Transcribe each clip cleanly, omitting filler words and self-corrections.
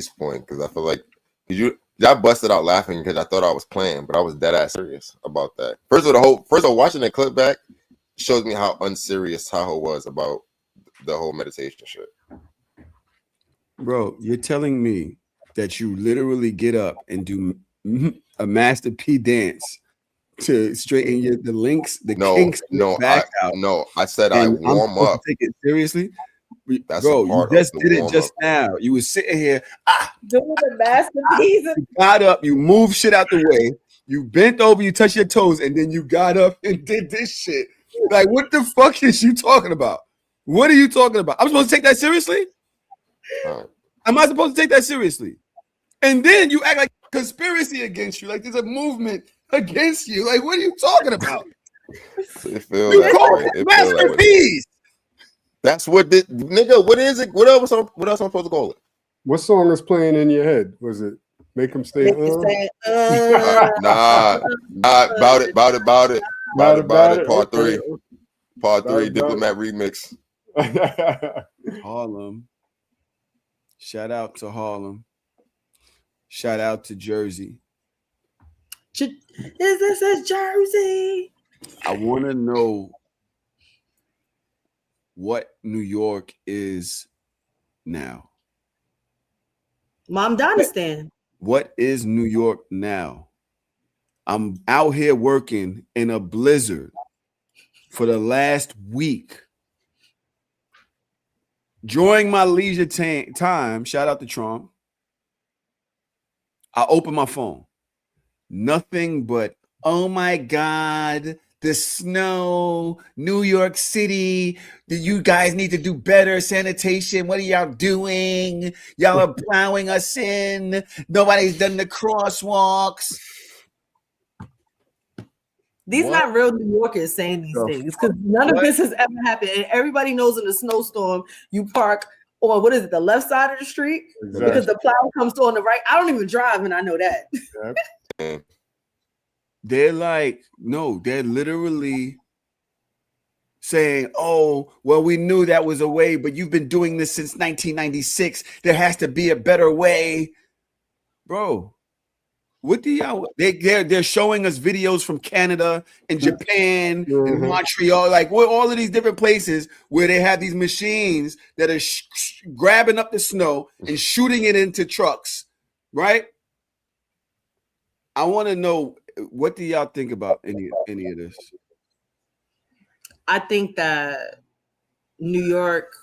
point because I feel like y'all busted out laughing because I thought I was playing, but I was dead ass serious about that. First of all, watching the clip back shows me how unserious Tahoe was about the whole meditation shit. Bro, you're telling me that you literally get up and do a Master P dance to straighten the links, kinks, back out. No, I said I warm up. Take it seriously. That's bro, you just did it just now. You was sitting here, doing the masterpiece. You got up, you moved shit out the way, you bent over, you touched your toes, and then you got up and did this shit. Like, what the fuck is you talking about? What are you talking about? I'm supposed to take that seriously? Am I supposed to take that seriously? And then you act like conspiracy against you, like there's a movement against you. Like, what are you talking about? It feels you call it masterpiece. That's what this nigga. What is it? What else I'm supposed to call it? What song is playing in your head? Was it Make Him Stay? Nah. About it. Part three. Diplomat remix. Harlem. Shout out to Harlem. Shout out to Jersey. Is this a Jersey? I want to know what New York is now. Mom Donistan. What is New York now? I'm out here working in a blizzard for the last week. During my leisure time, shout out to Trump, I open my phone. Nothing but, oh my God, the snow, New York City. You guys need to do better sanitation. What are y'all doing? Y'all are plowing us in. Nobody's done the crosswalks. These are not real New Yorkers saying these things because none of this has ever happened. And everybody knows in a snowstorm, you park on the left side of the street because the plow comes on the right. I don't even drive, and I know that. They're like, no, they're literally saying, oh, well, we knew that was a way, but you've been doing this since 1996. There has to be a better way. Bro, what do y'all, they're showing us videos from Canada and Japan and Montreal, like all of these different places where they have these machines that are grabbing up the snow and shooting it into trucks, right? I want to know, what do y'all think about any of this? I think that New York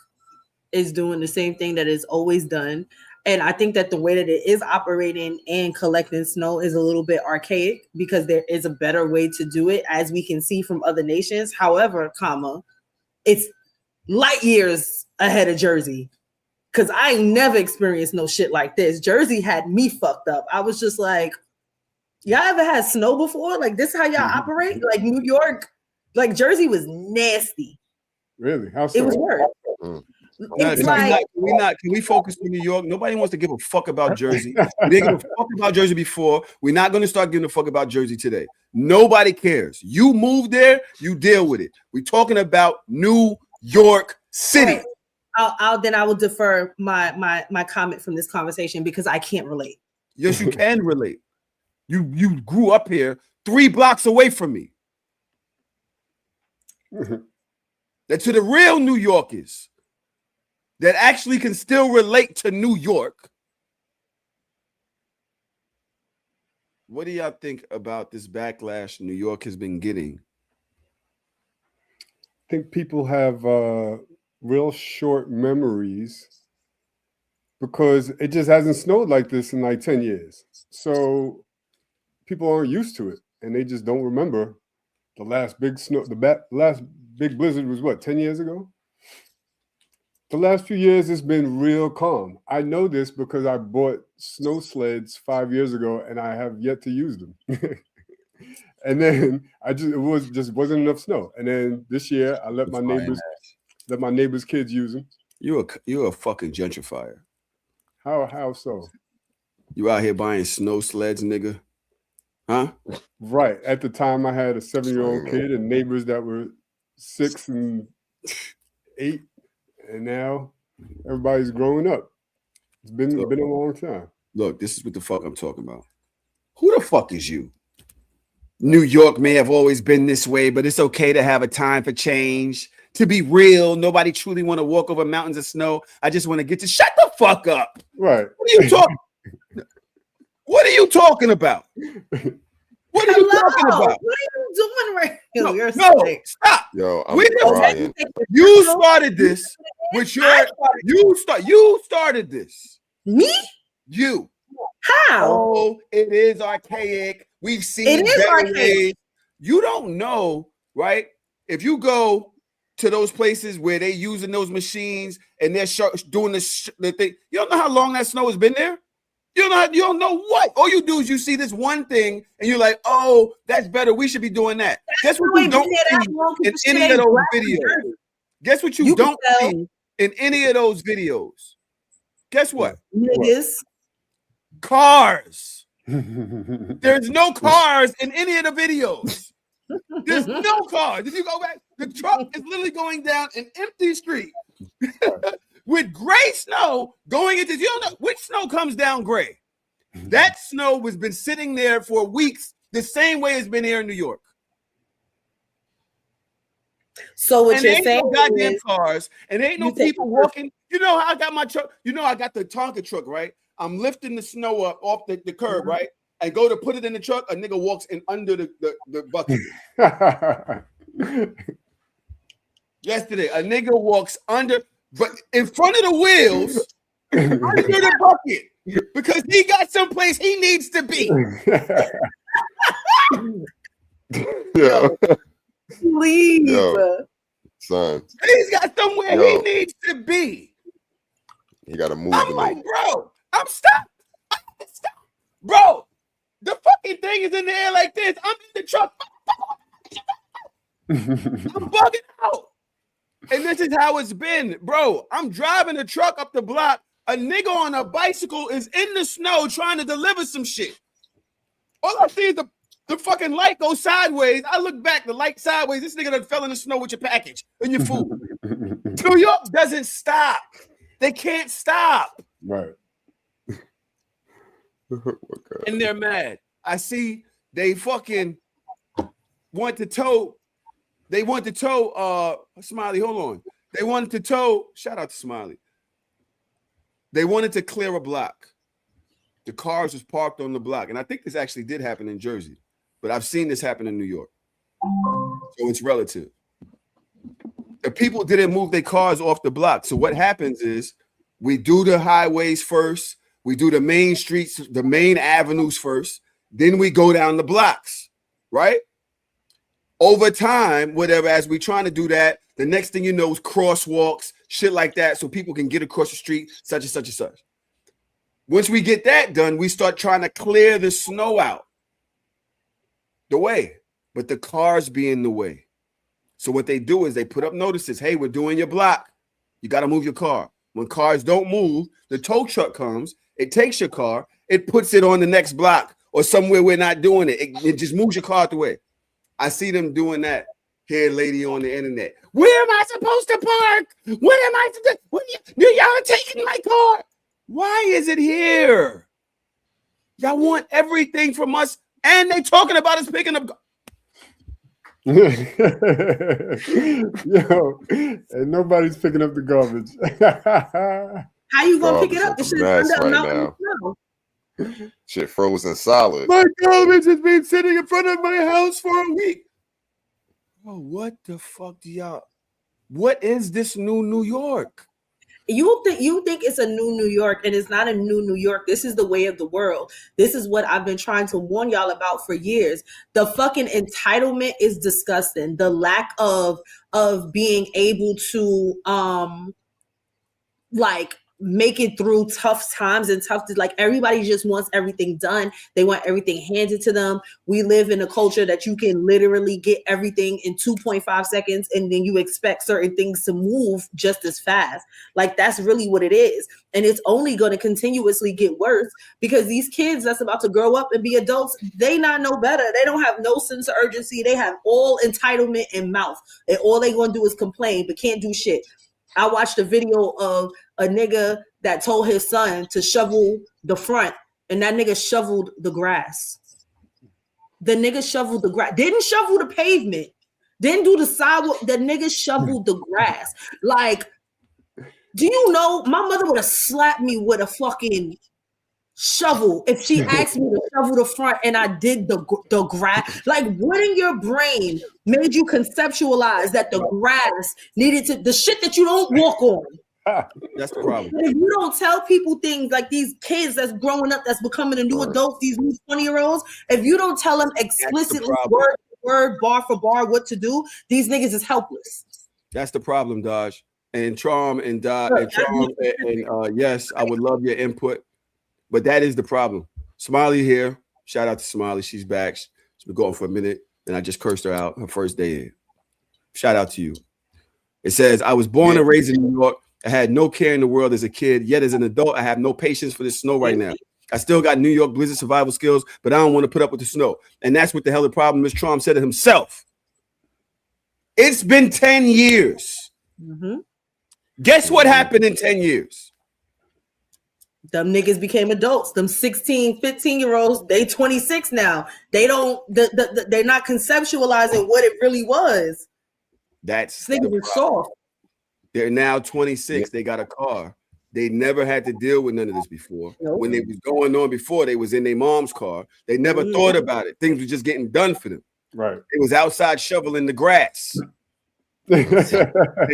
is doing the same thing that it's always done. And I think that the way that it is operating and collecting snow is a little bit archaic because there is a better way to do it, as we can see from other nations. However, it's light years ahead of Jersey because I ain't never experienced no shit like this. Jersey had me fucked up. I was just like, y'all ever had snow before? Like, this is how y'all operate? Like, New York, like, Jersey was nasty. Really? How so? It was worse. Can we focus on New York? Nobody wants to give a fuck about Jersey. We didn't give a fuck about Jersey before. We're not going to start giving a fuck about Jersey today. Nobody cares. You move there, you deal with it. We're talking about New York City. Right. I will defer my comment from this conversation because I can't relate. Yes, you can relate. You grew up here 3 blocks away from me. That to the real New Yorkers that actually can still relate to New York. What do y'all think about this backlash New York has been getting? I think people have real short memories because it just hasn't snowed like this in like 10 years. So people aren't used to it and they just don't remember the last big snow. Last big blizzard was what, 10 years ago? The last few years, it's been real calm. I know this because I bought snow sleds 5 years ago, and I have yet to use them. And then it wasn't enough snow. And then this year, I let my neighbors' kids use them. You're a fucking gentrifier. How so? You out here buying snow sleds, nigga? Huh? Right. At the time, I had a 7-year-old kid and neighbors that were 6 and 8. And now everybody's growing up. It's been a long time. Look, this is what the fuck I'm talking about. Who the fuck is you? New York may have always been this way, but it's okay to have a time for change. To be real, nobody truly want to walk over mountains of snow. I just want to get to shut the fuck up. Right. What are you talking? What are you talking about? What are you talking about? What are you doing right now? No, stop. Yo, I'm crying. You started this with your. You started this. Me? You. How? Oh, it is archaic. We've seen It is archaic. ways. You don't know, right? If you go to those places where they using those machines and they're doing the thing, you don't know how long that snow has been there. You don't know what. All you do is you see this one thing and you're like, oh, that's better. We should be doing that. Guess what you don't see in any of those videos? Guess what you don't see in any of those videos? Guess what? Niggas. Cars. There's no cars in any of the videos. There's no cars. If you go back, the truck is literally going down an empty street with gray snow going into. You don't know which snow comes down gray. That snow has been sitting there for weeks, the same way it's been here in New York. So what you're saying no goddamn is cars, and ain't no people walking. You know how I got my truck? You know I got the Tonka truck, right? I'm lifting the snow up off the curb, right? And go to put it in the truck, a nigga walks in under the bucket. Yesterday, a nigga walks under, but in front of the wheels, under the bucket, because he got someplace he needs to be. Yo, please. Yo, son. He's got somewhere he needs to be. He got to move. I'm like, bro, I'm stuck. Bro, the fucking thing is in the air like this. I'm in the truck. I'm bugging out. And this is how it's been, bro. I'm driving the truck up the block. A nigga on a bicycle is in the snow trying to deliver some shit. All I see is the fucking light go sideways. I look back, the light sideways. This nigga done fell in the snow with your package and your food. New York doesn't stop. They can't stop. Right. And they're mad. I see they fucking want to tow. They want to tow Smiley, hold on. They wanted to tow, shout out to Smiley. They wanted to clear a block. The cars was parked on the block. And I think this actually did happen in Jersey, but I've seen this happen in New York. So it's relative. The people didn't move their cars off the block. So what happens is we do the highways first. We do the main streets, the main avenues first. Then we go down the blocks, right? Over time, whatever, as we trying to do that, the next thing you know is crosswalks, shit like that, so people can get across the street, such and such and such. Once we get that done, we start trying to clear the snow out the way, but the cars be in the way. So what they do is they put up notices, hey, we're doing your block. You got to move your car. When cars don't move, the tow truck comes, it takes your car, it puts it on the next block or somewhere we're not doing it. It just moves your car out the way. I see them doing that here, lady, on the internet. Where am I supposed to park? What am I to do? Y'all are taking my car. Why is it here? Y'all want everything from us, and they talking about us picking up. Yo, and nobody's picking up the garbage. How you gonna pick it up? The shit's under a mountain of snow. Shit frozen solid. My garbage has been sitting in front of my house for a week. Oh, what the fuck do y'all? What is this new New York? You think it's a new New York, and it's not a new New York. This is the way of the world. This is what I've been trying to warn y'all about for years. The fucking entitlement is disgusting. The lack of being able to like make it through tough times and like everybody just wants everything done. They want everything handed to them. We live in a culture that you can literally get everything in 2.5 seconds, and then you expect certain things to move just as fast. Like that's really what it is. And it's only going to continuously get worse because these kids that's about to grow up and be adults, they not know better. They don't have no sense of urgency. They have all entitlement in mouth, and all they going to do is complain but can't do shit. I watched a video of a nigga that told his son to shovel the front, and that nigga shoveled the grass. The nigga shoveled the grass. Didn't shovel the pavement. Didn't do the sidewalk. The nigga shoveled the grass. Like, do you know my mother would have slapped me with a fucking shovel if she asked me to shovel the front and I did the grass? Like, what in your brain made you conceptualize that the grass needed to, the shit that you don't walk on? That's the problem. But if you don't tell people things, like these kids that's growing up, that's becoming a new adults, these new 20-year-olds, if you don't tell them explicitly word for word, bar for bar what to do, these niggas is helpless. That's the problem, Dodge. And Trom and yes, I would love your input, but that is the problem. Smiley here. Shout out to Smiley. She's back. She's been going for a minute, and I just cursed her out her first day in. Shout out to you. It says, I was born and raised in New York. I had no care in the world as a kid, yet as an adult, I have no patience for the snow right now. I still got New York blizzard survival skills, but I don't want to put up with the snow. And that's what the hell the problem is. Trump said it himself. It's been 10 years. Mm-hmm. Guess what happened in 10 years? Them niggas became adults. Them 16, 15-year-olds, they 26 now. They don't, they're not conceptualizing what it really was. That's niggas are soft. They're now 26. They got a car. They never had to deal with none of this before. Nope. When it was going on before, they was in their mom's car. They never thought about it. Things were just getting done for them. Right. It was outside shoveling the grass 10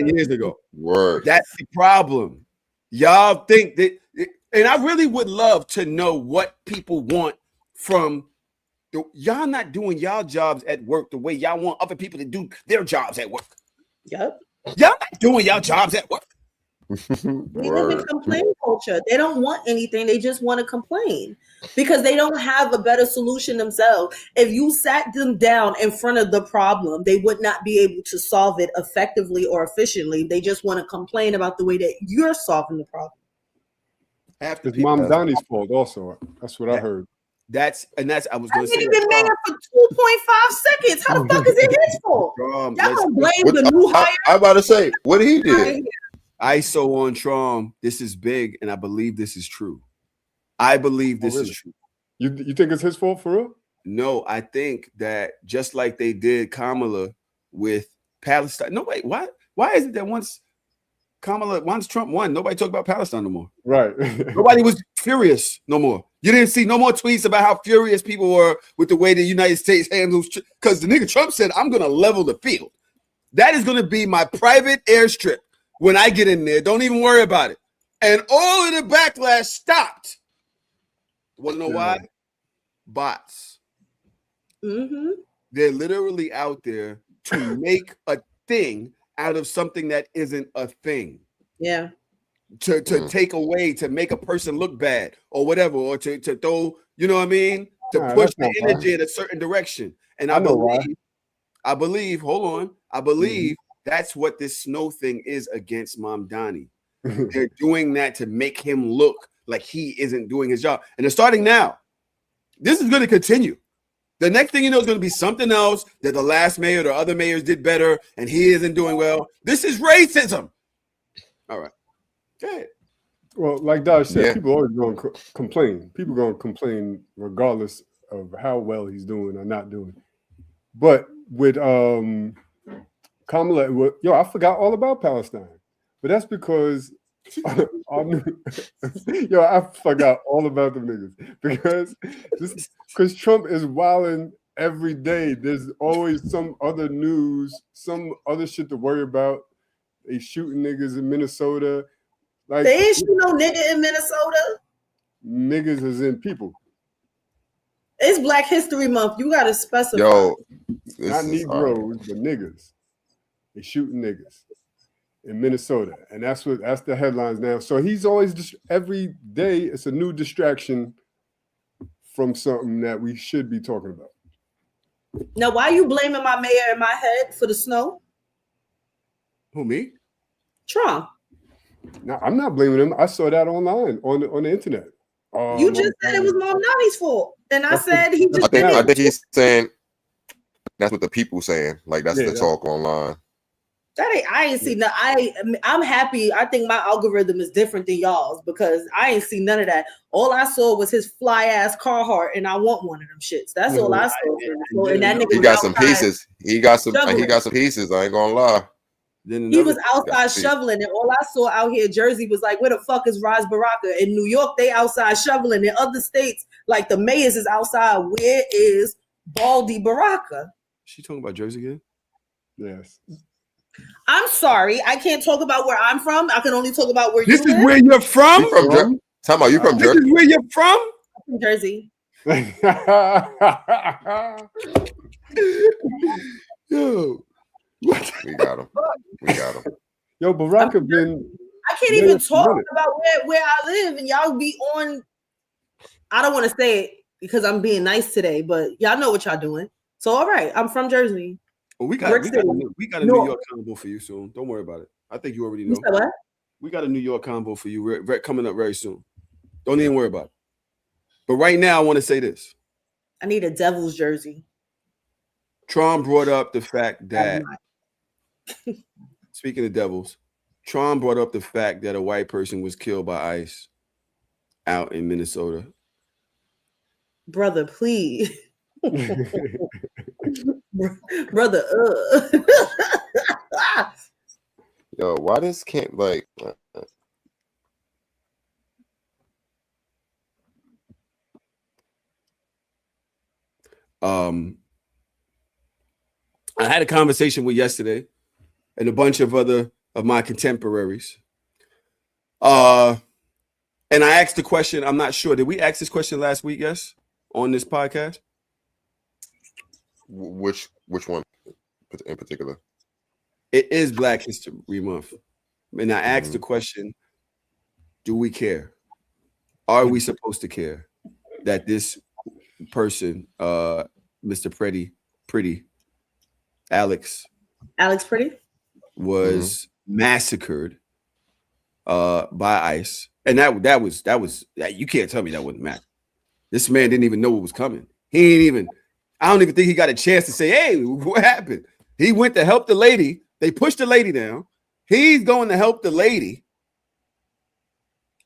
years ago. Word. That's the problem. Y'all think that, and I really would love to know what people want from y'all not doing y'all jobs at work the way y'all want other people to do their jobs at work. Yep. Y'all not doing y'all jobs at work. We live in complaint culture. They don't want anything. They just want to complain because they don't have a better solution themselves. If you sat them down in front of the problem, they would not be able to solve it effectively or efficiently. They just want to complain about the way that you're solving the problem. It's Mom Donnie's fault also. That's what I heard. That's I was going to say. He's been mayor for 2.5 seconds. How the fuck is it his fault? Y'all don't blame the new hire. I'm about to say, what he did. ISO on Trom. This is big, and I believe this is true. I believe this is true. You think it's his fault for real? No, I think that just like they did Kamala with Palestine. No, wait, why is it that once Trump won, nobody talked about Palestine no more? Right. Nobody was furious no more. You didn't see no more tweets about how furious people were with the way the United States handles, because the nigga Trump said, I'm going to level the field. That is going to be my private airstrip when I get in there. Don't even worry about it. And all of the backlash stopped. Want to know why? Bots. Mm-hmm. They're literally out there to make a thing out of something that isn't a thing. Yeah. To take away, to make a person look bad or whatever, or to throw, you know what I mean? To push the energy in a certain direction. And I believe, hold on, I believe that's what this snow thing is against Mom Donnie. They're doing that to make him look like he isn't doing his job. And they're starting now. This is going to continue. The next thing you know is going to be something else that the last mayor or other mayors did better and he isn't doing well. This is racism. All right. Go ahead. Well, like Dodge said, people always going to complain. People going to complain regardless of how well he's doing or not doing. But with Kamala, I forgot all about Palestine. But that's because I forgot all about them niggas because Trump is wilding every day. There's always some other news, some other shit to worry about. They shooting niggas in Minnesota. Like, they ain't shooting no nigga in Minnesota. Niggas is in people. It's Black History Month. You gotta specify. Yo, not Negroes, but niggas. They shooting niggas in Minnesota, and that's the headlines now. So he's always every day it's a new distraction from something that we should be talking about. Now, why are you blaming my mayor in my head for the snow? Who, me? Trump. No, I'm not blaming him. I saw that online on the internet. You just said it was Mom Donnie's fault, and I said he just. I think he's saying that's what the people saying. Like that's the talk online. I ain't seen that. I'm happy. I think my algorithm is different than y'all's because I ain't seen none of that. All I saw was his fly ass Carhartt, and I want one of them shits. That's all I saw. And that nigga He was got some outside pieces. He got some shoveling. pieces. I ain't gonna lie. Then He was outside shoveling, and all I saw out here, Jersey, was like, where the fuck is Ras Baraka? In New York, they outside shoveling. In other states, like the mayors is outside. Where is Baldy Baraka? She talking about Jersey again? Yes. I'm sorry, I can't talk about where I'm from. I can only talk about where This you is live. where you're from? You from Jersey? Talking about you from This Jersey? is where you're from? I'm from Jersey. Yo. What? We got him. We got him. Yo, Baraka been. I can't even talk about where I live, and y'all be on. I don't want to say it because I'm being nice today, but y'all know what y'all doing. So all right, I'm from Jersey. Well, we got a New York combo for you soon. Don't worry about it. I think you already know. You said what? We got a New York combo for you coming up very soon. Don't even worry about it. But right now, I want to say this. I need a Devils jersey. Tron brought up the fact that, speaking of Devils, Tron brought up the fact that a white person was killed by ICE out in Minnesota. Brother, please. Brother, Yo, why this can't like? I had a conversation with yesterday and a bunch of other of my contemporaries. And I asked the question, I'm not sure. Did we ask this question last week, yes, on this podcast? Which one in particular? It is Black History Month. And I asked the question, do we care? Are we supposed to care that this person, Mr. Pretty, Alex Pretty, was massacred by ICE? And that was you can't tell me that wasn't matter. This man didn't even know what was coming. I don't even think he got a chance to say, hey, what happened? He went to help the lady. They pushed the lady down. He's going to help the lady.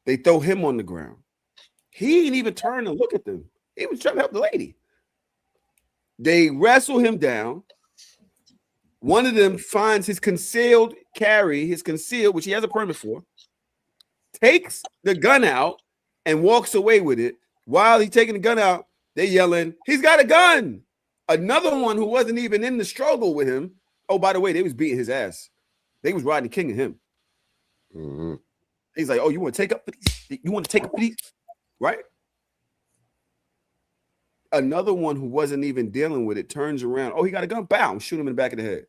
They throw him on the ground. He didn't even turn to look at them. He was trying to help the lady. They wrestle him down. One of them finds his concealed carry, which he has a permit for, takes the gun out and walks away with it. While he's taking the gun out, they yelling, he's got a gun. Another one who wasn't even in the struggle with him. Oh, by the way, they was beating his ass. They was riding king of him. Mm-hmm. He's like, oh, you want to take up for these? You want to take up for these? Right? Another one who wasn't even dealing with it turns around. Oh, he got a gun. Bow. Shoot him in the back of the head.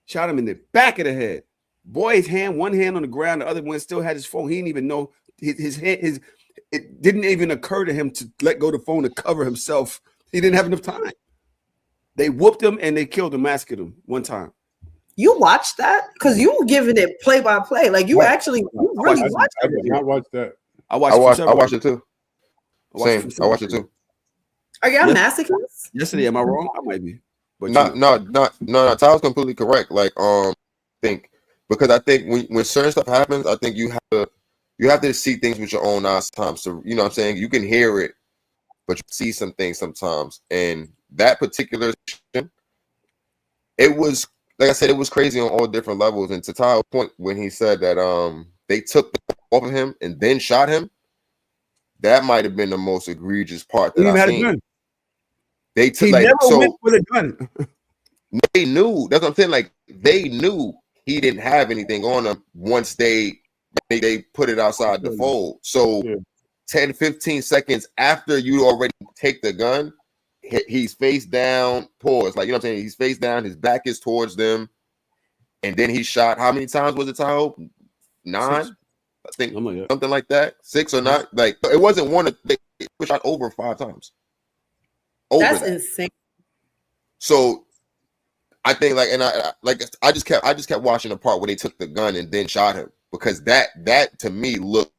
Shot him in the back of the head. Boy's hand, one hand on the ground, the other one still had his phone. He didn't even know it didn't even occur to him to let go of the phone to cover himself. He didn't have enough time. They whooped him and they killed him, massacred him one time. You watched that? Because you were giving it play by play. Like you actually really watched it. I did not watch that. I watched it too. I watched it too. Are y'all masochists? Yesterday, am I wrong? I might be. But no. Tyler's completely correct. Like, think because I think when certain stuff happens, I think you have to see things with your own eyes sometimes. So you know what I'm saying? You can hear it, but you see some things sometimes. And that particular situation, it was, like I said, it was crazy on all different levels. And to Tyler's point, when he said that they took the off of him and then shot him, that might have been the most egregious part that I've seen. They took, never went with a gun. They knew. That's what I'm saying. Like they knew he didn't have anything on him once they put it outside the fold. So 10, 15 seconds after you already take the gun, he's face down, pause. Like, you know what I'm saying? He's face down, his back is towards them. And then he shot, how many times was it, Tahoe? 9? 6. I think something like that. 6 or 9. Like, it wasn't one of, they shot over 5 times. That's insane. So I think I just kept watching the part where they took the gun and then shot him, because that to me looked,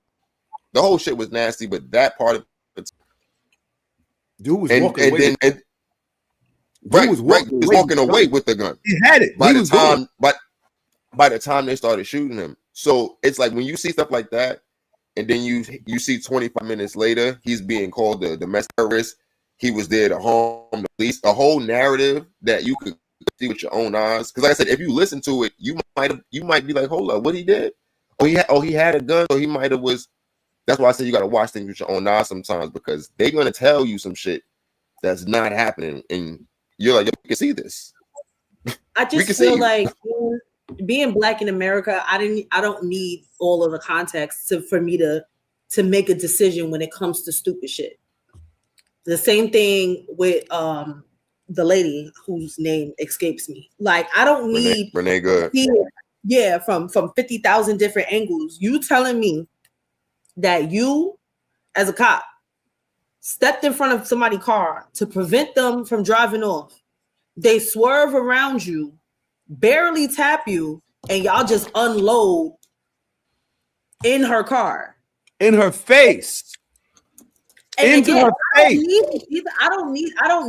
the whole shit was nasty, but that part of it, dude was walking away. Right, was right. walking He's away. walking away with the gun. He had it. By He the was going. time, by the time they started shooting him, so it's like when you see stuff like that, and then you see 25 minutes later he's being called the domestic terrorist. He was there to harm the police. A whole narrative that you could see with your own eyes. Because like I said, if you listen to it, you might be like, hold up, what he did? He had a gun, or he might have was. That's why I say you got to watch things with your own eyes sometimes, because they're gonna tell you some shit that's not happening, and you're like, yo, we can see this. I We can just see feel you. like being black in America, I don't need all of the context for me to make a decision when it comes to stupid shit. The same thing with the lady whose name escapes me. Like, I don't need Renee Good. Yeah, from 50,000 different angles. You telling me that you, as a cop, stepped in front of somebody's car to prevent them from driving off. They swerve around you, barely tap you, and y'all just unload in her car. In her face. And Into again, her face. I don't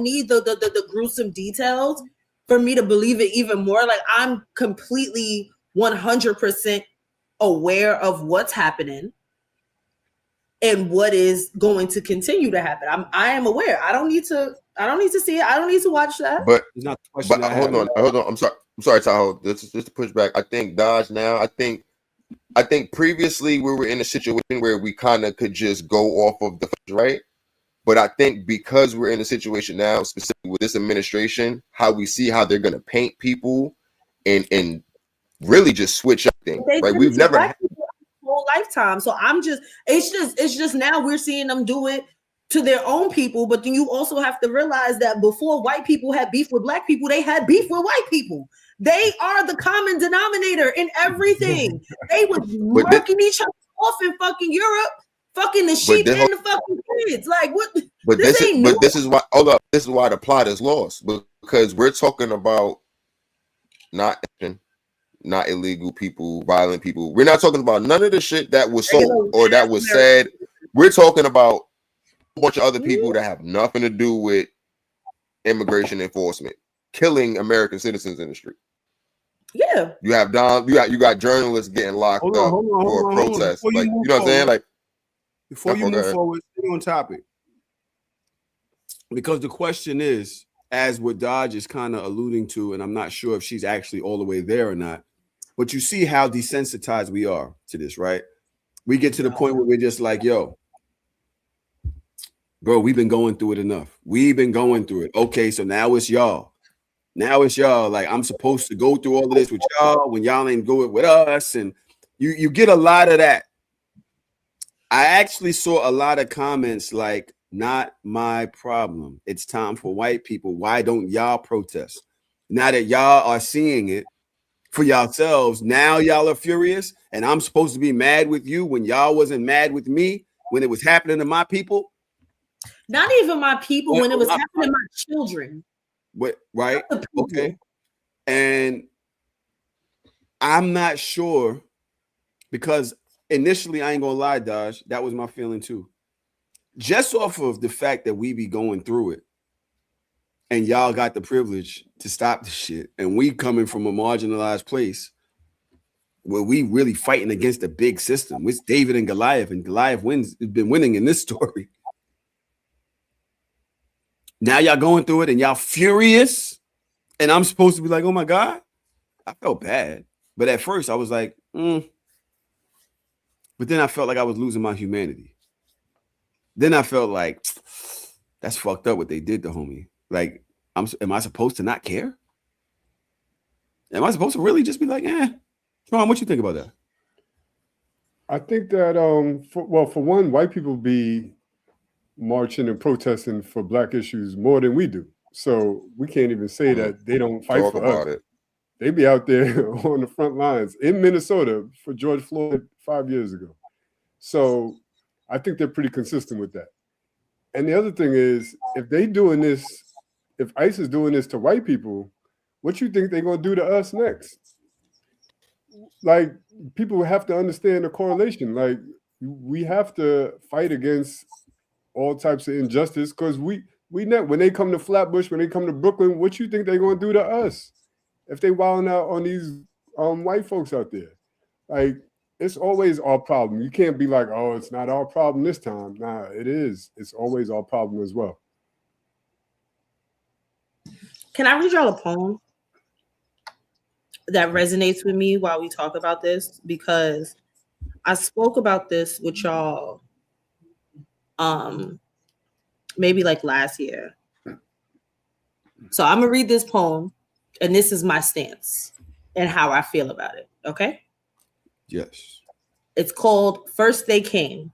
need the gruesome details for me to believe it even more. Like, I'm completely 100% aware of what's happening and what is going to continue to happen. I am aware. I don't need to see it. I don't need to watch that. But It's not the question. hold on. I'm sorry, Tahoe. Just to push back. I think Dodge now. I think previously we were in a situation where we kind of could just go off of the right. But I think because we're in a situation now, specifically with this administration, how we see how they're gonna paint people and really just switch up things. Right? We've never had whole lifetime. So it's just now we're seeing them do it to their own people. But then you also have to realize that before white people had beef with black people, they had beef with white people. They are the common denominator in everything. They was murking each other off in fucking Europe, fucking the sheep and the fucking kids. Like, what? This is why. Hold up. This is why the plot is lost, because we're talking about not illegal people, violent people. We're not talking about none of the shit that was sold or that was said. We're talking about a bunch of other people that have nothing to do with immigration enforcement, killing American citizens in the street. Yeah. You have you got journalists getting locked up for a protest. Like, you know what I'm saying? Like, before you move forward, stay on topic. Because the question is, as what Dodge is kind of alluding to, and I'm not sure if she's actually all the way there or not, but you see how desensitized we are to this, right? We get to the point where we're just like, yo, bro, we've been going through it enough. We've been going through it. Okay, so now it's y'all. Now it's y'all. Like, I'm supposed to go through all of this with y'all when y'all ain't go it with us. And you get a lot of that. I actually saw a lot of comments like, not my problem. It's time for white people. Why don't y'all protest? Now that y'all are seeing it for yourselves, now y'all are furious, and I'm supposed to be mad with you when y'all wasn't mad with me when it was happening to my people? Not even my people, when it was happening to my children. What, right? Okay. And I'm not sure, because initially, I ain't gonna lie, Dodge, that was my feeling too. Just off of the fact that we be going through it and y'all got the privilege to stop the shit, and we coming from a marginalized place where we really fighting against a big system. It's David and Goliath wins, been winning in this story. Now y'all going through it and y'all furious, and I'm supposed to be like, oh my God. I felt bad. But at first I was like, But then I felt like I was losing my humanity. Then I felt like, that's fucked up what they did to homie. Like, am I supposed to not care? Am I supposed to really just be like, Sean, what you think about that? I think that for one, white people be marching and protesting for black issues more than we do. So we can't even say that they don't fight for us. They be out there on the front lines in Minnesota for George Floyd 5 years ago. So I think they're pretty consistent with that. And the other thing is, if ICE is doing this to white people, what you think they're going to do to us next? Like, people have to understand the correlation. Like, we have to fight against all types of injustice, because When they come to Flatbush, when they come to Brooklyn, what you think they're gonna do to us if they wilding out on these white folks out there? Like, it's always our problem. You can't be like, oh, it's not our problem this time. Nah, it is. It's always our problem as well. Can I read y'all a poem that resonates with me while we talk about this? Because I spoke about this with y'all maybe like last year. So I'm gonna read this poem, and this is my stance and how I feel about it. Okay. Yes. It's called First They Came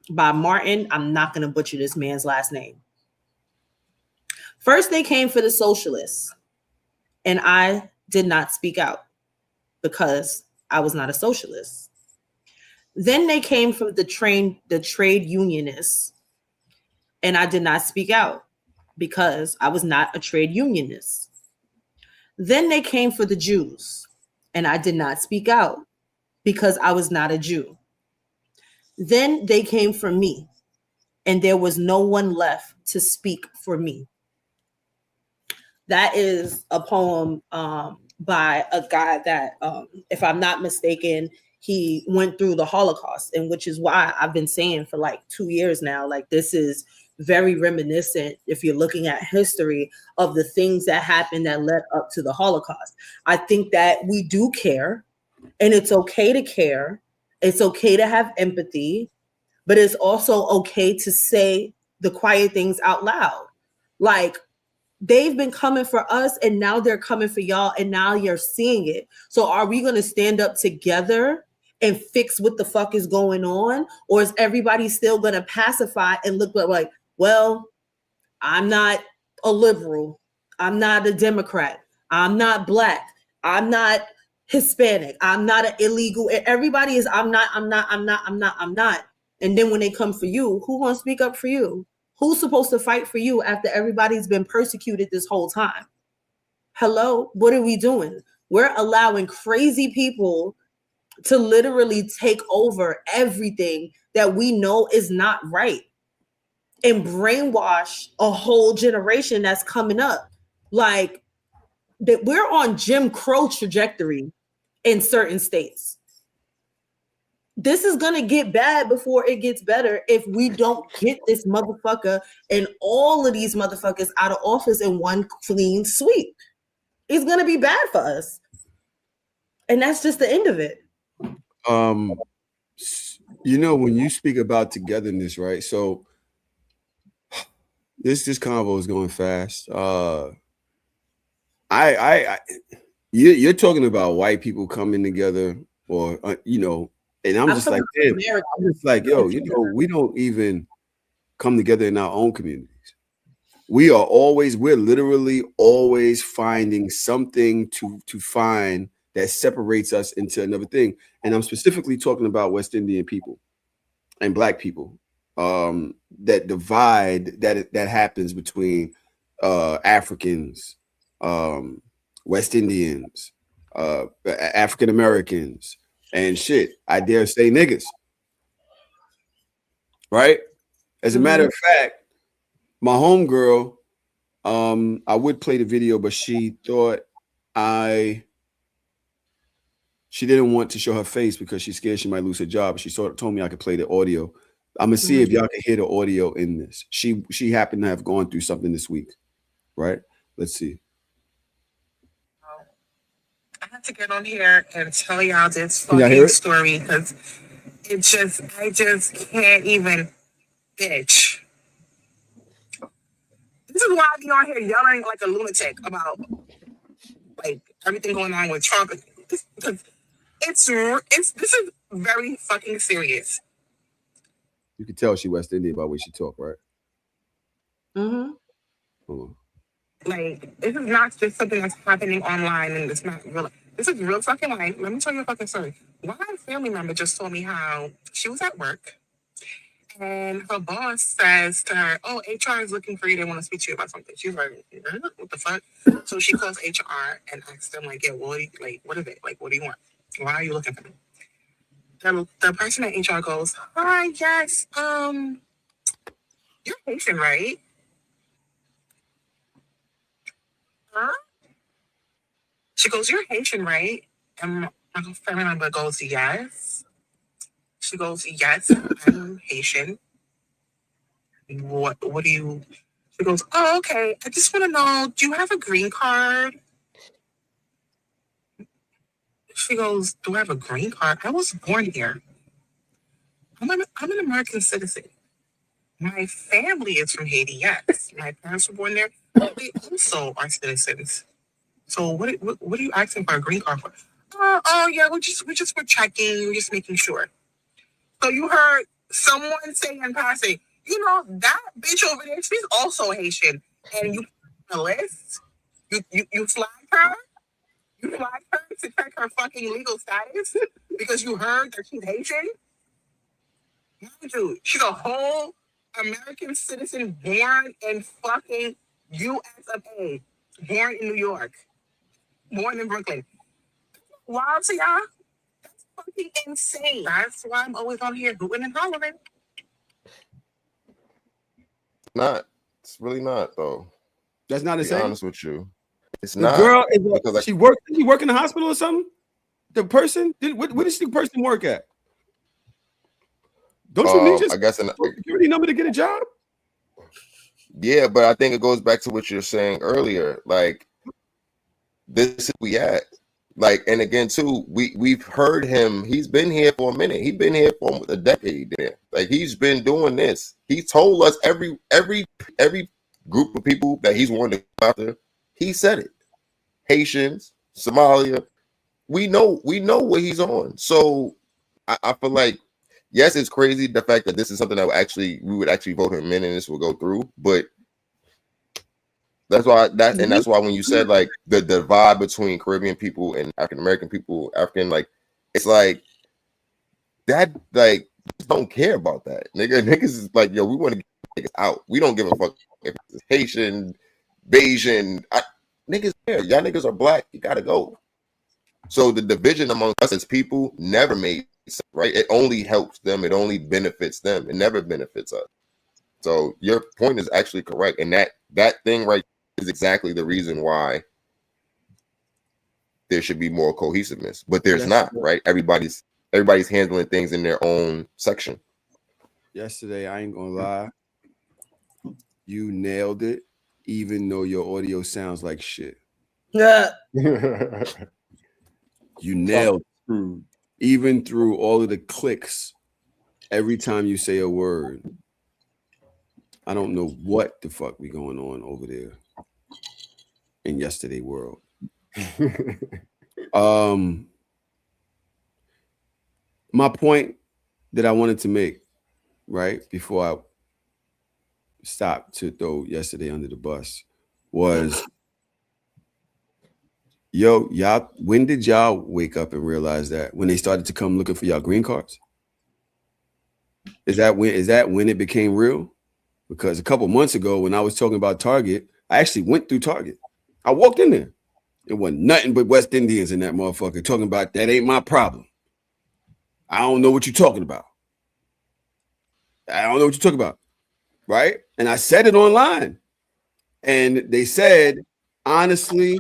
by Martin. I'm not gonna butcher this man's last name. First they came for the socialists, and I did not speak out because I was not a socialist. Then they came for the trade unionists, and I did not speak out because I was not a trade unionist. Then they came for the Jews, and I did not speak out because I was not a Jew. Then they came for me, and there was no one left to speak for me. That is a poem by a guy that, if I'm not mistaken, he went through the Holocaust, and which is why I've been saying for like 2 years now, like this is very reminiscent, if you're looking at history, of the things that happened that led up to the Holocaust. I think that we do care, and it's okay to care. It's okay to have empathy, but it's also okay to say the quiet things out loud. Like, they've been coming for us, and now they're coming for y'all, and now you're seeing it. So are we going to stand up together and fix what the fuck is going on? Or is everybody still going to pacify and look like, well, I'm not a liberal, I'm not a Democrat, I'm not Black, I'm not Hispanic, I'm not an illegal. Everybody is I'm not. And then when they come for you, who gonna speak up for you? Who's supposed to fight for you after everybody's been persecuted this whole time? Hello, what are we doing? We're allowing crazy people to literally take over everything that we know is not right and brainwash a whole generation that's coming up. Like, that we're on Jim Crow trajectory in certain states. This is going to get bad before it gets better if we don't get this motherfucker and all of these motherfuckers out of office in one clean sweep. It's going to be bad for us. And that's just the end of it. You know, when you speak about togetherness, right? So this convo is going fast. You're talking about white people coming together, or you know, and I'm just like, damn, I'm just like, yo, you know, we don't even come together in our own communities. We're literally always finding something to find that separates us into another thing. And I'm specifically talking about West Indian people and Black people, that divide that happens between Africans, West Indians, African Americans, and shit, I dare say niggas. Right? As a matter of fact, my homegirl, I would play the video, but she thought she didn't want to show her face because she's scared she might lose her job. She sort of told me I could play the audio. I'm gonna see if y'all can hear the audio in this. She happened to have gone through something this week, right? Let's see. I have to get on here and tell y'all this fucking story because I just can't even, bitch. This is why I be on here yelling like a lunatic about like everything going on with Trump. Because this is very fucking serious. You can tell she West Indian by the way she talk, right? Mm-hmm. Hold on. Like, this is not just something that's happening online and it's not real. This is real fucking life. Let me tell you a fucking story. One family member just told me how she was at work and her boss says to her, oh, HR is looking for you. They want to speak to you about something. She's like, what the fuck? So she calls HR and asks them, like, yeah, what is it? Like, what do you want? Why are you looking for me? The person at HR goes, hi, yes, you're Haitian, right? huh? She goes, you're Haitian, right? And my family member goes, yes. She goes, yes, I'm Haitian. What do you? She goes, oh, okay. I just want to know, do you have a green card? She goes, do I have a green card? I was born here. I'm an American citizen. My family is from Haiti, yes. My parents were born there. They also are citizens. So what are you asking for a green card for? Oh yeah, we're checking, we're just making sure. So you heard someone say in passing, you know, that bitch over there, she's also Haitian. And you put on the list, you flag her, to check her fucking legal status because you heard that she's Haitian. Dude, she's a whole American citizen born in fucking US of A. Born in New York. Born in Brooklyn. Wild to y'all? That's fucking insane. That's why I'm always on here hooting and hollering. Not. It's really not though. That's not the To be same. honest with you, it's The not. girl is because like, she worked. Did she work in the hospital or something? The person where did the person work at? Don't you need your I guess security number to get a job? Yeah, but I think it goes back to what you're saying earlier. Like, this is we at. Like, and again too, we've heard him. He's been here for a minute. He's been here for almost a decade. Like, he's been doing this. He told us every group of people that he's wanted to go after. He said it. Haitians, Somalia. We know what he's on. So I feel like, yes, it's crazy the fact that this is something that we would actually vote him in and this will go through. But that's why when you said like the divide between Caribbean people and African American people, like it's like that, like, don't care about that. Niggas is like, yo, we want to get niggas out. We don't give a fuck if it's Haitian, Bayesian. Niggas there. Y'all niggas are black. You gotta go. So the division among us as people never made sense, right? It only helps them. It only benefits them. It never benefits us. So your point is actually correct. And that thing right is exactly the reason why there should be more cohesiveness. But there's not, right? Everybody's handling things in their own section. Yesterday, I ain't gonna lie. You nailed it, even though your audio sounds like shit. Yeah. You nailed it. Even through all of the clicks, every time you say a word. I don't know what the fuck be going on over there in yesterday world. My point that I wanted to make, right, before I stopped to throw yesterday under the bus was, yo, y'all, when did y'all wake up and realize that when they started to come looking for y'all green cards? Is that when it became real? Because a couple months ago, when I was talking about Target, I actually went through Target. I walked in there. It wasn't nothing but West Indians in that motherfucker talking about that ain't my problem. I don't know what you're talking about. I don't know what you're talking about. Right? And I said it online. And they said, honestly,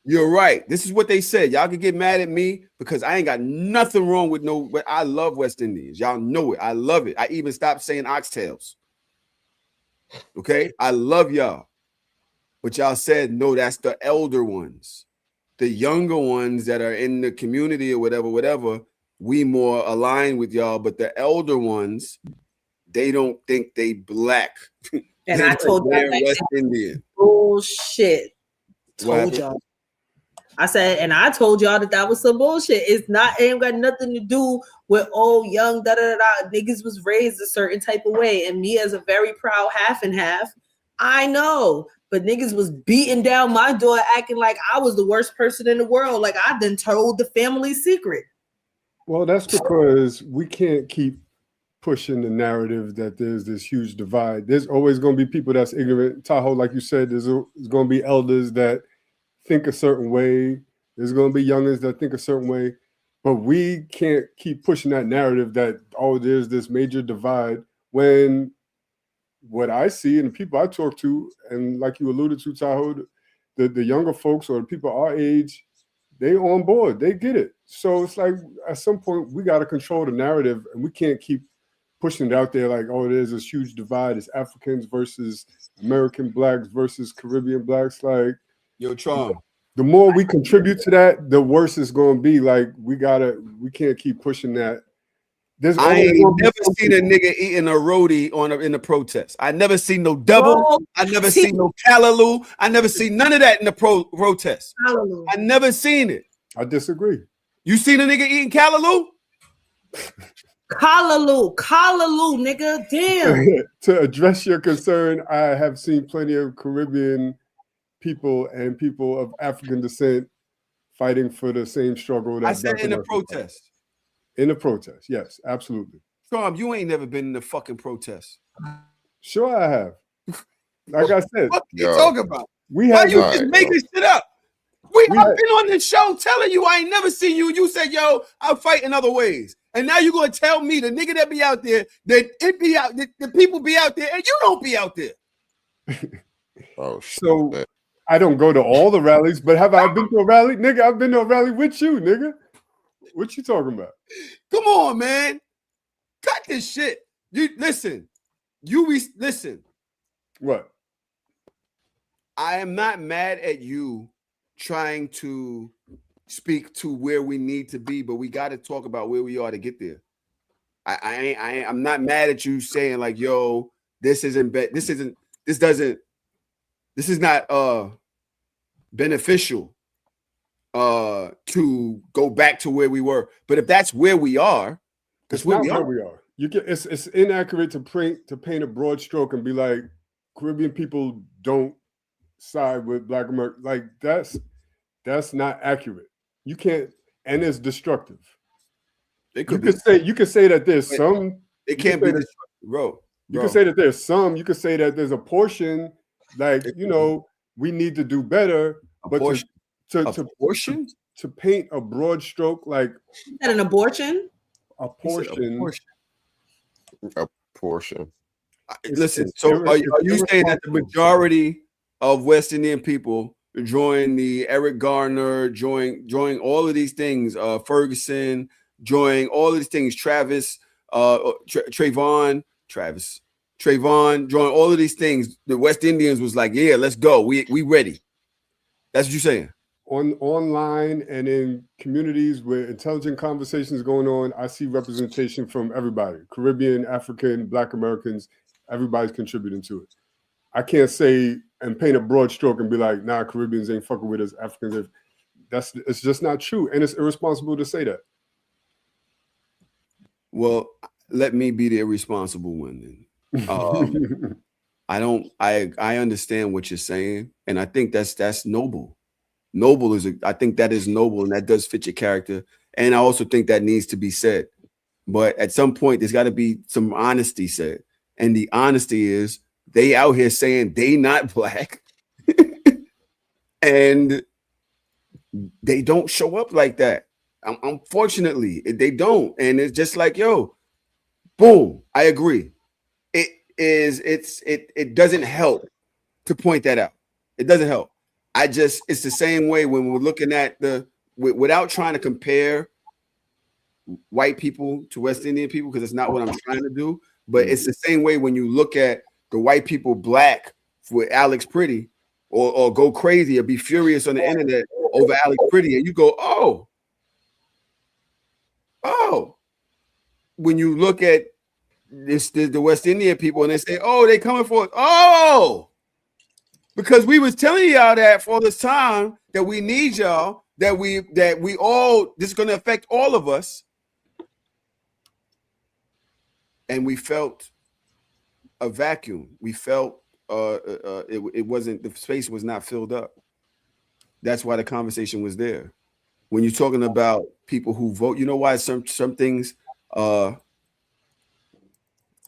you're right. This is what they said. Y'all can get mad at me because I ain't got nothing wrong with but I love West Indians. Y'all know it. I love it. I even stopped saying oxtails. Okay? I love y'all. But y'all said, no, that's the elder ones. The younger ones that are in the community or whatever, we more align with y'all. But the elder ones, they don't think they black. And I told y'all West Indian. Bullshit. Told y'all. I said, and I told y'all that was some bullshit. Ain't got nothing to do with young niggas was raised a certain type of way. And me as a very proud half and half, I know. But niggas was beating down my door acting like I was the worst person in the world. Like I done told the family secret. Well, that's because we can't keep pushing the narrative that there's this huge divide. There's always going to be people that's ignorant. Tahoe, like you said, there's going to be elders that think a certain way. There's going to be youngins that think a certain way. But we can't keep pushing that narrative that, there's this major divide when what I see and the people I talk to, and like you alluded to, Tahoe, the younger folks or the people our age, they on board. They get it. So it's like at some point we got to control the narrative, and we can't keep pushing it out there like, oh, there's this huge divide. It's Africans versus American blacks versus Caribbean blacks. Like, Yo, Charm. the more we contribute to that, the worse it's going to be. Like, we can't keep pushing that. I ain't never seen a nigga eating a roadie in the protest. I never seen no double. I never seen no callaloo. I never seen none of that in the protest. Callaloo. I never seen it. I disagree. You seen a nigga eating callaloo? Callaloo, nigga. Damn. To address your concern, I have seen plenty of Caribbean people and people of African descent fighting for the same struggle. That I said in the protest. In the protest, yes, absolutely. Tom, you ain't never been in the fucking protest. Sure, I have. Like I said, What you talking about? We Why have. you just making shit up? I've been on this show telling you I ain't never seen you. You said, yo, I'm fighting other ways. And now you're gonna tell me the nigga that be out there, that it be out, the people be out there, and you don't be out there. Oh shit. So I don't go to all the rallies, but have I been to a rally? Nigga, I've been to a rally with you, nigga. What you talking about? Come on, man. Cut this shit. You listen. Listen. What? I am not mad at you trying to speak to where we need to be, but we got to talk about where we are to get there. I'm not mad at you saying like, yo, this is not beneficial to go back to where we were. But if that's where we are, that's where we are. It's inaccurate to paint a broad stroke and be like, Caribbean people don't side with Black America. Like that's not accurate. You can't, and it's destructive. You could say that there's some. It can't be destructive, bro. You can say that there's some. You could say that there's a portion, like, you know, we need to do better. But to paint a broad stroke, like is that an abortion? A portion. Listen, so are you saying that the majority of West Indian people join the Eric Garner, join all of these things, Ferguson, join all of these things, Travis, Trayvon, join all of these things? The West Indians was like, yeah, let's go. We ready. That's what you're saying. Online and in communities where intelligent conversations going on, I see representation from everybody: Caribbean, African, Black Americans. Everybody's contributing to it. I can't say and paint a broad stroke and be like, nah, Caribbeans ain't fucking with us, Africans. It's just not true, and it's irresponsible to say that. Well, let me be the irresponsible one then. I understand what you're saying, and I think that's noble. I think that is noble, and that does fit your character. And I also think that needs to be said. But at some point, there's got to be some honesty said. And the honesty is they out here saying they not Black and they don't show up like that. Unfortunately, they don't. And it's just like, yo, boom, I agree. It doesn't help to point that out. It doesn't help. It's the same way when we're looking at without trying to compare white people to West Indian people, because it's not what I'm trying to do. But it's the same way when you look at the white people Black with Alex Pretty, or go crazy or be furious on the internet over Alex Pretty, and you go, oh. When you look at the West Indian people and they say, oh, they coming for us. Oh, because we was telling y'all that for all this time that we need y'all, that we all, this is going to affect all of us. And we felt a vacuum. We felt it wasn't, the space was not filled up. That's why the conversation was there. When you're talking about people who vote, you know why some things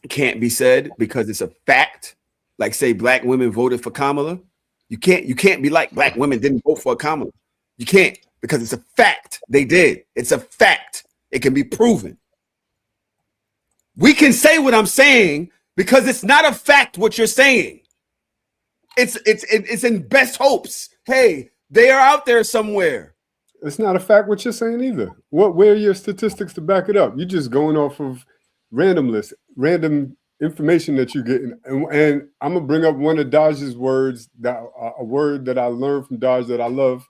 can't be said, because it's a fact. Like, say Black women voted for Kamala. You can't be like, Black women didn't vote for Kamala. You can't, because it's a fact. They did. It's a fact. It can be proven. We can say what I'm saying because it's not a fact what you're saying. It's in best hopes hey, they are out there somewhere. It's not a fact what you're saying either. Where are your statistics to back it up? You're just going off of random information that you get. And I'm gonna bring up one of Daj's words, a word that I learned from Daj that I love.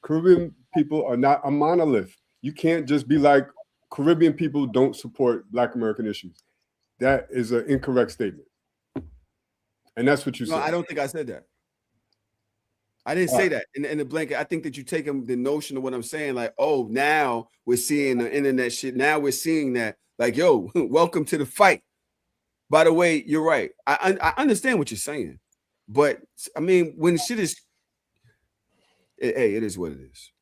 Caribbean people are not a monolith. You can't just be like, Caribbean people don't support Black American issues. That is an incorrect statement. And that's what you said. No, I don't think I said that. I didn't say that in the blanket. I think that you take the notion of what I'm saying, like, oh, now we're seeing the internet shit. Now we're seeing that, like, yo, welcome to the fight. By the way, you're right. I understand what you're saying, but I mean, when shit is, hey, it is what it is.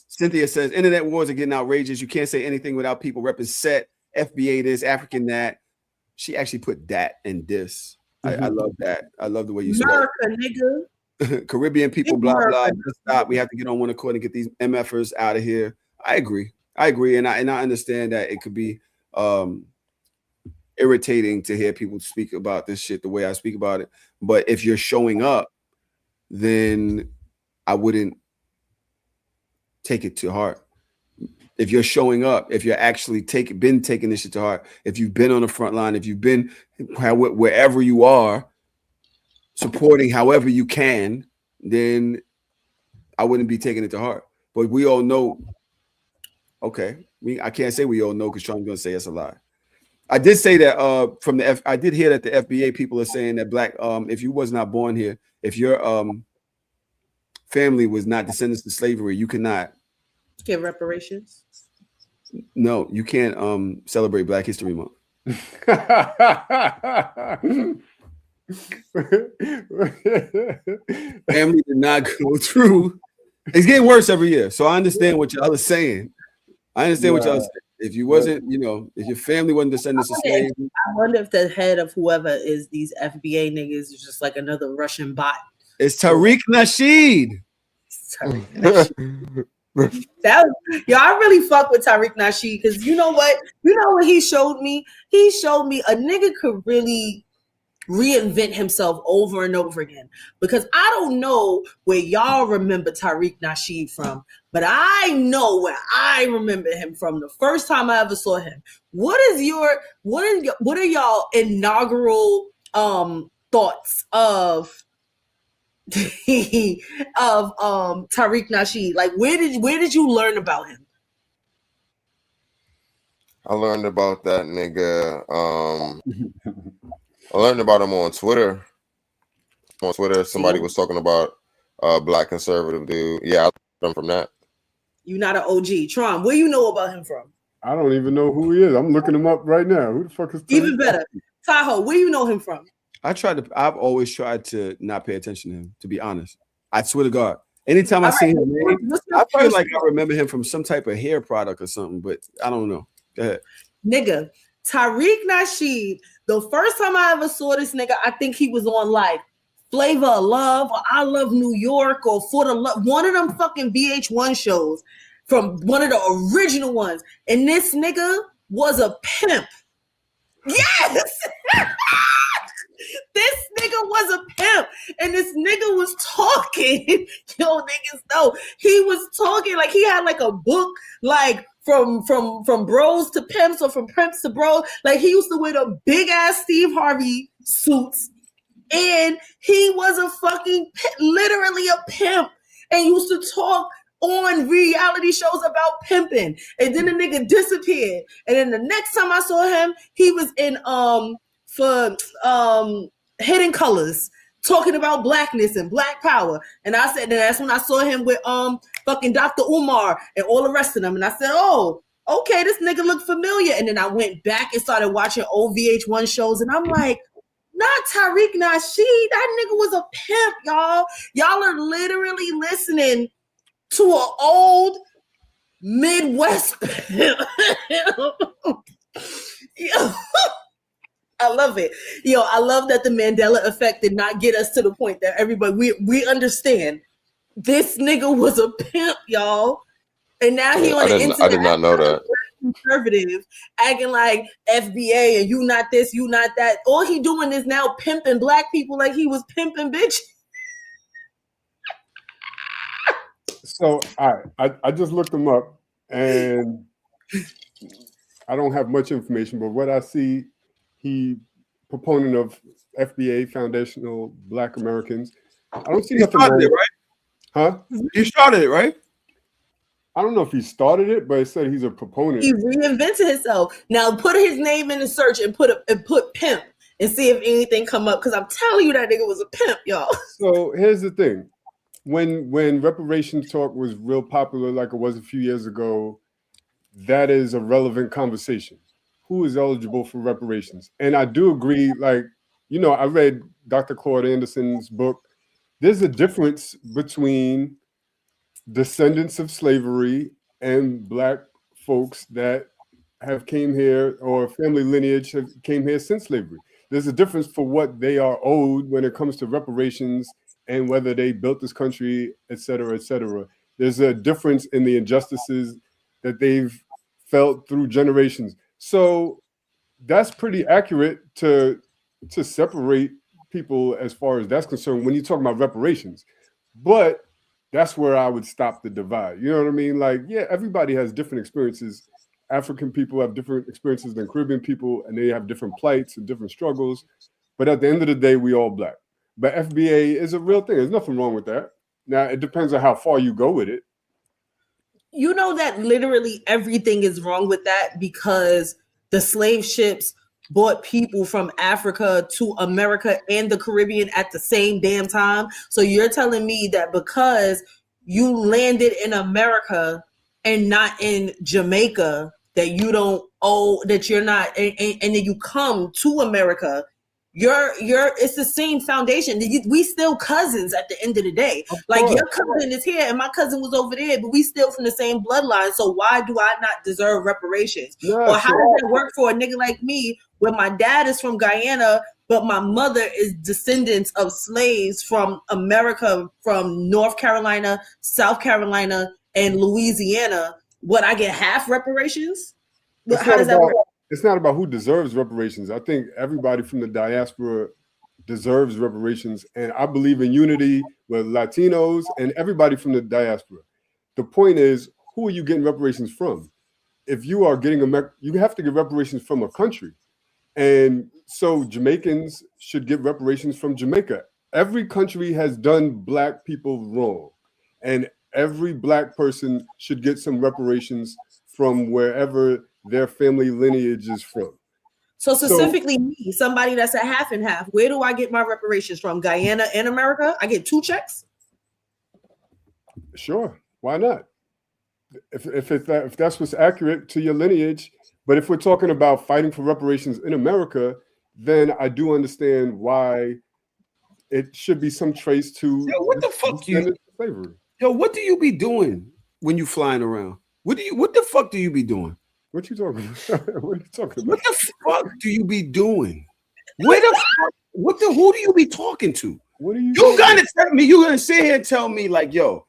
Cynthia says internet wars are getting outrageous. You can't say anything without people repping set, FBA this, African that. She actually put that and this. I love that. I love the way you said America, nigga. Caribbean people, blah, blah. Just stop. We have to get on one accord and get these MFers out of here. I agree. And I understand that it could be irritating to hear people speak about this shit the way I speak about it. But if you're showing up, then I wouldn't take it to heart. If you're showing up, if you're actually been taking this shit to heart, if you've been on the front line, if you've been wherever you are, supporting however you can, then I wouldn't be taking it to heart. But we all know, okay, I can't say we all know because Trump's going to say it's a lie. I did say that I did hear that the FBA people are saying that Black, if you was not born here, if your family was not descendants to slavery, you cannot get reparations. No, you can't celebrate Black History Month. Family did not go through. It's getting worse every year. So I understand what y'all are saying. What y'all are saying. If you wasn't, if your family wasn't descendants of slaves. I wonder if the head of whoever is these FBA niggas is just like another Russian bot. It's Tariq Nasheed. I really fuck with Tariq Nasheed because you know what he showed me? He showed me a nigga could really reinvent himself over and over again. Because I don't know where y'all remember Tariq Nasheed from, but I know where I remember him from the first time I ever saw him. What are y'all inaugural thoughts of Tariq Nasheed? Like where did you learn about him? I learned about that nigga. I learned about him on Twitter. Somebody was talking about Black conservative dude. Yeah, I learned him from that. You're not an OG. Tron, where you know about him from? I don't even know who he is. I'm looking him up right now. Who the fuck is Tariq? Even better. Tahoe, where you know him from? I've always tried to not pay attention to him, to be honest. I swear to God. Anytime I see him, I feel like I remember him from some type of hair product or something, but I don't know. Go ahead. Nigga, Tariq Nasheed, the first time I ever saw this nigga, I think he was on like Flavor of Love or I Love New York or For the Love, one of them fucking VH1 shows from one of the original ones. And this nigga was a pimp. Yes! This nigga was a pimp, and this nigga was talking. Yo, niggas know he was talking like he had like a book, like from bros to pimps or from pimps to bros. Like he used to wear the big ass Steve Harvey suits, and he was a fucking literally a pimp, and used to talk on reality shows about pimping. And then the nigga disappeared, and then the next time I saw him, he was in for Hidden Colors, talking about blackness and black power. And I said, and that's when I saw him with fucking Dr. Umar and all the rest of them. And I said, oh, okay, this nigga looked familiar. And then I went back and started watching old VH1 shows, and I'm like, not Tariq Nasheed. That nigga was a pimp, y'all. Y'all are literally listening to an old Midwest pimp. I love it. Yo, I love that the Mandela effect did not get us to the point that everybody, we understand this nigga was a pimp, y'all. And now he on the internet. I did not know that. Conservative, acting like FBA and you not this, you not that. All he doing is now pimping black people like he was pimping bitches. So I just looked him up, and I don't have much information, but what I see, he proponent of FBA, Foundational Black Americans. I don't see He nothing started wrong. it, right? Huh? He started it, right? I don't know if he started it, but it said he's a proponent. He reinvented himself. Now put his name in the search and put pimp and see if anything come up. Because I'm telling you that nigga was a pimp, y'all. So here's the thing. When reparations talk was real popular, like it was a few years ago, that is a relevant conversation. Who is eligible for reparations? And I do agree, like, I read Dr. Claude Anderson's book. There's a difference between descendants of slavery and Black folks that have came here, or family lineage have came here since slavery. There's a difference for what they are owed when it comes to reparations and whether they built this country, et cetera, et cetera. There's a difference in the injustices that they've felt through generations. So that's pretty accurate to separate people as far as that's concerned when you talk about reparations. But that's where I would stop the divide. You know what I mean? Like, yeah, everybody has different experiences. African people have different experiences than Caribbean people, and they have different plights and different struggles. But at the end of the day, we all Black. But FBA is a real thing. There's nothing wrong with that. Now, it depends on how far you go with it. You know that literally everything is wrong with that because the slave ships brought people from Africa to America and the Caribbean at the same damn time. So you're telling me that because you landed in America and not in Jamaica, that you don't owe, that you're not, and then you come to America, it's the same foundation. We still cousins at the end of the day. Like your cousin is here and my cousin was over there, but we still from the same bloodline. So why do I not deserve reparations? Yeah, or how does that work for a nigga like me when my dad is from Guyana, but my mother is descendants of slaves from America, from North Carolina, South Carolina, and Louisiana? Would I get half reparations? How does that work? It's not about who deserves reparations. I think everybody from the diaspora deserves reparations. And I believe in unity with Latinos and everybody from the diaspora. The point is, who are you getting reparations from? If you are getting you have to get reparations from a country. And so Jamaicans should get reparations from Jamaica. Every country has done Black people wrong. And every Black person should get some reparations from wherever their family lineage is from. So specifically me, somebody that's a half and half, where do I get my reparations from? Guyana and America? I get 2 checks? Sure. Why not? If that's what's accurate to your lineage. But if we're talking about fighting for reparations in America, then I do understand why it should be some trace to what the fuck slavery. Yo, what do you be doing when you flying around? What the fuck do you be doing? What you talking about? What are you talking about? What the fuck do you be doing? Where the fuck? Who do you be talking to? What are you? You gonna tell me? You gonna sit here and tell me like, yo,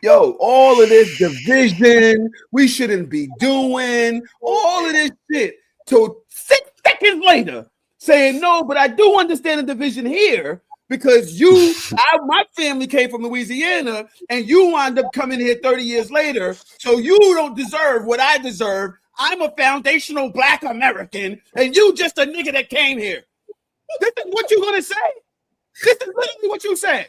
all of this division we shouldn't be doing, all of this shit. Till 6 seconds later, saying no, but I do understand the division here because my family came from Louisiana, and you wind up coming here 30 years later, so you don't deserve what I deserve. I'm a foundational Black American, and you just a nigga that came here. This is what you're gonna say? This is literally what you said.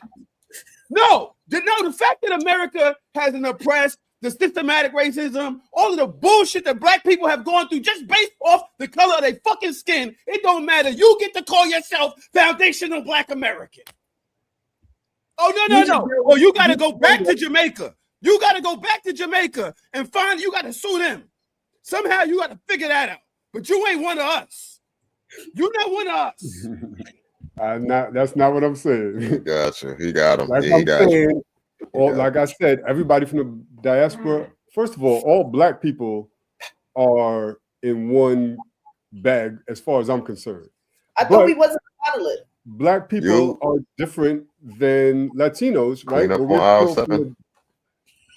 No, the fact that America has an oppressed, the systematic racism, all of the bullshit that Black people have gone through just based off the color of their fucking skin, it don't matter. You get to call yourself foundational Black American. Oh, no. Oh, you got to go back to Jamaica. You got to go back to Jamaica and you got to sue them. Somehow you got to figure that out. But you ain't one of us. You're not one of us. That's not what I'm saying. Gotcha. He got him. Like I'm saying, like I said, everybody from the diaspora, first of all Black people are in one bag as far as I'm concerned. I thought we wasn't a monolith. Black people are different than Latinos, right?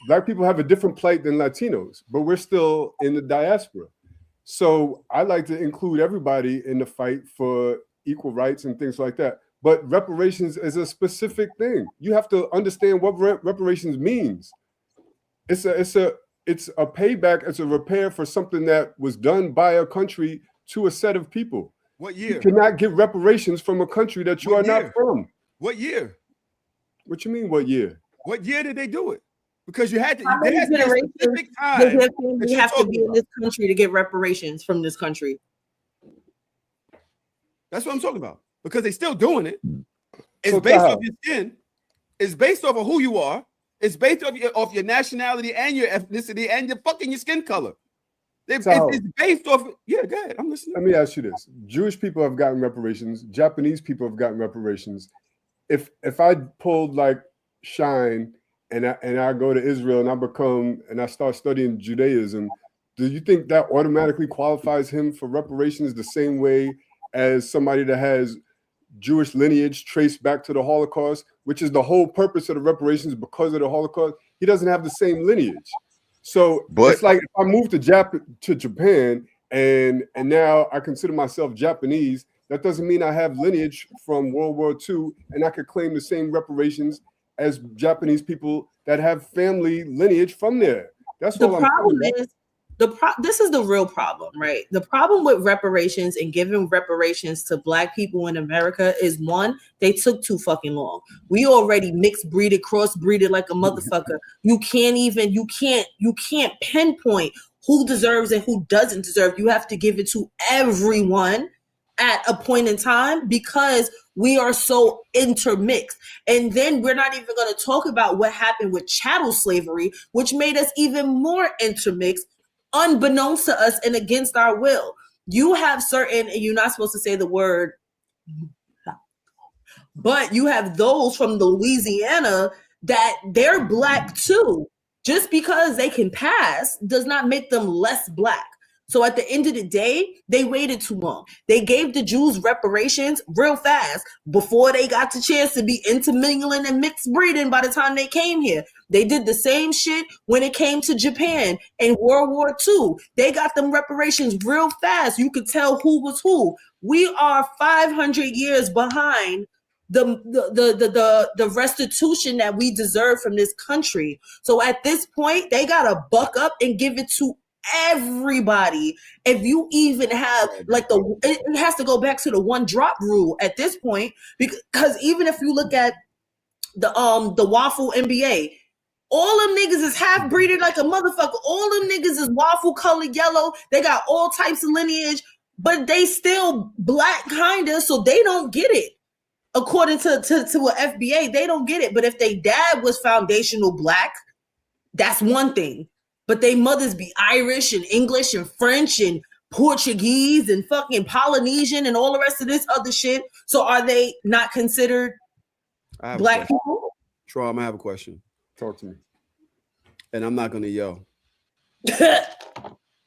Black people have a different plight than Latinos, but we're still in the diaspora. So I like to include everybody in the fight for equal rights and things like that. But reparations is a specific thing. You have to understand what reparations means. It's a payback. It's a repair for something that was done by a country to a set of people. What You year? cannot get reparations from a country that you What are not year? from. What year? What you mean? What year? What year did they do it? Because you had to. How There many has to be a generations specific does time their that family you're have to talking be in about. this country to get reparations from this country? That's what I'm talking about. Because they're still doing it. It's So, based Taha, off your skin. It's based off of who you are. It's based off your nationality and your ethnicity and your skin color. It's based off. Yeah, go ahead. I'm listening. let me ask you this: Jewish people have gotten reparations. Japanese people have gotten reparations. If I pulled like Shine and I go to Israel and I start studying Judaism, do you think that automatically qualifies him for reparations the same way as somebody that has Jewish lineage traced back to the Holocaust, which is the whole purpose of the reparations because of the Holocaust? He doesn't have the same lineage. So But it's like if I move to Japan and now I consider myself Japanese, that doesn't mean I have lineage from World War II and I could claim the same reparations as Japanese people that have family lineage from there. That's The all I'm problem saying. is this is the real problem, right? The problem with reparations and giving reparations to Black people in America is, one, they took too fucking long. We already mixed breeded, cross breeded like a motherfucker. You can't pinpoint who deserves and who doesn't deserve. You have to give it to everyone at a point in time because we are so intermixed. And then we're not even going to talk about what happened with chattel slavery, which made us even more intermixed, unbeknownst to us and against our will. You have certain, and you're not supposed to say the word, but you have those from Louisiana that they're Black too. Just because they can pass does not make them less Black. So at the end of the day, they waited too long. They gave the Jews reparations real fast before they got the chance to be intermingling and mixed breeding by the time they came here. They did the same shit when it came to Japan in World War II. They got them reparations real fast. You could tell who was who. We are 500 years behind the restitution that we deserve from this country. So at this point, they gotta buck up and give it to everybody. If you even have like it has to go back to the one drop rule at this point, because even if you look at the waffle NBA, all them niggas is half breeded like a motherfucker. All them niggas is waffle colored yellow. They got all types of lineage, but they still Black kinda, so they don't get it. According to an FBA, they don't get it. But if they dad was foundational Black, that's one thing. But they mothers be Irish and English and French and Portuguese and fucking Polynesian and all the rest of this other shit. So are they not considered Black people? Troy, I'm gonna have a question. Talk to me. And I'm not gonna yell.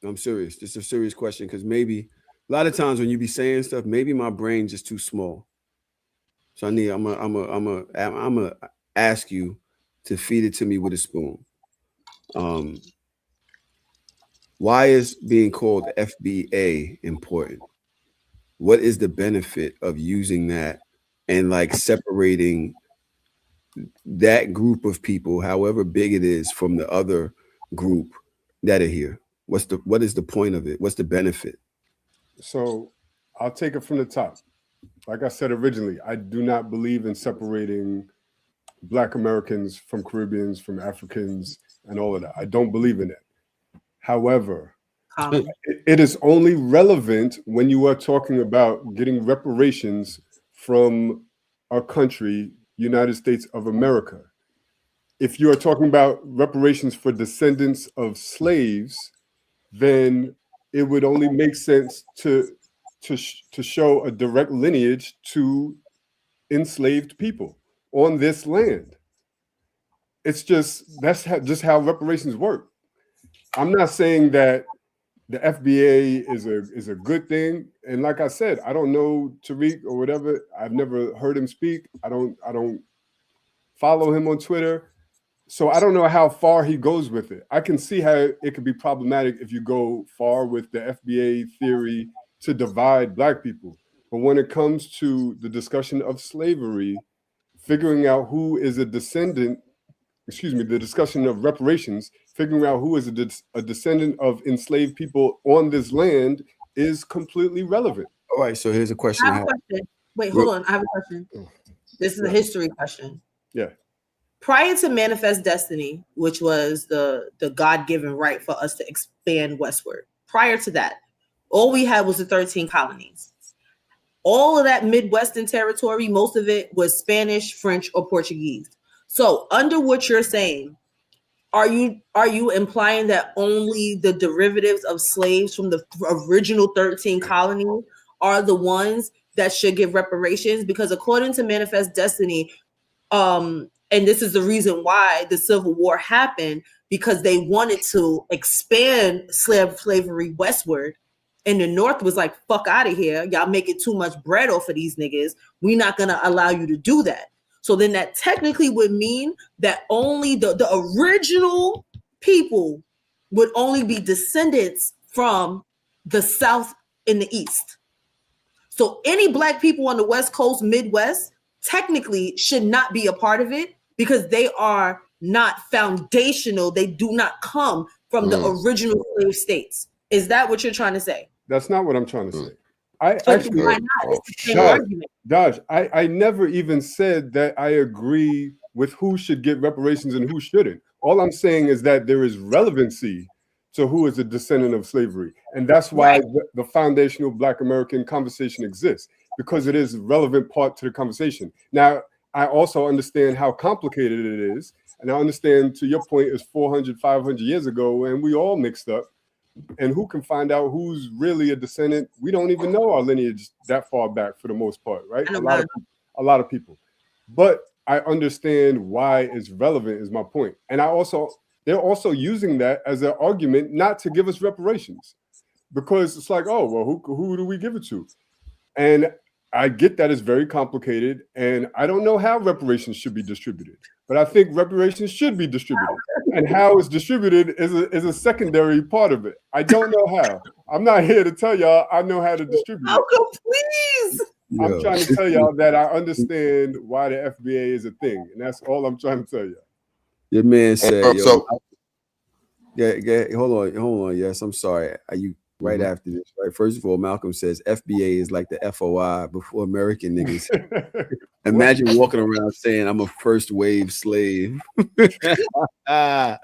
I'm serious. This is a serious question because maybe a lot of times when you be saying stuff, maybe my brain's just too small. So I'm gonna ask you to feed it to me with a spoon. Why is being called FBA important? What is the benefit of using that and like separating that group of people, however big it is, from the other group that are here? What is the point of it? What's the benefit? So I'll take it from the top. Like I said originally, I do not believe in separating Black Americans from Caribbeans, from Africans, and all of that. I don't believe in it. However, it is only relevant when you are talking about getting reparations from our country, United States of America. If you are talking about reparations for descendants of slaves, then it would only make sense to show a direct lineage to enslaved people on this land. It's just just how reparations work. I'm not saying that the FBA is a good thing, and like I said, I don't know Tariq or whatever. I've never heard him speak. I don't follow him on Twitter, so I don't know how far he goes with it. I can see how it could be problematic if you go far with the FBA theory to divide Black people. But when it comes to the discussion of slavery, figuring out who is a descendant the discussion of reparations, figuring out who is a descendant of enslaved people on this land is completely relevant. All right, so here's a question I I have have. a question. Wait, hold on. I have a question. This is a history question. Yeah. Prior to Manifest Destiny, which was the God-given right for us to expand westward, prior to that, all we had was the 13 colonies. All of that Midwestern territory, most of it was Spanish, French, or Portuguese. So under what you're saying, are you implying that only the derivatives of slaves from the original 13 colonies are the ones that should get reparations? Because according to Manifest Destiny, and this is the reason why the Civil War happened, because they wanted to expand slavery westward, and the North was like, fuck out of here, y'all making too much bread off of these niggas, we're not gonna allow you to do that. So then that technically would mean that only the original people would only be descendants from the South and the East. So any black people on the West Coast, Midwest, technically should not be a part of it because they are not foundational. They do not come from the original slave states. Is that what you're trying to say? That's not what I'm trying to say. I But actually, why not? It's the same argument. Dodge, I never even said that I agree with who should get reparations and who shouldn't. All I'm saying is that there is relevancy to who is a descendant of slavery. And that's why the foundational Black American conversation exists, because it is a relevant part to the conversation. Now, I also understand how complicated it is. And I understand, to your point, is 400, 500 years ago, and we all mixed up. And who can find out who's really a descendant? We don't even know our lineage that far back for the most part, right? A lot of people. But I understand why it's relevant is my point. And they're also using that as an argument not to give us reparations, because it's like, oh, well, who do we give it to? And I get that it's very complicated, and I don't know how reparations should be distributed, but I think reparations should be distributed. And how it's distributed is a secondary part of it. I don't know how. I'm not here to tell y'all I know how to distribute it. Malcolm, please. I'm trying to tell y'all that I understand why the FBA is a thing, and that's all I'm trying to tell y'all. Your man said, So hold on. Yes, I'm sorry. Are you right after this? Right. First of all, Malcolm says FBA is like the FOI before American niggas. Imagine walking around saying I'm a first wave slave. yeah.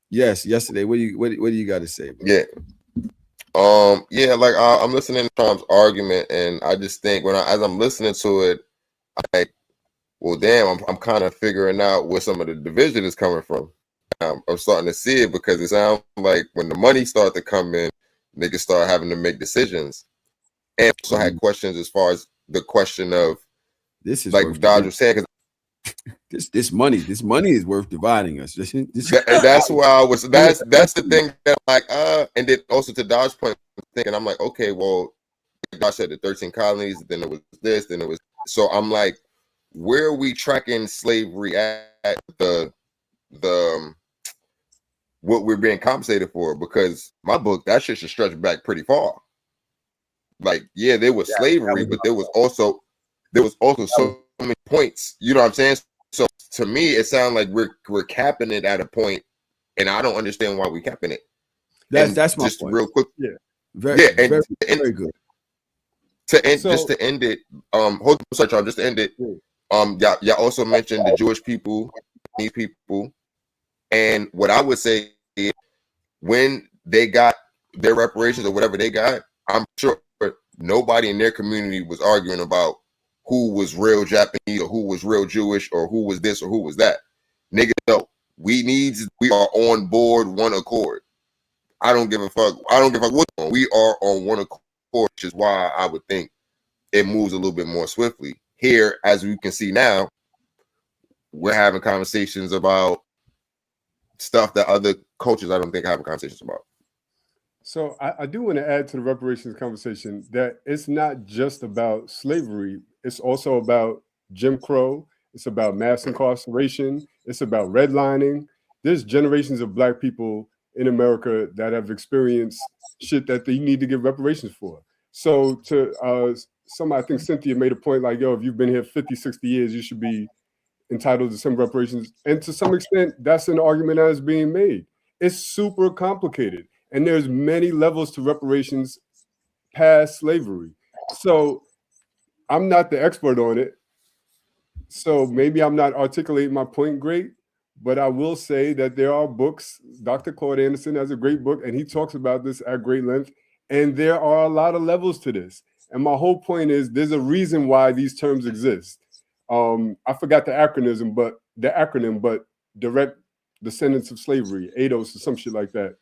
Yes. Yesterday, what do you got to say, bro? Yeah. Like I'm listening to Tom's argument, and I just think as I'm listening to it, well, damn, I'm kind of figuring out where some of the division is coming from. I'm starting to see it, because it sounds like when the money start to come in, niggas start having to make decisions. And also had questions as far as the question of, this is like Dodge was saying, this money is worth dividing us. That's why I was. That's the thing that I'm like, and then also to Dodge's point, thinking, I'm like, okay, well, Dodge said the 13 colonies, then it was this, then it was. So I'm like, where are we tracking slavery at the what we're being compensated for? Because my book, that shit should stretch back pretty far. Like, yeah, there was slavery, but there was also so many points. You know what I'm saying? So to me, it sounds like we're capping it at a point, and I don't understand why we're capping it. That's my just point. Real quick. Yeah. Very good. Just to end it, hold on, sorry, Charles, just to end it. Y'all also mentioned the Jewish people, these people, and what I would say is, when they got their reparations or whatever they got, I'm sure nobody in their community was arguing about who was real Japanese or who was real Jewish or who was this or who was that. Nigga, no, we are on board, one accord. I don't give a fuck. I don't give a fuck what's on. We are on one accord, which is why I would think it moves a little bit more swiftly. Here, as we can see now, we're having conversations about stuff that other cultures I don't think are having conversations about. So I do want to add to the reparations conversation that it's not just about slavery. It's also about Jim Crow. It's about mass incarceration. It's about redlining. There's generations of Black people in America that have experienced shit that they need to get reparations for. So to I think Cynthia made a point like, yo, if you've been here 50, 60 years, you should be entitled to some reparations. And to some extent, that's an argument that is being made. It's super complicated. And there's many levels to reparations past slavery. So I'm not the expert on it. So maybe I'm not articulating my point great, but I will say that there are books. Dr. Claude Anderson has a great book, and he talks about this at great length. And there are a lot of levels to this. And my whole point is there's a reason why these terms exist. I forgot the acronym, but direct descendants of slavery, ADOS or some shit like that.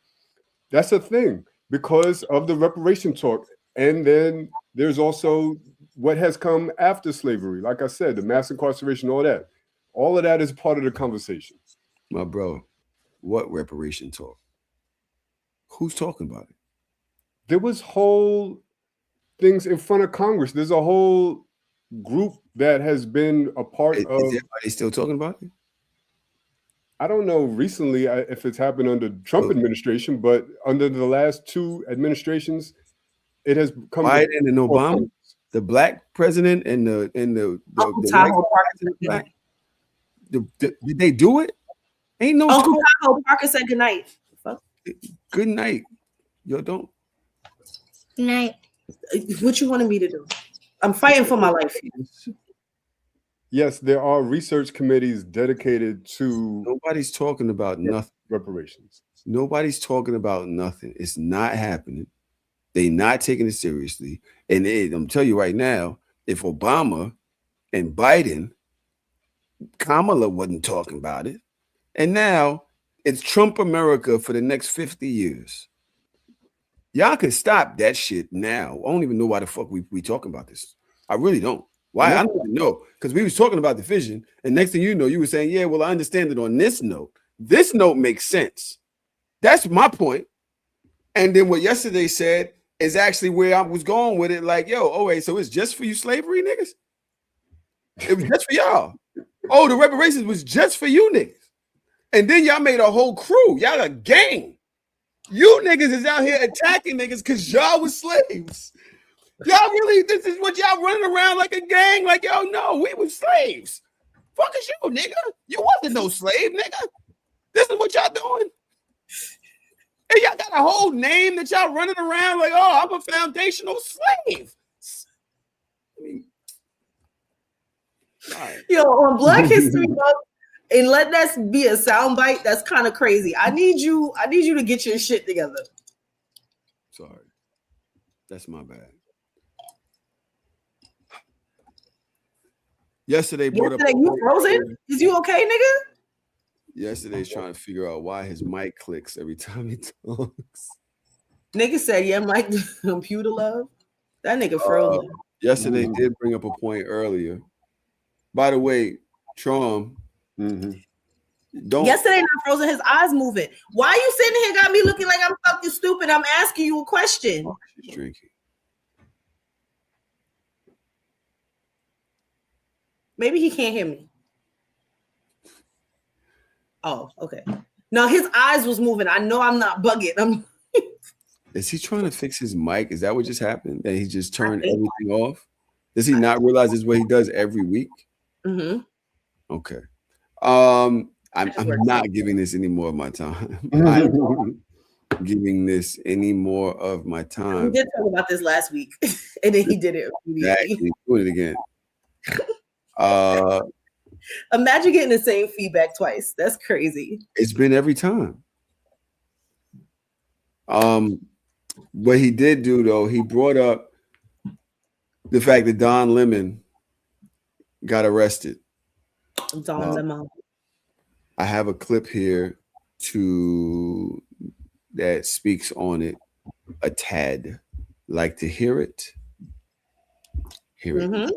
That's a thing because of the reparation talk. And then there's also what has come after slavery. Like I said, the mass incarceration, all that. All of that is part of the conversation. My bro, what reparation talk? Who's talking about it? There was whole things in front of Congress. There's a whole group that has been a part of. Are they still talking about it? I don't know recently if it's happened under the Trump administration, but under the last two administrations, it has come. Biden and Obama, the black president and the Tahoe Parker. Did they do it? Ain't no Uncle Tahoe Parker said good night. Good night. Yo, don't. Good night. What you wanted me to do? I'm fighting for my life. Yes, there are research committees dedicated to. Nobody's talking about nothing. Reparations. Nobody's talking about nothing. It's not happening. They're not taking it seriously. And I'm telling you right now, if Obama and Biden, Kamala wasn't talking about it, and now it's Trump America for the next 50 years. Y'all can stop that shit now. I don't even know why the fuck we talking about this. I really don't. Why? I don't even know. Because we was talking about division, and next thing you know, you were saying, yeah, well, I understand it on this note. This note makes sense. That's my point. And then what yesterday said is actually where I was going with it. Like, yo, oh, wait, so it's just for you slavery niggas? It was just for y'all. Oh, the reparations was just for you niggas. And then y'all made a whole crew. Y'all a gang. You niggas is out here attacking niggas because y'all was slaves. Y'all really, this is what y'all running around like a gang? Like, yo, no, we was slaves. Fuck is you, nigga. You wasn't no slave, nigga. This is what y'all doing. And y'all got a whole name that y'all running around like, oh, I'm a foundational slave. I mean, right. Yo, on Black History Month, and let that be a soundbite. That's kind of crazy. I need you to get your shit together. Sorry. That's my bad. Yesterday you frozen? Is you okay, nigga? Yesterday's trying to figure out why his mic clicks every time he talks. Nigga said, yeah, Mike, computer love. That nigga frozen. Yesterday did bring up a point earlier. By the way, Trom, don't. Yesterday not frozen, his eyes moving. Why you sitting here got me looking like I'm fucking stupid? I'm asking you a question. Oh, she's drinking. Maybe he can't hear me. Oh, okay. No, his eyes was moving. I know I'm not bugging. Is he trying to fix his mic? Is that what just happened? That he just turned everything off? Does he not realize this is what he does every week? Mm-hmm. Okay. I'm not giving this any more of my time. I'm giving this any more of my time. We did talk about this last week, and then he did it immediately. Exactly. Doing it again. Imagine getting the same feedback twice. That's crazy. It's been every time. What he did do though, he brought up the fact that Don Lemon got arrested. Don Lemon. I have a clip here that speaks on it a tad. Like to hear it? Hear it. Mm-hmm.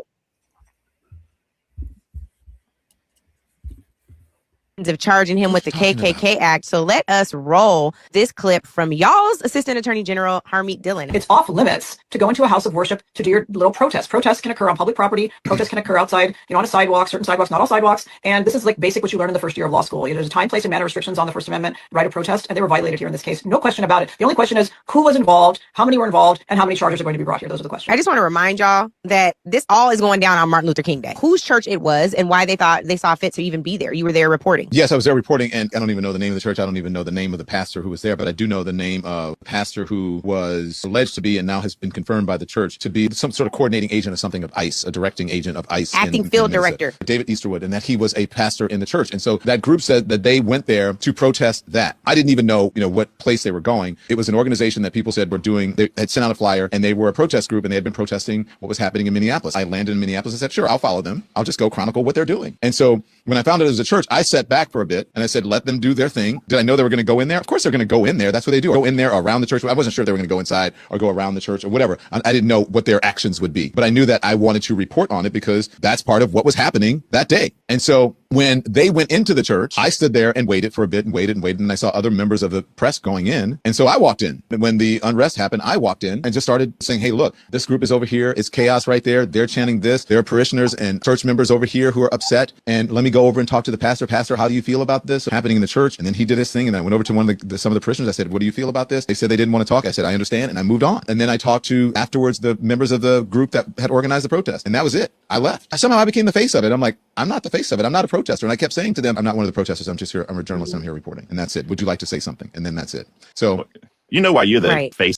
of charging him with the KKK Act. So let us roll this clip from y'all's Assistant Attorney General, Harmeet Dillon. It's off limits to go into a house of worship to do your little protest. Protests can occur on public property. Protests can occur outside, on a sidewalk, certain sidewalks, not all sidewalks. And this is like basic what you learn in the first year of law school. There's a time, place, and manner restrictions on the First Amendment right of protest, and they were violated here in this case. No question about it. The only question is who was involved, how many were involved, and how many charges are going to be brought here. Those are the questions. I just want to remind y'all that this all is going down on Martin Luther King Day. Whose church it was and why they thought they saw fit to even be there. You were there reporting. Yes, I was there reporting, and I don't even know the name of the church. I don't even know the name of the pastor who was there, but I do know the name of a pastor who was alleged to be and now has been confirmed by the church to be some sort of coordinating agent of something of ICE, a directing agent of ICE. Acting field director. David Easterwood, and that he was a pastor in the church. And so that group said that they went there to protest that. I didn't even know, what place they were going. It was an organization that people said they had sent out a flyer, and they were a protest group, and they had been protesting what was happening in Minneapolis. I landed in Minneapolis and said, sure, I'll follow them. I'll just go chronicle what they're doing. And so when I found out it was a church, I sat back for a bit and I said, let them do their thing. Did I know they were going to go in there? Of course they're going to go in there. That's what they do. Go in there around the church. I wasn't sure if they were going to go inside or go around the church or whatever. I didn't know what their actions would be, but I knew that I wanted to report on it because that's part of what was happening that day. And so when they went into the church, I stood there and waited for a bit and waited and waited. And I saw other members of the press going in. And so I walked in. And when the unrest happened, I walked in and just started saying, hey, look, this group is over here. It's chaos right there. They're chanting this. There are parishioners and church members over here who are upset. And let me go over and talk to the pastor. Pastor, how do you feel about this happening in the church? And then he did his thing. And I went over to some of the parishioners. I said, what do you feel about this? They said they didn't want to talk. I said, I understand. And I moved on. And then I talked to afterwards the members of the group that had organized the protest. And that was it. I left. Somehow I became the face of it. I'm like, I'm not the face of it. I'm not a protester. And I kept saying to them, I'm not one of the protesters. I'm just here. I'm a journalist. I'm here reporting. And that's it. Would you like to say something? And then that's it. So you know why you're the face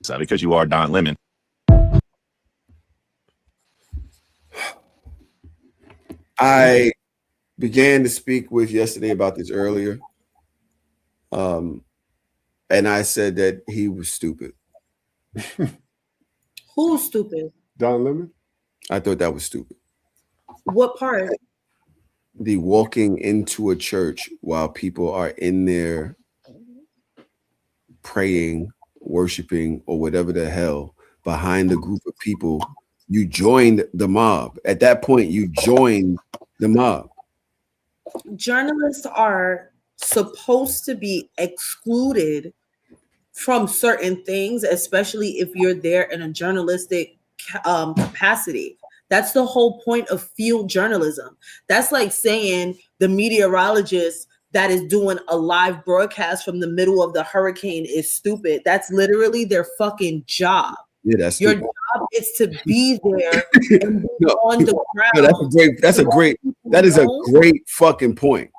of it, because you are Don Lemon. I began to speak with yesterday about this earlier. And I said that he was stupid. Who's stupid? Don Lemon? I thought that was stupid. What part? The walking into a church while people are in there praying, worshiping, or whatever the hell behind a group of people. You joined the mob. At that point, you joined the mob. Journalists are supposed to be excluded from certain things, especially if you're there in a journalistic capacity. That's the whole point of field journalism. That's like saying the meteorologist that is doing a live broadcast from the middle of the hurricane is stupid. That's literally their fucking job. Yeah, that's your stupid. job is to be there and be on the ground. No, that is a great fucking point.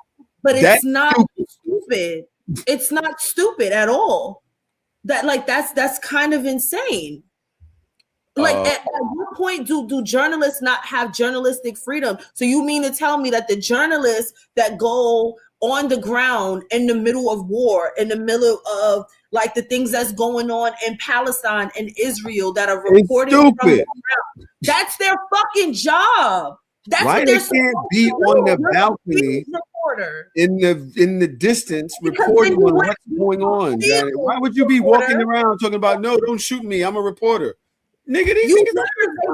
But it's not stupid. It's not stupid at all. That's kind of insane. Like at what point do journalists not have journalistic freedom? So you mean to tell me that the journalists that go on the ground in the middle of war, in the middle of like the things that's going on in Palestine and Israel that are reporting from the ground, that's their fucking job. That's why what they they're can't be on the balcony in the distance reporting on what's going on? Why would you be walking around talking about, no, don't shoot me, I'm a reporter? Nigga, these niggas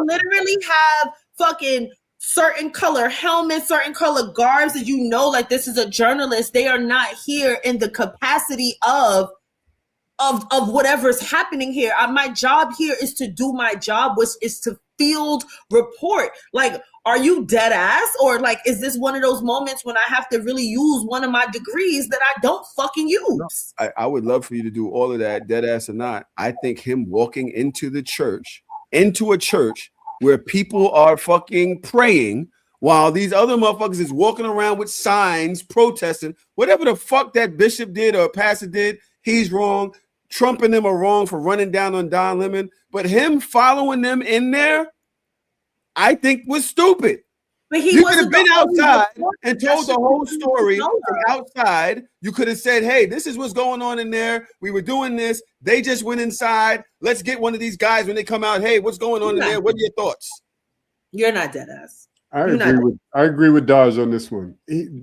literally have fucking certain color helmets, certain color garbs that like this is a journalist. They are not here in the capacity of whatever's happening here. My job here is to do my job, which is to field report. Like, are you dead ass? Or like, is this one of those moments when I have to really use one of my degrees that I don't fucking use? No, I would love for you to do all of that, dead ass or not. I think him walking into a church where people are fucking praying while these other motherfuckers is walking around with signs protesting, whatever the fuck that bishop did or pastor did, he's wrong. Trump and them are wrong for running down on Don Lemon, but him following them in there, I think was stupid. But he you could have been outside and told the whole story from outside. You could have said, hey, this is what's going on in there. We were doing this. They just went inside. Let's get one of these guys when they come out. Hey, what's going on in there? What are your thoughts? You're not dead ass. I agree with Dodge on this one.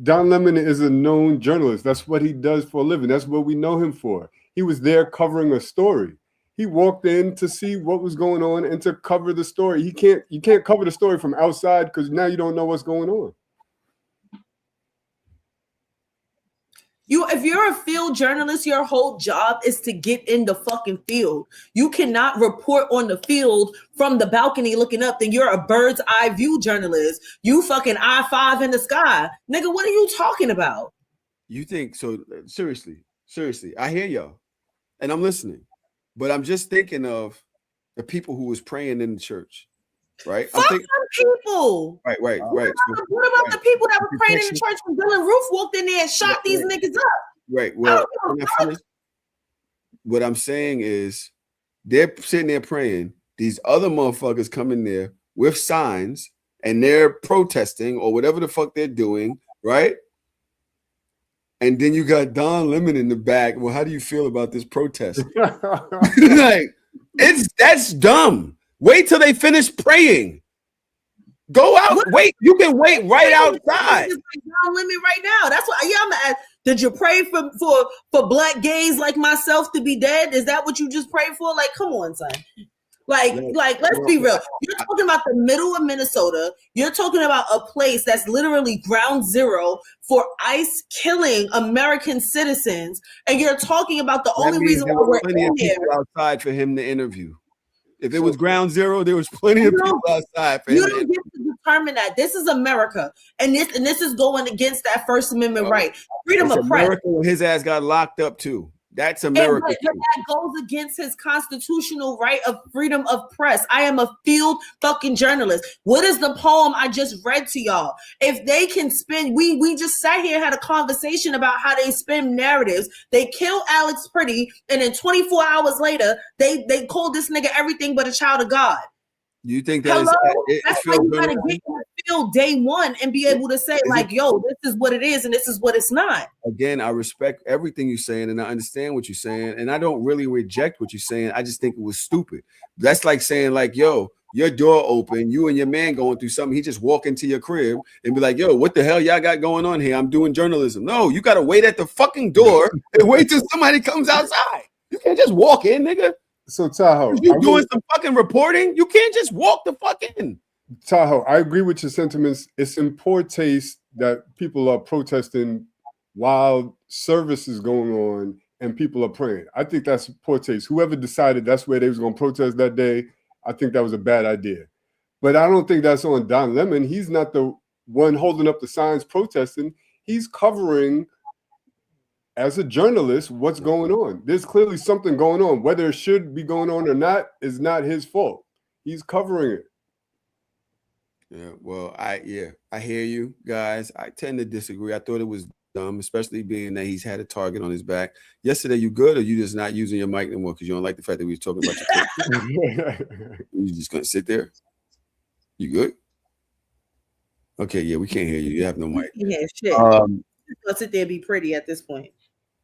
Don Lemon is a known journalist. That's what he does for a living. That's what we know him for. He was there covering a story. He walked in to see what was going on and to cover the story. You can't cover the story from outside because now you don't know what's going on. If you're a field journalist, your whole job is to get in the fucking field. You cannot report on the field from the balcony looking up. Then you're a bird's eye view journalist. You fucking I-5 in the sky. Nigga, what are you talking about? You think so? Seriously, I hear y'all, and I'm listening, but I'm just thinking of the people who was praying in the church, right? Fuck some people. Right. What about the people that were praying in the church when Dylan Roof walked in there and shot these niggas up? Right. Well, what I'm saying is they're sitting there praying. These other motherfuckers come in there with signs and they're protesting or whatever the fuck they're doing, right? And then you got Don Lemon in the back. Well, how do you feel about this protest? Like, that's dumb. Wait till they finish praying. Go out. Wait. You can wait right outside. Don Lemon right now. That's what. Yeah, I'm gonna ask. Did you pray for black gays like myself to be dead? Is that what you just prayed for? Like, come on, son. Like, let's be real. You're talking about the middle of Minnesota. You're talking about a place that's literally ground zero for ICE killing American citizens. And you're talking about the only reason why we're in there. Outside for him to interview. If it was ground zero, there was plenty of people outside for him. You don't get to determine that. This is America. And this is going against that First Amendment right. Freedom of press. America, his ass got locked up too. That's America. And that goes against his constitutional right of freedom of press. I am a field fucking journalist. What is the poem I just read to y'all? If they can spin, we just sat here and had a conversation about how they spin narratives. They kill Alex Pretty, and then 24 hours later, they called this nigga everything but a child of God. You think that that's why you gotta get in the field day one and be able to say, like, yo, this is what it is and this is what it's not. Again, I respect everything you're saying and I understand what you're saying, and I don't really reject what you're saying. I just think it was stupid. That's like saying, like, yo, your door open, you and your man going through something, he just walk into your crib and be like, yo, what the hell y'all got going on here? I'm doing journalism. No, you gotta wait at the fucking door and wait till somebody comes outside. You can't just walk in, nigga. So Tahoe, you doing some fucking reporting? You can't just walk the fuck in. Tahoe, I agree with your sentiments. It's in poor taste that people are protesting while service is going on and people are praying. I think that's poor taste. Whoever decided that's where they was going to protest that day, I think that was a bad idea. But I don't think that's on Don Lemon. He's not the one holding up the signs protesting. He's covering, as a journalist, what's going on. There's clearly something going on. Whether it should be going on or not is not his fault. He's covering it. Yeah, well, I hear you guys. I tend to disagree. I thought it was dumb, especially being that he's had a target on his back. Yesterday, you good, or you just not using your mic anymore because you don't like the fact that we was talking about your kid? You just gonna sit there? You good? Okay, yeah, we can't hear you. You have no mic. Yeah, shit. I'll sit there and be pretty at this point.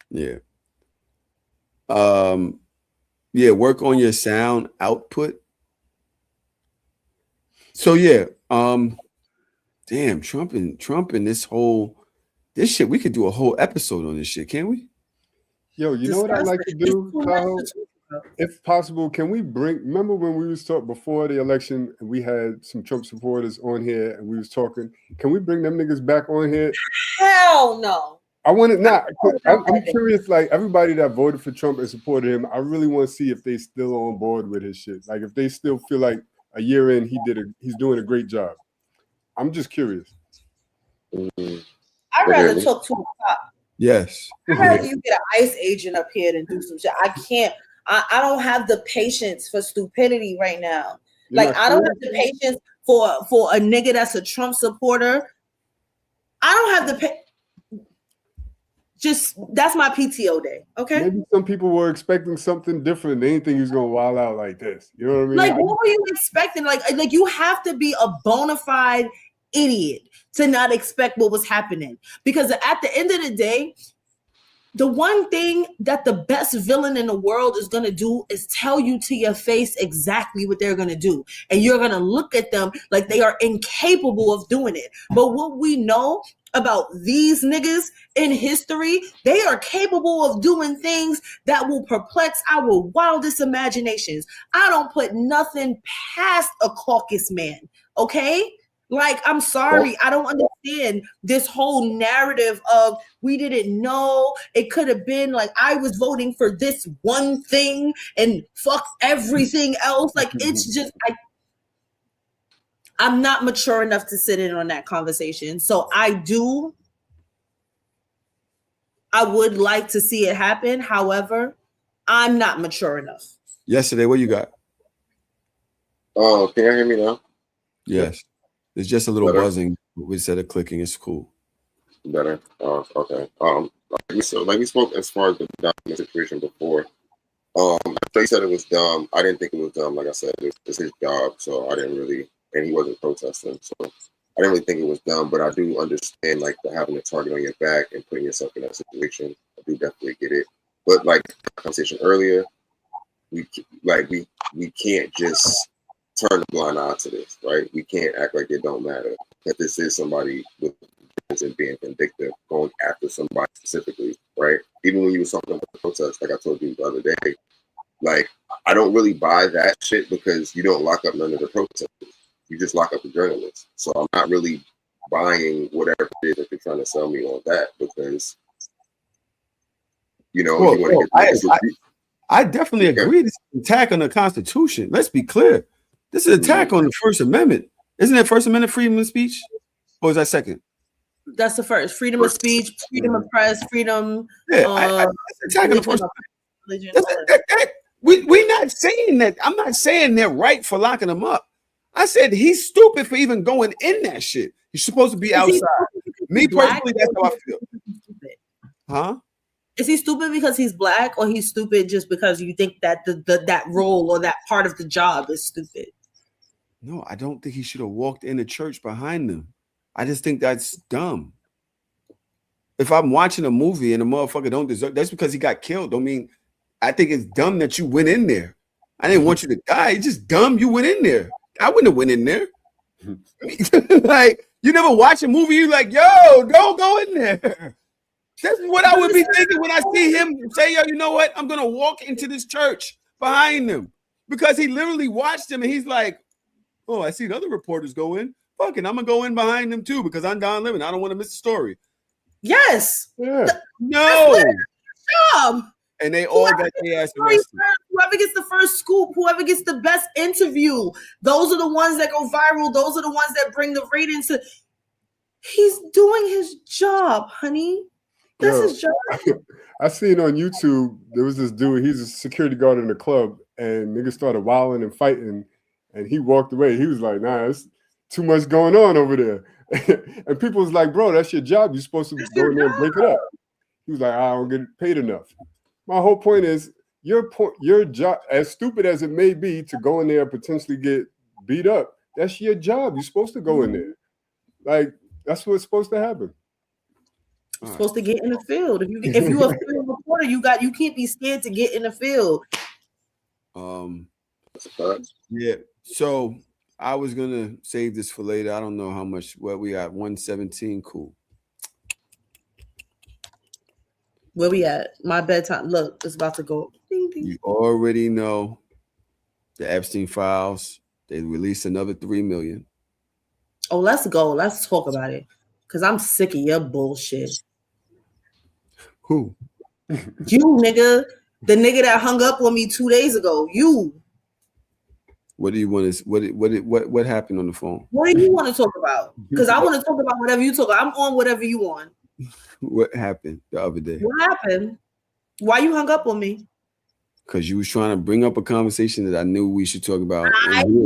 Yeah. Yeah, work on your sound output. So yeah, damn, Trump and this shit, we could do a whole episode on this shit, can't we? Yo, you know what I'd like to do, Kyle? If possible, can we remember when we was talking before the election and we had some Trump supporters on here and we was talking, can we bring them niggas back on here? Hell no. I want it not. I'm curious, like everybody that voted for Trump and supported him, I really want to see if they still on board with his shit. Like if they still feel like a year in, he's doing a great job. I'm just curious. I'd rather talk to a cop. Yes. I'd rather you get an ICE agent up here than do some shit. I can't. I don't have the patience for stupidity right now. Like I don't have the patience for a nigga that's a Trump supporter. I don't have the just that's my PTO day. Okay. Maybe some people were expecting something different. They didn't think he was gonna wild out like this. You know what I mean? Like, what were you expecting? Like you have to be a bona fide idiot to not expect what was happening. Because at the end of the day, the one thing that the best villain in the world is going to do is tell you to your face exactly what they're going to do. And you're going to look at them like they are incapable of doing it. But what we know about these niggas in history, they are capable of doing things that will perplex our wildest imaginations. I don't put nothing past a caucus man, okay? Like, I'm sorry, I don't understand this whole narrative of we didn't know. It could have been like I was voting for this one thing and fuck everything else. Like, it's just I'm not mature enough to sit in on that conversation. So I would like to see it happen. However, I'm not mature enough. Yesterday, what you got? Oh, can you hear me now? Yes. It's just a little Better. buzzing instead of clicking. It's cool. Better. Oh, okay. Like we spoke as far as the document situation before. After he said it was dumb, I didn't think it was dumb. Like I said, it's his job, so I didn't really, and he wasn't protesting, so I didn't really think it was dumb. But I do understand like the having a target on your back and putting yourself in that situation. I do definitely get it. But like the conversation earlier, we can't just turn a blind eye to this, right? We can't act like it don't matter. That this is somebody with and being vindictive, going after somebody specifically, right? Even when you were talking about the protest, like I told you the other day, like I don't really buy that shit because you don't lock up none of the protesters. You just lock up the journalists. So I'm not really buying whatever it is that you're trying to sell me on that because you want to get. I definitely agree. This is an attack on the Constitution. Let's be clear. This is an attack on the First Amendment. Isn't that First Amendment freedom of speech? Or is that second? That's the first. Freedom of speech, freedom of press, freedom. Yeah, attacking the First Amendment. We're not saying that. I'm not saying they're right for locking them up. I said he's stupid for even going in that shit. He's supposed to be outside. Me personally, that's how I feel. Huh? Is he stupid because he's black, or he's stupid just because you think that that role or that part of the job is stupid? No, I don't think he should have walked in the church behind them. I just think that's dumb. If I'm watching a movie and a motherfucker don't deserve, that's because he got killed. Don't mean I think it's dumb that you went in there. I didn't want you to die. It's just dumb you went in there. I wouldn't have went in there. Like, you never watch a movie, you're like, yo, don't go in there. That's what I would be thinking when I see him say, yo, you know what? I'm gonna walk into this church behind him. Because he literally watched him and he's like, oh, I see the other reporters go in. Fuck it, I'm gonna go in behind them too because I'm Don Lemon. I don't want to miss the story. Yes. Yeah. No. Job. And they all got their ass arrested. Whoever gets the first scoop, whoever gets the best interview, those are the ones that go viral. Those are the ones that bring the ratings. He's doing his job, honey. That's his job. I seen on YouTube there was this dude. He's a security guard in the club, and niggas started wilding and fighting, and he walked away. He was like, "Nah, it's too much going on over there." And people was like, "Bro, that's your job. You're supposed to go in there and break it up." He was like, "I don't get paid enough." My whole point is your job, as stupid as it may be, to go in there and potentially get beat up. That's your job. You're supposed to go in there. Like that's what's supposed to happen. You're supposed to get in the field. If you're a field reporter, you can't be scared to get in the field. Yeah. So I was gonna save this for later. I don't know how much. Well, we got 117. Cool. Where we at? My bedtime. Look, it's about to go. Ding, ding. You already know the Epstein files. They released another 3 million. Oh, let's go. Let's talk about it. Cause I'm sick of your bullshit. Who? You nigga. The nigga that hung up on me 2 days ago. You. What do you want to? What happened on the phone? What do you want to talk about? Because I want to talk about whatever you talk about. I'm on whatever you want. What happened the other day? What happened? Why you hung up on me? Because you was trying to bring up a conversation that I knew we should talk about. You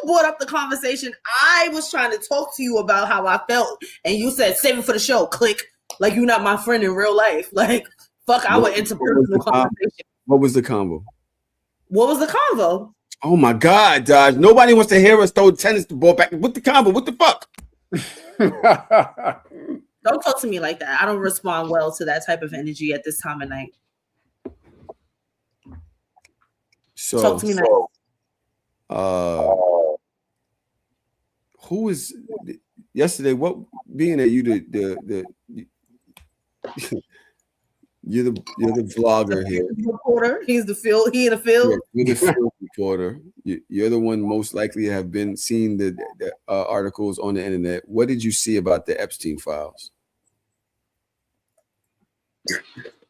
brought up the conversation. I was trying to talk to you about how I felt, and you said save it for the show. Click. Like you're not my friend in real life. Like fuck our interpersonal conversation. What was the convo? What was the convo? Oh my God, Dodge. Nobody wants to hear us throw tennis ball back. What the convo? What the fuck? Don't talk to me like that. I don't respond well to that type of energy at this time of night. So, talk to me nice. Who was yesterday? What being that you the you're the vlogger here. Reporter. He's the field. He in the field. Yeah, you're the field reporter. You're the one most likely to have been seeing the articles on the internet. What did you see about the Epstein files?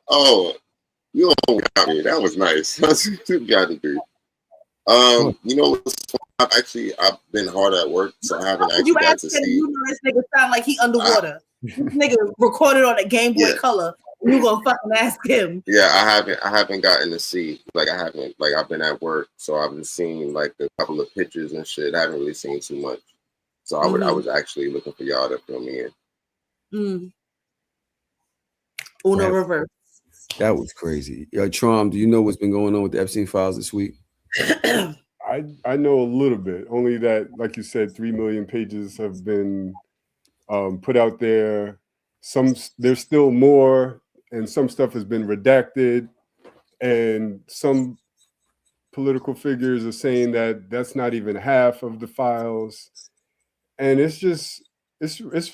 Oh, you got me. That was nice. You got to do. You know, I've been hard at work, so I haven't actually got to see. You know, this nigga sound like he underwater. This nigga recorded on a Game Boy Color. You gonna fucking ask him? Yeah, I haven't gotten to see. I've been at work, so I've been seeing like a couple of pictures and shit. I haven't really seen too much. So I was actually looking for y'all to fill me in. Uno reverse. That was crazy. Yo, Trom, do you know what's been going on with the Epstein files this week? I know a little bit. Only that, like you said, 3 million pages have been put out there. There's still more. And some stuff has been redacted, and some political figures are saying that that's not even half of the files, and it's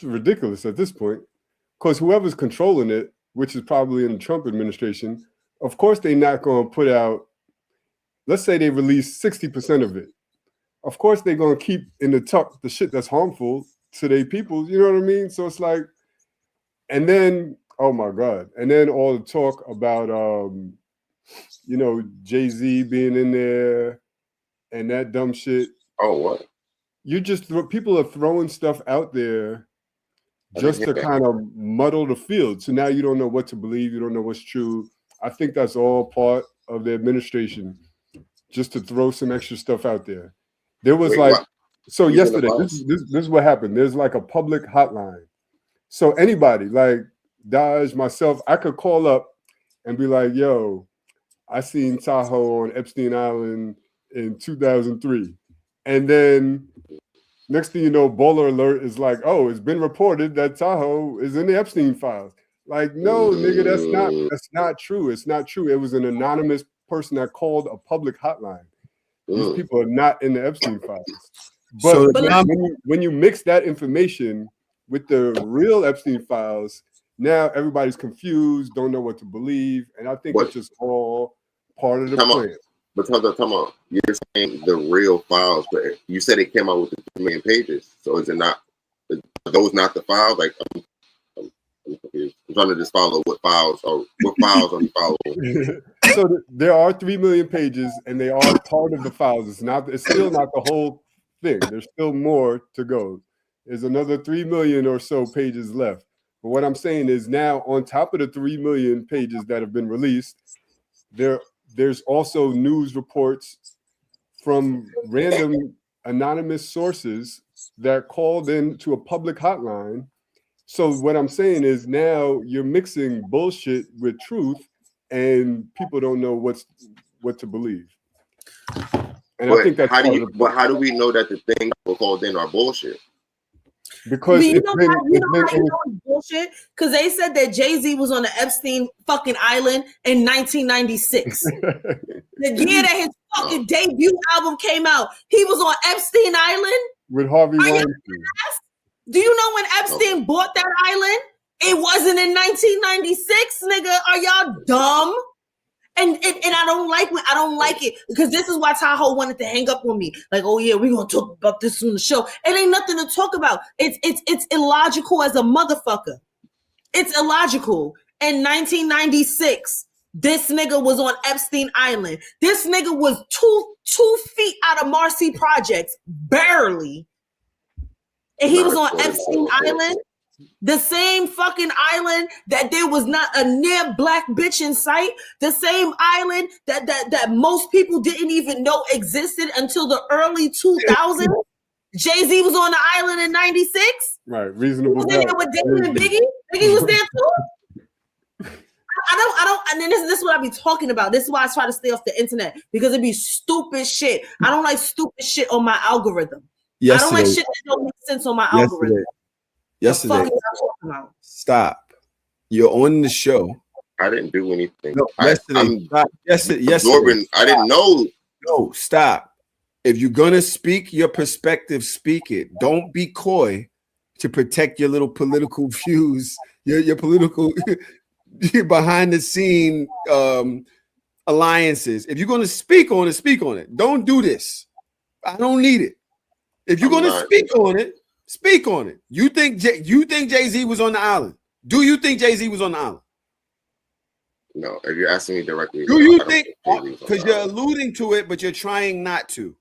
ridiculous at this point, because whoever's controlling it, which is probably in the Trump administration, of course they're not going to put out. Let's say they release 60% of it. Of course they're going to keep in the tuck the shit that's harmful to their people. You know what I mean? So it's like, and then. Oh my God. And then all the talk about, Jay-Z being in there and that dumb shit. Oh, what? People are throwing stuff out there just to kind of muddle the field. So now you don't know what to believe. You don't know what's true. I think that's all part of the administration, just to throw some extra stuff out there. There was yesterday, this is what happened. There's like a public hotline. So anybody like, Dodge, myself, I could call up and be like, yo, I seen Tahoe on Epstein Island in 2003. And then next thing you know, Baller Alert is like, oh, it's been reported that Tahoe is in the Epstein files. Like, no, nigga, that's not true. It's not true. It was an anonymous person that called a public hotline. These people are not in the Epstein files. But when you mix that information with the real Epstein files, now everybody's confused, don't know what to believe, and I think it's just all part of the plan. But come on, you're saying the real files, but you said it came out with the 3 million pages. So is it not? Are those not the files? Like I'm confused. I'm trying to just follow what files are you following? So there are 3 million pages, and they are part of the files. It's still not the whole thing. There's still more to go. There's another 3 million or so pages left. But what I'm saying is now, on top of the 3 million pages that have been released, there's also news reports from random anonymous sources that called in to a public hotline. So what I'm saying is now you're mixing bullshit with truth, and people don't know what to believe. And I think that's how do we know that the things that were called in are bullshit? Because you know it's bullshit. Because they said that Jay-Z was on the Epstein fucking island in 1996. The year that his fucking debut album came out, he was on Epstein Island with Harvey Weinstein. Do you know when Epstein bought that island? It wasn't in 1996, nigga. Are y'all dumb? And I don't like it because this is why Tahoe wanted to hang up on me. Like, oh yeah, we're gonna talk about this on the show. It ain't nothing to talk about. It's illogical as a motherfucker. It's illogical. In 1996, this nigga was on Epstein Island. This nigga was two feet out of Marcy Projects, barely. And he was on Epstein Island. The same fucking island that there was not a near black bitch in sight. The same island that most people didn't even know existed until the early 2000s. Jay-Z was on the island in 96. Right, reasonable. He was in there with David and Biggie. Biggie was there too. I don't, and then this is what I be talking about. This is why I try to stay off the internet, because it be stupid shit. I don't like stupid shit on my algorithm. I don't like shit that don't make sense on my algorithm. Yesterday, stop. You're on the show. I didn't do anything. No, yesterday. I didn't know. No, stop. If you're gonna speak your perspective, speak it. Don't be coy to protect your little political views, your political behind the scene alliances. If you're going to speak on it, speak on it. Don't do this. I don't need it. If you're going to speak on it, speak on it. You think Jay-Z was on the island? Do you think Jay-Z was on the island? No, if you're asking me directly, do you think? Because you're alluding to it, but you're trying not to.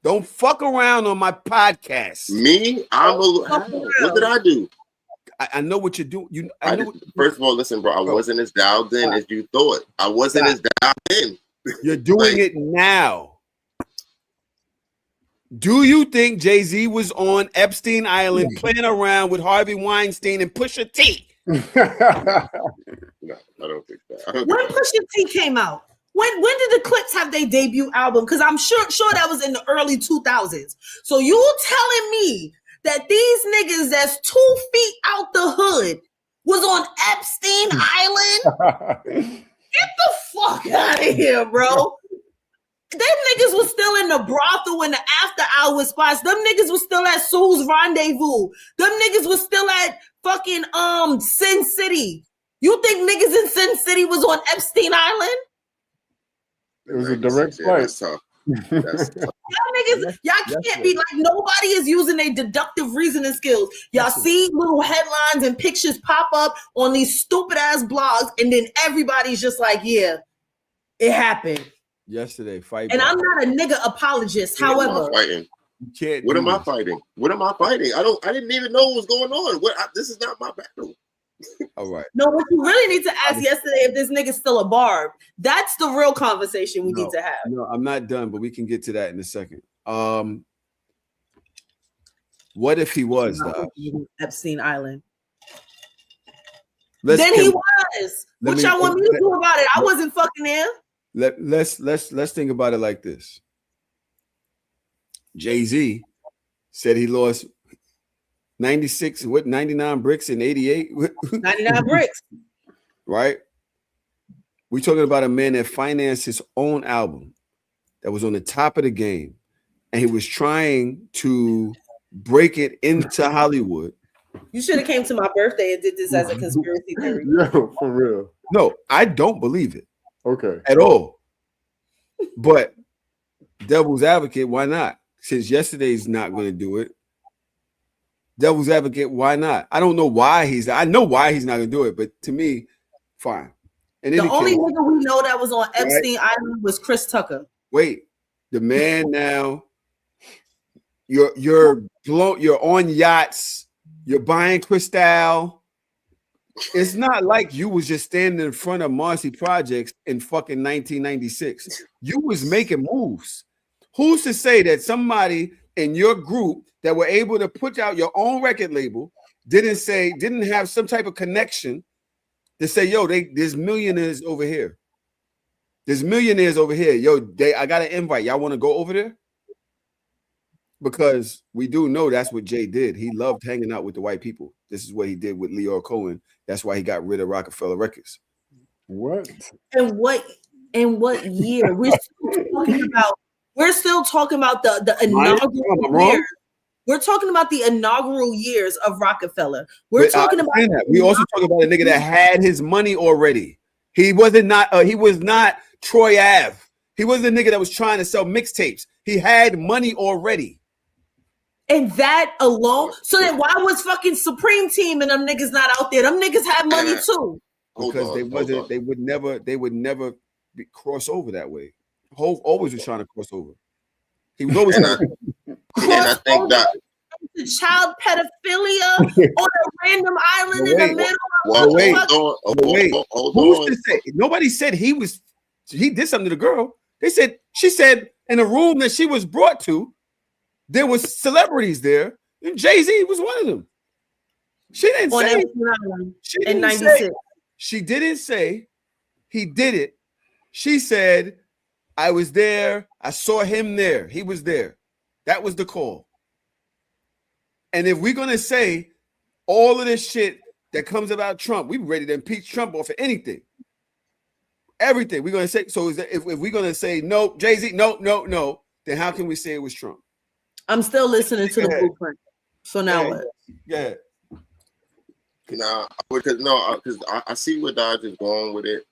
Don't fuck around on my podcast. Me? What did I do? I know what you're doing. First of all, listen, bro. I wasn't as dialed in as you thought. I wasn't as dialed in. You're doing it now. Do you think Jay-Z was on Epstein Island playing around with Harvey Weinstein and Pusha T? No, I don't think that. When Pusha T came out, when did the Clips have their debut album? Because I'm sure that was in the early 2000s. So you telling me that these niggas that's 2 feet out the hood was on Epstein Island? Get the fuck out of here, bro. Them niggas was still in the brothel in the after hour spots. Them niggas was still at Sue's Rendezvous. Them niggas was still at fucking Sin City. You think niggas in Sin City was on Epstein Island? It was a direct flight. That's tough. That's tough. Y'all can't be like, nobody is using their deductive reasoning skills. Y'all see little headlines and pictures pop up on these stupid ass blogs, and then everybody's just like, yeah, it happened. Yesterday, fight. And I'm not a nigga apologist. However, What am I fighting? What am I fighting? I didn't even know what was going on. This is not my battle. All right. No, what you really need to ask yesterday if this nigga's still a barb. That's the real conversation we need to have. No, I'm not done, but we can get to that in a second. What if he was Epstein Island? He was. What y'all want me to do about it? I wasn't fucking there. Let's think about it like this. Jay-Z said he lost 99 bricks in 88. 99 bricks. Right? We're talking about a man that financed his own album that was on the top of the game, and he was trying to break it into Hollywood. You should have came to my birthday and did this as a conspiracy theory. Yo, for real. No, I don't believe it. Okay. At all. But devil's advocate, why not? Since yesterday's not going to do it. Devil's advocate, why not? I don't know why I know why he's not going to do it, but to me, fine. And the only nigga we know that was on Epstein Island was Chris Tucker. Wait, the man now, you're on yachts, you're buying Cristal. It's not like you was just standing in front of Marcy Projects in fucking 1996. You was making moves. Who's to say that somebody in your group that were able to put out your own record label didn't have some type of connection to say, yo, there's millionaires over here. There's millionaires over here. Yo, I got an invite. Y'all want to go over there? Because we do know that's what Jay did. He loved hanging out with the white people. This is what he did with Lyor Cohen. That's why he got rid of Rockefeller Records. What? And what year? We're still talking about the inaugural years. We're talking about the inaugural years of Rockefeller. We're talking about that. We also talking about a nigga that had his money already. He was not Troy Ave. He wasn't a nigga that was trying to sell mixtapes. He had money already. And that alone, so then why was fucking Supreme Team and them niggas not out there? Them niggas had money too. Because they would never cross over that way. Hov always was trying to cross over. He was always I think that the child pedophilia on a random island in the middle. Who's to say? Nobody said he did something to the girl. She said in a room that she was brought to, there was celebrities there, and Jay-Z was one of them. She didn't say in 96. She didn't say he did it. She said, I was there. I saw him there. He was there. That was the call. And if we're going to say all of this shit that comes about Trump, we're ready to impeach Trump off of anything. Everything. We're going to say, so if we're going to say, no, Jay-Z, no, then how can we say it was Trump? I'm still listening to the blueprint. So now what? Yeah. Because I see where Dodge is going with it.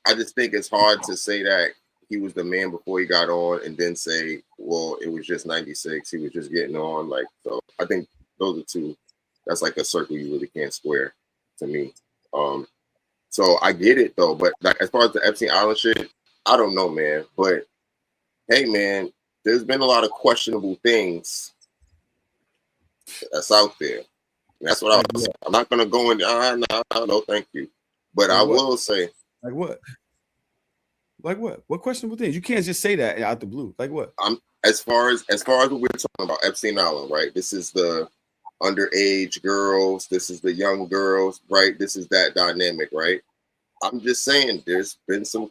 I just think it's hard to say that he was the man before he got on, and then say, well, it was just 96. He was just getting on. Like, so I think those are two. That's like a circle you really can't square to me. So I get it though, but like as far as the Epstein Island shit, I don't know, man. But hey, man, there's been a lot of questionable things that's out there. That's what I'm not gonna go in. No, thank you. But Like I what? will say, Like what? Like what? What questionable things? You can't just say that out the blue. Like what? as far as what we're talking about, Epstein Island, right? This is the underage girls. This is the young girls, right? This is that dynamic, right? I'm just saying, there's been some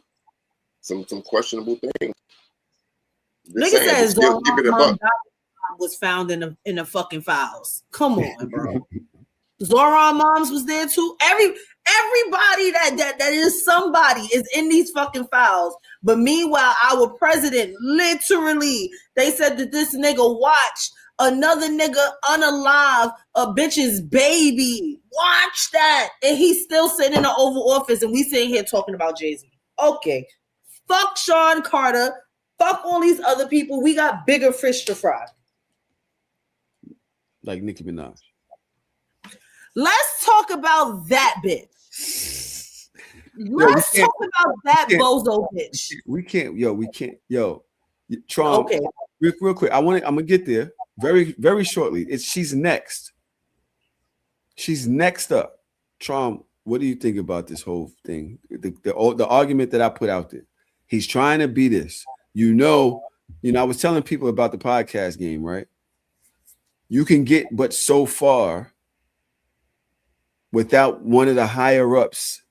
questionable things. Nigga says Zoran was found in the fucking files. Come on, bro. Zoran moms was there too. Everybody that is somebody is in these fucking files. But meanwhile, our president literally, they said that this nigga watched another nigga unalive a bitch's baby. Watch that. And he's still sitting in the Oval Office and we sitting here talking about Jay-Z. Okay. Fuck Sean Carter. Fuck all these other people. We got bigger fish to fry. Like Nicki Minaj. Let's talk about that bitch. Let's talk about that bozo bitch. We can't. Trump. Okay. Real quick. I'm gonna get there very, very shortly. She's next. She's next up. Trump, what do you think about this whole thing? The argument that I put out there. He's trying to be this. I was telling people about the podcast game, right? You can get but so far without one of the higher ups,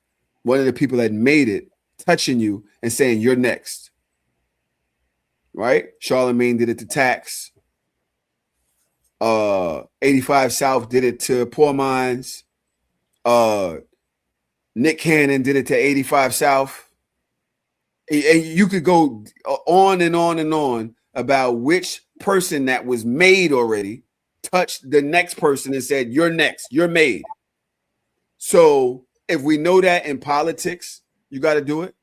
one of the people that made it, touching you and saying you're next. Right? Charlemagne did it to Tax. 85 South did it to Poor Minds. Nick Cannon did it to 85 South. And you could go on and on and on about which person that was made already touched the next person and said, you're next, you're made. So if we know that in politics, you got to do it.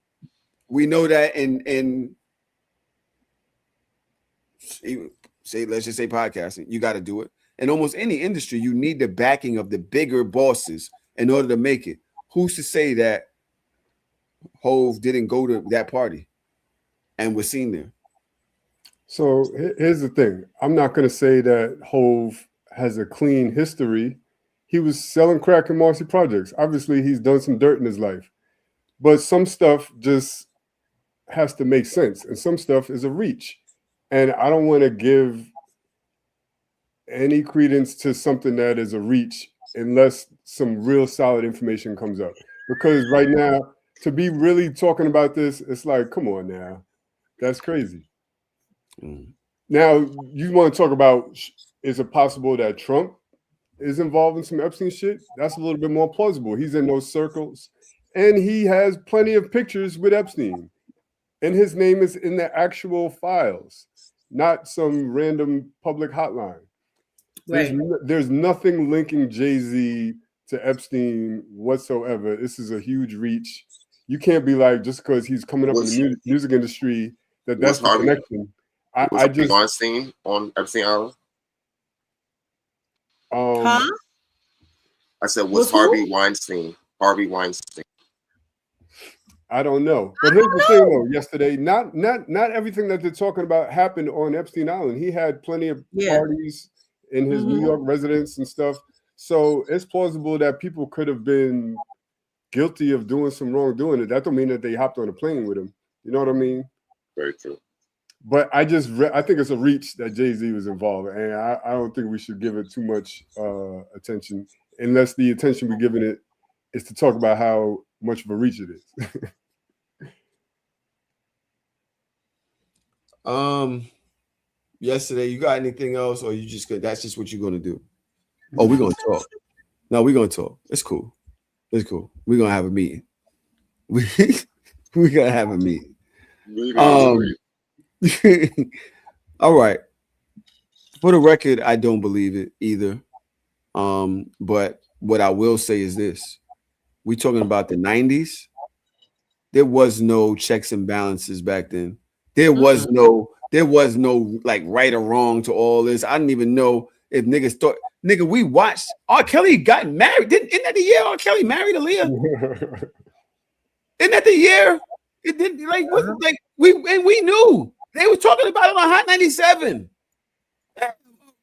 We know that in let's just say podcasting, you got to do it. In almost any industry, you need the backing of the bigger bosses in order to make it. Who's to say that Hove didn't go to that party and was seen there? So here's the thing. I'm not going to say that Hove has a clean history. He was selling crack in Marcy Projects. Obviously, he's done some dirt in his life. But some stuff just has to make sense. And some stuff is a reach. And I don't want to give any credence to something that is a reach unless some real solid information comes up. Because right now, to be really talking about this, it's like, come on now. That's crazy. Now, you want to talk about, is it possible that Trump is involved in some Epstein shit? That's a little bit more plausible. He's in those circles. And he has plenty of pictures with Epstein. And his name is in the actual files, not some random public hotline. Right. There's nothing linking Jay-Z to Epstein whatsoever. This is a huge reach. You can't be like, just because he's coming up in the music industry, that's the connection. I just Weinstein on Epstein Island. Huh? I said, was Harvey Weinstein? Harvey Weinstein. I don't know. But here's the thing, though. Yesterday, not everything that they're talking about happened on Epstein Island. He had plenty of parties in his New York residence and stuff. So it's plausible that people could have been guilty of doing some wrongdoing. That don't mean that they hopped on a plane with him. You know what I mean? Very true. But I think it's a reach that Jay-Z was involved, and I don't think we should give it too much attention, unless the attention we're giving it is to talk about how much of a reach it is. Yesterday, you got anything else, or that's just what you're gonna do? Oh, we're gonna talk. No, we're gonna talk. It's cool. It's cool. We're gonna have a meeting. We're gonna have a meeting. All right. For the record, I don't believe it either. But what I will say is this: we talking about the 90s. there was no checks and balances back then. There was no like right or wrong to all this. I didn't even know if niggas thought, nigga, we watched R. Kelly got married. Isn't that the year R. Kelly married Aaliyah? Isn't that the year? It didn't like what, like we knew they were talking about it on Hot 97.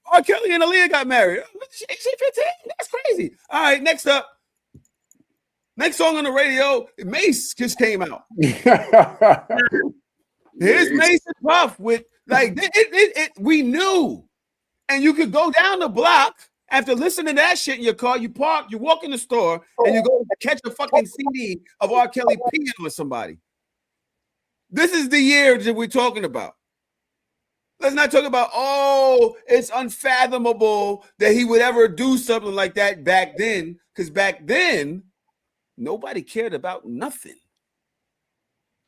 R. Kelly and Aaliyah got married. She 15? That's crazy. All right, next up. Next song on the radio, Mace just came out. Here's Mace and Puff with like we knew. And you could go down the block after listening to that shit in your car. You park, you walk in the store, and you go catch a fucking CD of R. Kelly peeing with somebody. This is the year that we're talking about. Let's not talk about, oh, it's unfathomable that he would ever do something like that back then. Because back then, nobody cared about nothing.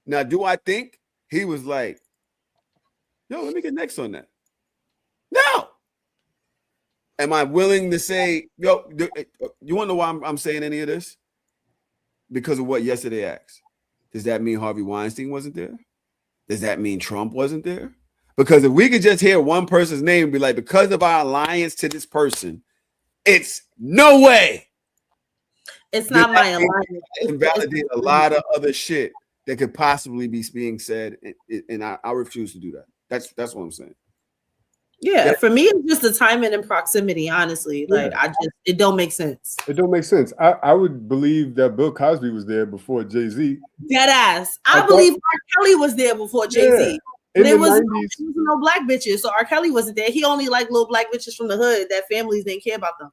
Now, do I think he was like, yo, let me get next on that? No. Am I willing to say, yo, you want to know why I'm saying any of this? Because of what Yesterday asked. Does that mean Harvey Weinstein wasn't there? Does that mean Trump wasn't there? Because if we could just hear one person's name and be like, because of our alliance to this person, it's no way. It's not my alliance. Invalidate a lot of other shit that could possibly be being said, and I refuse to do that. That's what I'm saying. Yeah, for me, it's just the timing and proximity. Honestly, like it don't make sense. It don't make sense. I would believe that Bill Cosby was there before Jay-Z. Dead ass. I believe R. Kelly was there before Jay-Z. There was no black bitches, so R. Kelly wasn't there. He only liked little black bitches from the hood that families didn't care about them.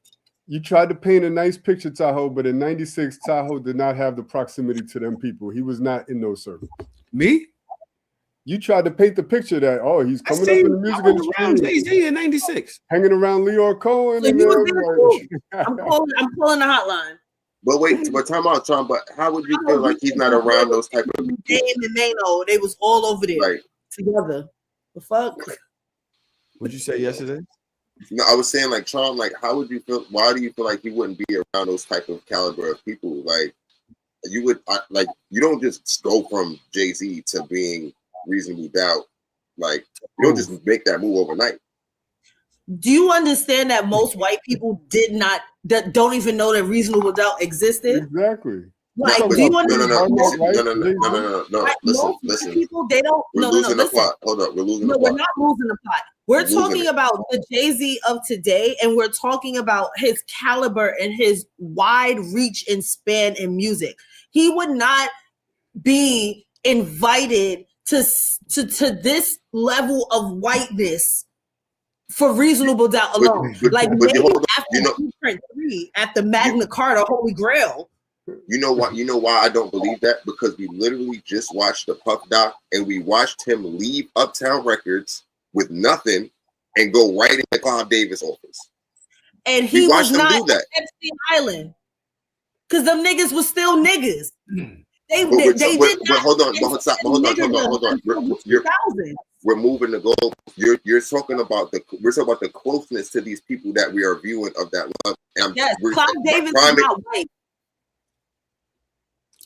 You tried to paint a nice picture, Tahoe, but in '96, Tahoe did not have the proximity to them people. He was not in those circles. Me? You tried to paint the picture that, oh, he's coming up in the music industry. Jay-Z in '96. Hanging around Leo Cohen. So I'm pulling the hotline. But wait, but time out, Tom. But how would you feel like he's not around those type of people? Dame and Mano, they was all over there together. The fuck? What'd you say yesterday? No, I was saying like Trump. Like, how would you feel? Why do you feel like he wouldn't be around those type of caliber of people? Like, you would like you don't just go from Jay-Z to being Reasonable Doubt. Like, you don't just make that move overnight. Do you understand that most white people don't even know that Reasonable Doubt existed? Exactly. Like, no, do you understand? No. Listen. People, they don't. We're losing the plot. Hold up, we're losing the plot. No, we're not losing the plot. We're talking about the Jay-Z of today, and we're talking about his caliber and his wide reach and span in music. He would not be invited to this level of whiteness for Reasonable Doubt alone. Maybe after Blueprint 3, after Magna Carta, Holy Grail. You know why I don't believe that? Because we literally just watched the Puff doc and we watched him leave Uptown Records with nothing and go right into Clive Davis' office. And he was not on Epstein Island. Because them niggas was still niggas. Hold on. We're moving the goal. You're talking about the closeness to these people that we are viewing of that love. Clive Davis is not white.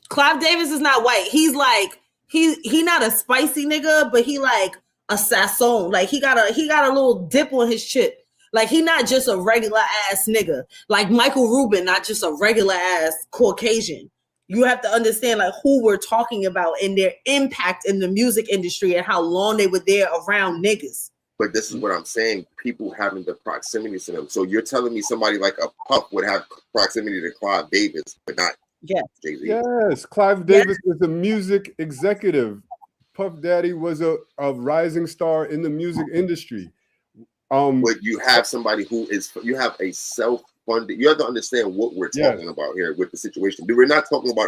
Clive Davis is not white. He's like he not a spicy nigga, but he like a sasson. Like he got a little dip on his chip. Like he not just a regular ass nigga. Like Michael Rubin, not just a regular ass Caucasian. You have to understand like who we're talking about and their impact in the music industry and how long they were there around niggas. But this is what I'm saying. People having the proximity to them. So you're telling me somebody like a Puff would have proximity to Clive Davis, but not Jay-Z. Yes, Clive Davis was a music executive. Puff Daddy was a rising star in the music industry. But you have somebody you have a self-funded. You have to understand what we're talking about here with the situation. We're not talking about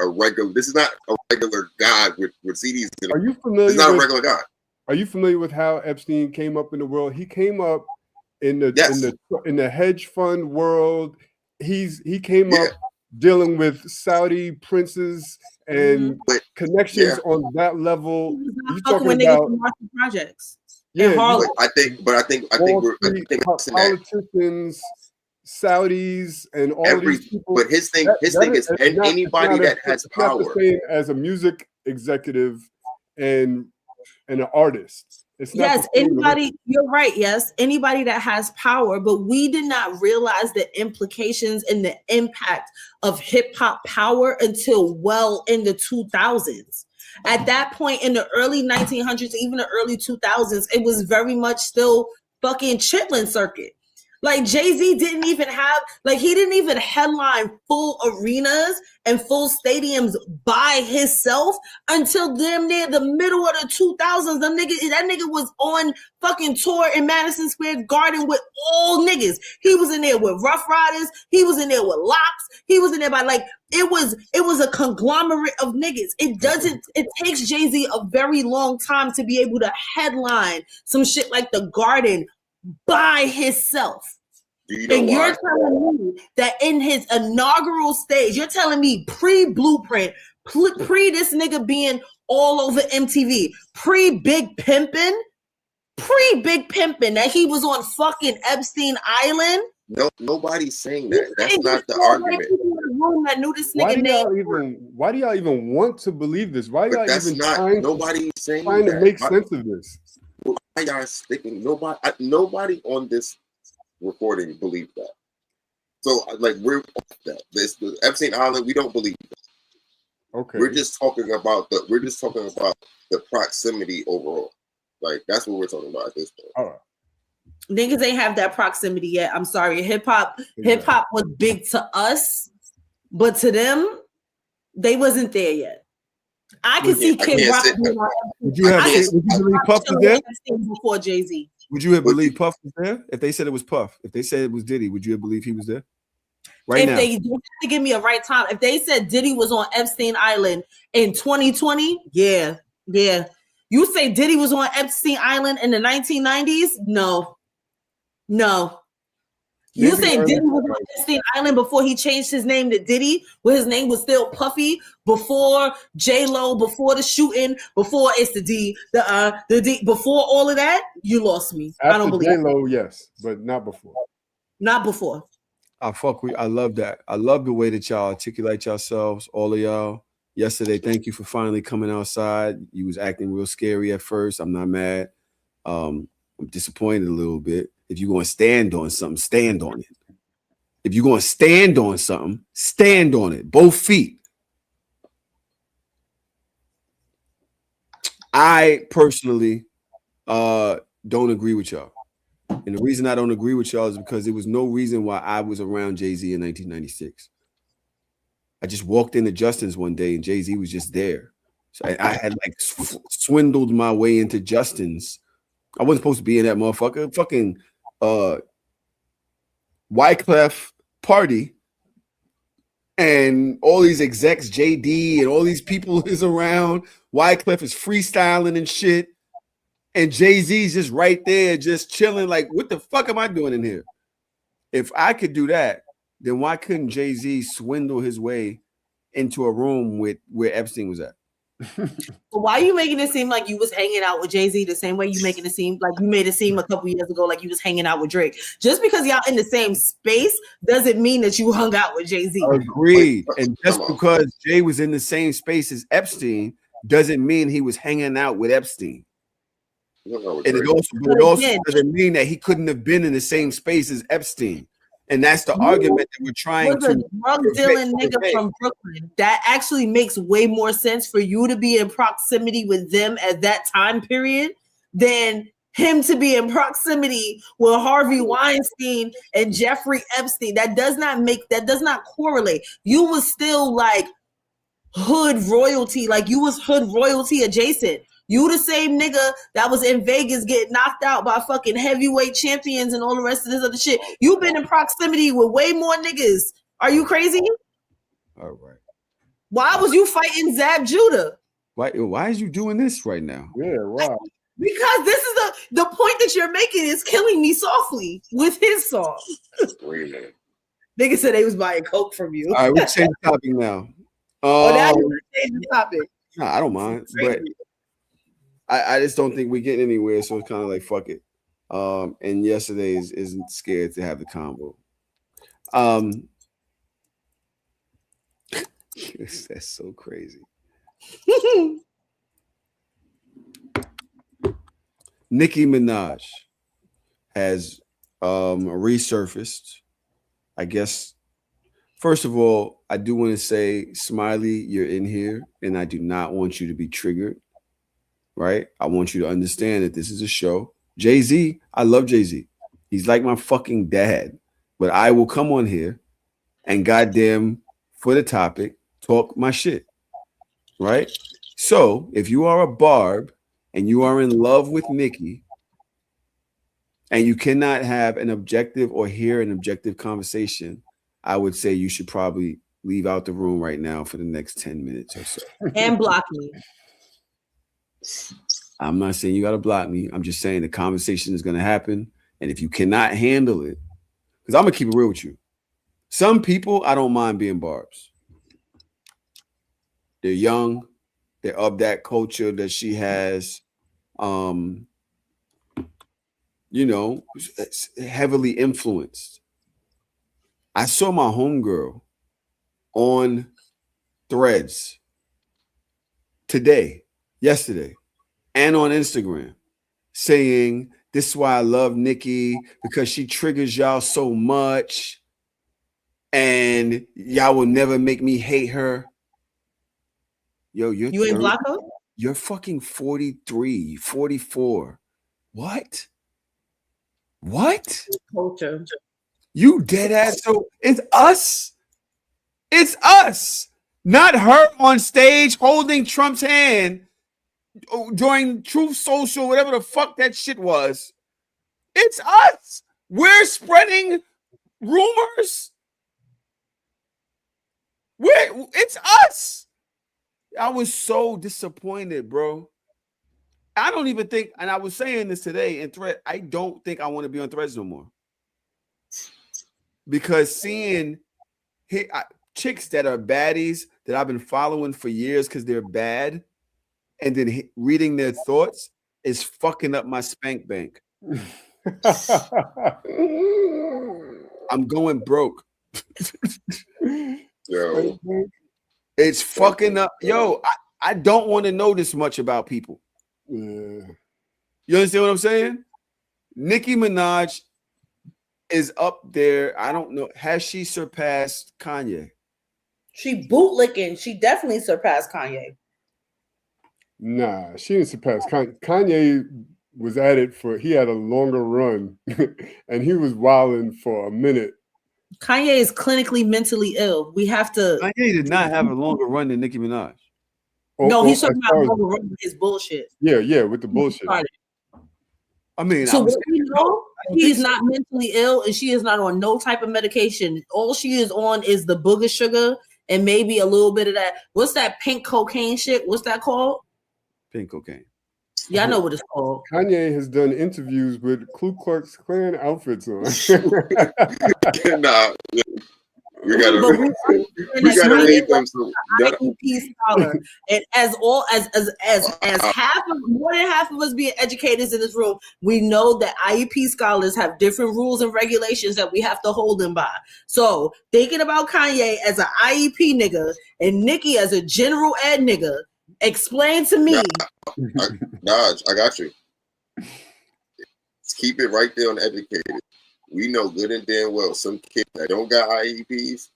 this is not a regular guy with CDs. Are you familiar? It's not a regular guy. Are you familiar with how Epstein came up in the world? He came up in the hedge fund world. He came up dealing with Saudi princes and connections on that level. You're talking about projects. I think we're politicians, Saudis, and all these people. But his thing is anybody that has power. As a music executive and an artist. It's not Yes, the same anybody, you're right. Yes, anybody that has power, but we did not realize the implications and the impact of hip hop power until well in the 2000s. At that point in the early 1900s, even the early 2000s, it was very much still fucking chitlin circuit. Like Jay-Z didn't even have, like he didn't even headline full arenas and full stadiums by himself until damn near the middle of the 2000s. That nigga was on fucking tour in Madison Square Garden with all niggas. He was in there with Rough Riders. He was in there with Locks. He was in there by like, it was a conglomerate of niggas. It takes Jay-Z a very long time to be able to headline some shit like the Garden by himself. And you're telling me that in his inaugural stage, you're telling me pre-Blueprint, pre this nigga being all over MTV, pre-Big Pimpin', that he was on fucking Epstein Island? No, nobody's saying that. That's not the argument. That knew this nigga why do y'all even want to believe this? Why y'all even trying to make sense of this? Why y'all sticking? Nobody on this recording believed that. So like we're off that. This the Epstein Island, we don't believe that. Okay. We're just talking about the proximity overall. Like that's what we're talking about at this point. All right. Niggas ain't have that proximity yet. I'm sorry. Hip hop was big to us, but to them, they wasn't there yet. I can see Kid Rock. Would you believe Puff was there before Jay-Z? Would you have believed Puff was there? If they said it was Puff, if they said it was Diddy, would you have believed he was there? Right now. If they have to give me a right time, if they said Diddy was on Epstein Island in 2020, yeah. You say Diddy was on Epstein Island in the 1990s? No. You say Diddy was on Epstein Island before he changed his name to Diddy, where his name was still Puffy, before J-Lo, before the shooting, before it's the D, before all of that, you lost me. After I don't believe J-Lo, yes, but not before. Not before. I love that. I love the way that y'all articulate yourselves, all of y'all. Yesterday, thank you for finally coming outside. You was acting real scary at first. I'm not mad. I'm disappointed a little bit. If you're going to stand on something, stand on it. If you're going to stand on something, stand on it. Both feet. I personally don't agree with y'all. And the reason I don't agree with y'all is because there was no reason why I was around Jay-Z in 1996. I just walked into Justin's one day and Jay-Z was just there. So I had like swindled my way into Justin's. I wasn't supposed to be in that motherfucker. Fucking Wyclef party. And all these execs, JD, and all these people is around. Wyclef is freestyling and shit. And Jay-Z's just right there, just chilling. Like, what the fuck am I doing in here? If I could do that, then why couldn't Jay-Z swindle his way into a room with where Epstein was at? Why are you making it seem like you was hanging out with Jay-Z the same way you making it seem like you made it seem a couple years ago like you was hanging out with Drake? Just because y'all in the same space doesn't mean that you hung out with Jay-Z. Agreed. And just because Jay was in the same space as Epstein doesn't mean he was hanging out with Epstein. And it also doesn't mean that he couldn't have been in the same space as Epstein. And that's the argument that we're trying to. A drug dealing nigga from Brooklyn. That actually makes way more sense for you to be in proximity with them at that time period than him to be in proximity with Harvey Weinstein and Jeffrey Epstein. That does not correlate. You was still like hood royalty, like you was hood royalty adjacent. You the same nigga that was in Vegas getting knocked out by fucking heavyweight champions and all the rest of this other shit. You've been in proximity with way more niggas. Are you crazy? All right. Why was you fighting Zab Judah? Why is you doing this right now? Yeah, wow. Because this is the point that you're making is killing me softly with his song. Nigga said they was buying coke from you. All right, we'll change the topic now. Now you change the topic. No, I don't mind, but I just don't think we're getting anywhere. So it's kind of like fuck it. And yesterday isn't scared to have the combo. That's so crazy. Nicki Minaj has resurfaced. I guess, first of all, I do want to say, Smiley, you're in here, and I do not want you to be triggered, right? I want you to understand that this is a show. Jay-Z, I love Jay-Z. He's like my fucking dad. But I will come on here and goddamn, for the topic, talk my shit, right? So if you are a Barb and you are in love with Nicki, and you cannot have an objective or hear an objective conversation, I would say you should probably leave out the room right now for the next 10 minutes or so. And block me. I'm not saying you got to block me. I'm just saying the conversation is going to happen. And if you cannot handle it, because I'm going to keep it real with you. Some people, I don't mind being Barbs. They're young. They're of that culture that she has. Heavily influenced. I saw my homegirl on Threads yesterday, and on Instagram saying, this is why I love Nicki, because she triggers y'all so much and y'all will never make me hate her. Yo, you ain't block her? You're fucking 43, 44. What? Culture. You dead ass. So it's us. It's us. Not her on stage holding Trump's hand during Truth Social, whatever the fuck that shit was. It's us. We're spreading rumors. It's us. I was so disappointed, bro. I don't even think, and I was saying this today in Thread, I don't think I want to be on Threads no more. Because seeing chicks that are baddies that I've been following for years because they're bad, and then reading their thoughts is fucking up my spank bank. I'm going broke. Yo. It's fucking up. Yo, I don't want to know this much about people. Yeah. You understand what I'm saying? Nicki Minaj is up there. I don't know. Has she surpassed Kanye? She bootlicking. She definitely surpassed Kanye. Nah, she didn't surpass Kanye. Kanye was at it he had a longer run, and he was wilding for a minute. Kanye is clinically mentally ill. We have to. Kanye did not have a longer run than Nicki Minaj. No, he's talking about longer run with his bullshit. Yeah, with the bullshit. I mean, so she is not mentally ill, and she is not on no type of medication. All she is on is the booger sugar and maybe a little bit of that. What's that pink cocaine shit? What's that called? Pink cocaine. Yeah, I know what it's called. Kanye has done interviews with Ku Klux Klan outfits on. Nah, we gotta read them. IEP scholar, and as more than half of us being educators in this room, we know that IEP scholars have different rules and regulations that we have to hold them by. So thinking about Kanye as an IEP nigga and Nicki as a general ed nigga, explain to me. Dodge, I got you. Let's keep it right there on educated. We know good and damn well some kids that don't got IEPs.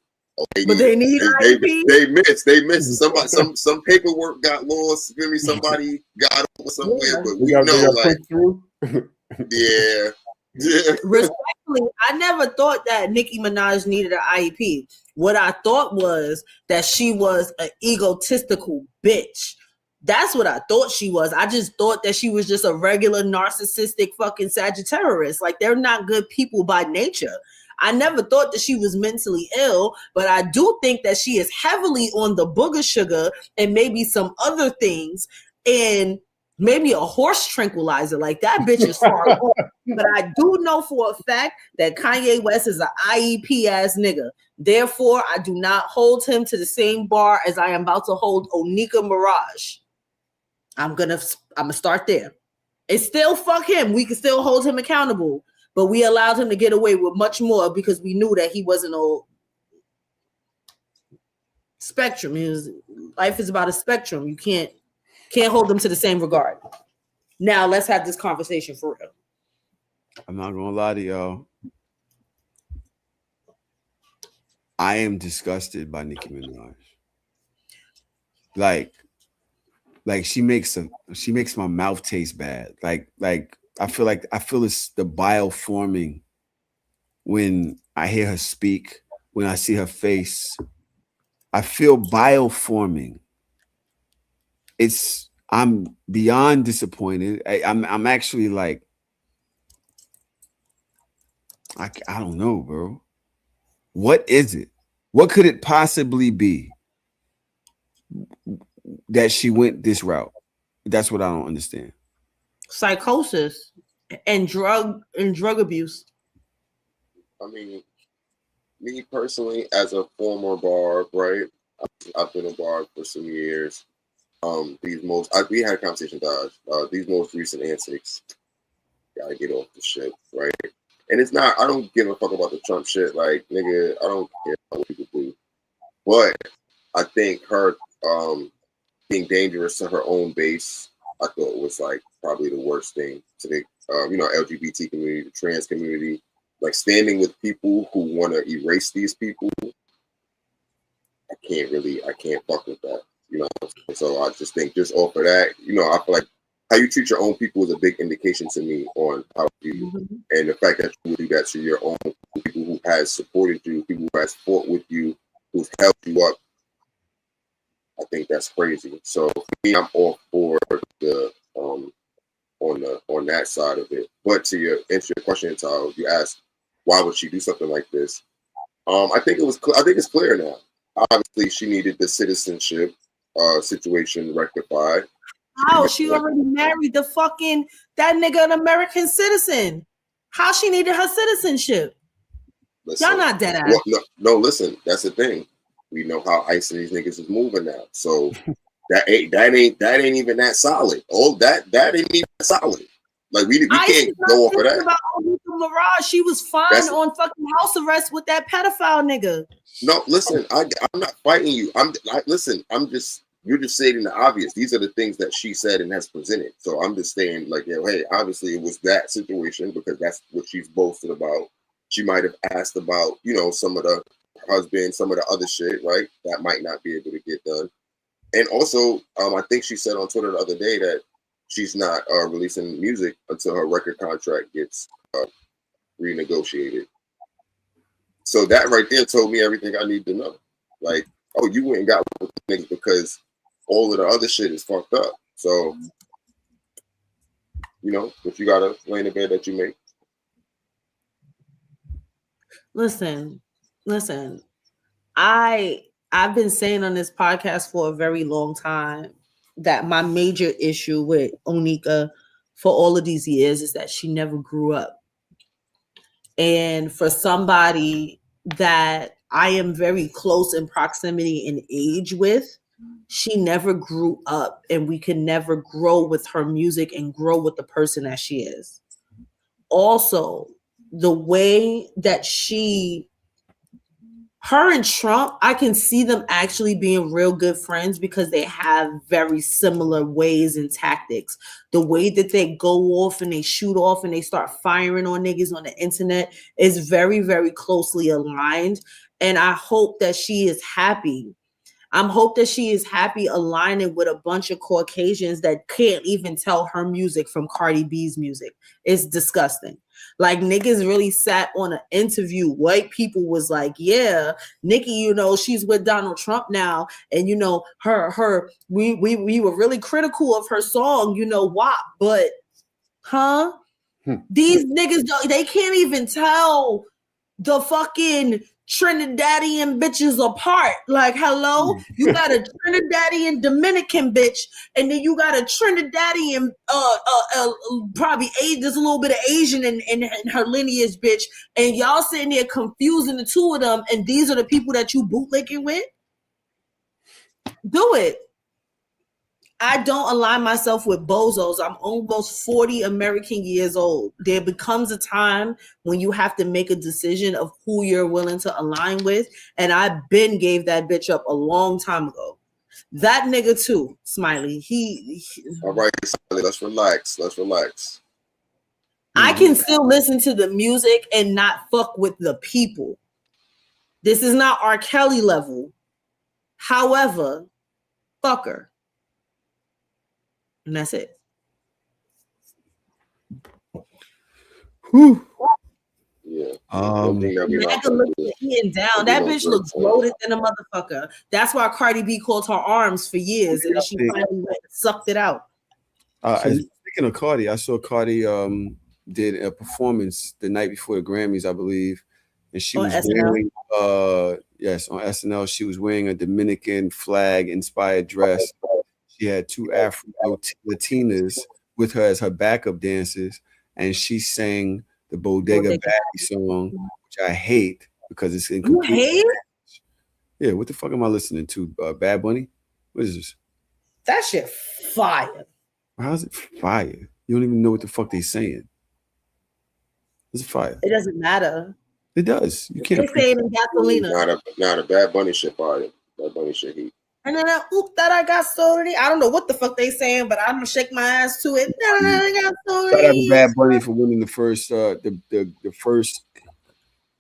They need IEPs. They missed. Somebody, some paperwork got lost. Maybe somebody got over somewhere, but we know, like, yeah. Respectfully, I never thought that Nicki Minaj needed an IEP. What I thought was that she was an egotistical bitch. That's what I thought she was. I just thought that she was just a regular narcissistic fucking Sagittarius. Like, they're not good people by nature. I never thought that she was mentally ill, but I do think that she is heavily on the booger sugar and maybe some other things, and maybe a horse tranquilizer. Like, that bitch is far off. But I do know for a fact that Kanye West is an IEP ass nigga. Therefore, I do not hold him to the same bar as I am about to hold Onika Mirage. I'm gonna start there. It's still fuck him. We can still hold him accountable, but we allowed him to get away with much more because we knew that he wasn't old. Spectrum is life is about a spectrum. You can't hold them to the same regard. Now let's have this conversation for real. I'm not gonna lie to y'all. I am disgusted by Nicki Minaj. Like she makes my mouth taste bad. Like I feel it's the bile forming when I hear her speak, when I see her face. I feel bile forming. I'm beyond disappointed. I'm actually like, I don't know, bro. What is it? What could it possibly be that she went this route? That's what I don't understand. Psychosis and drug abuse. I mean, me personally, as a former barb, right? I've been a barb for some years. We had a conversation, Dodge. These most recent antics, gotta get off the shit, right? And it's not, I don't give a fuck about the Trump shit. Like, nigga, I don't care what people do. But I think her being dangerous to her own base, I thought was like probably the worst thing to the LGBT community, the trans community, like standing with people who want to erase these people. I can't fuck with that, you know. So I just think just off of that, you know, I feel like how you treat your own people is a big indication to me on how you, and the fact that you do that to your own people who has supported you, people who has fought with you, who's helped you up. I think that's crazy. So for me, I'm all for the on that side of it. But to answer your question, Tal, you asked why would she do something like this? I think it's clear now. Obviously, she needed the citizenship situation rectified. How she already married that nigga, an American citizen. How she needed her citizenship? Listen, y'all not dead ass. Well, no, listen. That's the thing. We know how ice and these niggas is moving now. So that ain't even that solid. Oh, that ain't even solid. Like we can't go off of that. About Mirage, she was fine on fucking house arrest with that pedophile nigga. No, listen, I'm not fighting you. You're just stating the obvious. These are the things that she said and has presented. So I'm just saying, like, hey, obviously it was that situation because that's what she's boasted about. She might have asked about, you know, some of the husband, some of the other shit, right? That might not be able to get done. And also, I think she said on Twitter the other day that she's not releasing music until her record contract gets renegotiated. So that right there told me everything I need to know. Like, oh, you went and got with niggas because all of the other shit is fucked up. So, you know, if you gotta lay in the bed that you make. Listen. I've been saying on this podcast for a very long time that my major issue with Onika for all of these years is that she never grew up. And for somebody that I am very close in proximity in age with, she never grew up, and we can never grow with her music and grow with the person that she is. Also, the way that her and Trump, I can see them actually being real good friends because they have very similar ways and tactics. The way that they go off and they shoot off and they start firing on niggas on the internet is very, very closely aligned. And I hope that she is happy. Aligning with a bunch of Caucasians that can't even tell her music from Cardi B's music. It's disgusting. Like niggas really sat on an interview. White people was like, yeah, Nicki, you know, she's with Donald Trump now. And, you know, we were really critical of her song, you know, WAP, but these niggas, they can't even tell the fucking Trinidadian bitches apart. Like, hello, you got a Trinidadian Dominican bitch, and then you got a Trinidadian, probably there's a little bit of Asian in her lineage, bitch, and y'all sitting there confusing the two of them, and these are the people that you bootlicking with? Do it. I don't align myself with bozos. I'm almost 40 American years old. There becomes a time when you have to make a decision of who you're willing to align with. And I been gave that bitch up a long time ago. That nigga too, Smiley. All right, Smiley, let's relax. Let's relax. I can still listen to the music and not fuck with the people. This is not R. Kelly level. However, fuck her. And that's it. Whew. Yeah. Maga looks Ian down. That bitch looks bloated than a motherfucker. That's why Cardi B called her arms for years, and then she finally went and sucked it out. Speaking of Cardi, I saw Cardi did a performance the night before the Grammys, I believe, and she was wearing on SNL. She was wearing a Dominican flag inspired dress. She had two Afro Latinas with her as her backup dancers, and she sang the Bodega Baddie song, which I hate because it's incomplete. You hate it? Yeah, what the fuck am I listening to? Bad Bunny? What is this? That shit fire. How's it fire? You don't even know what the fuck they saying. It's fire. It doesn't matter. It does. You can't. They say it in Gasolina. Not a Bad Bunny shit fire. Bad Bunny shit heat. And then that I got sorry. I don't know what the fuck they saying, but I'm gonna shake my ass to it. I got sorry. Shout out to Bad Bunny for winning the first the first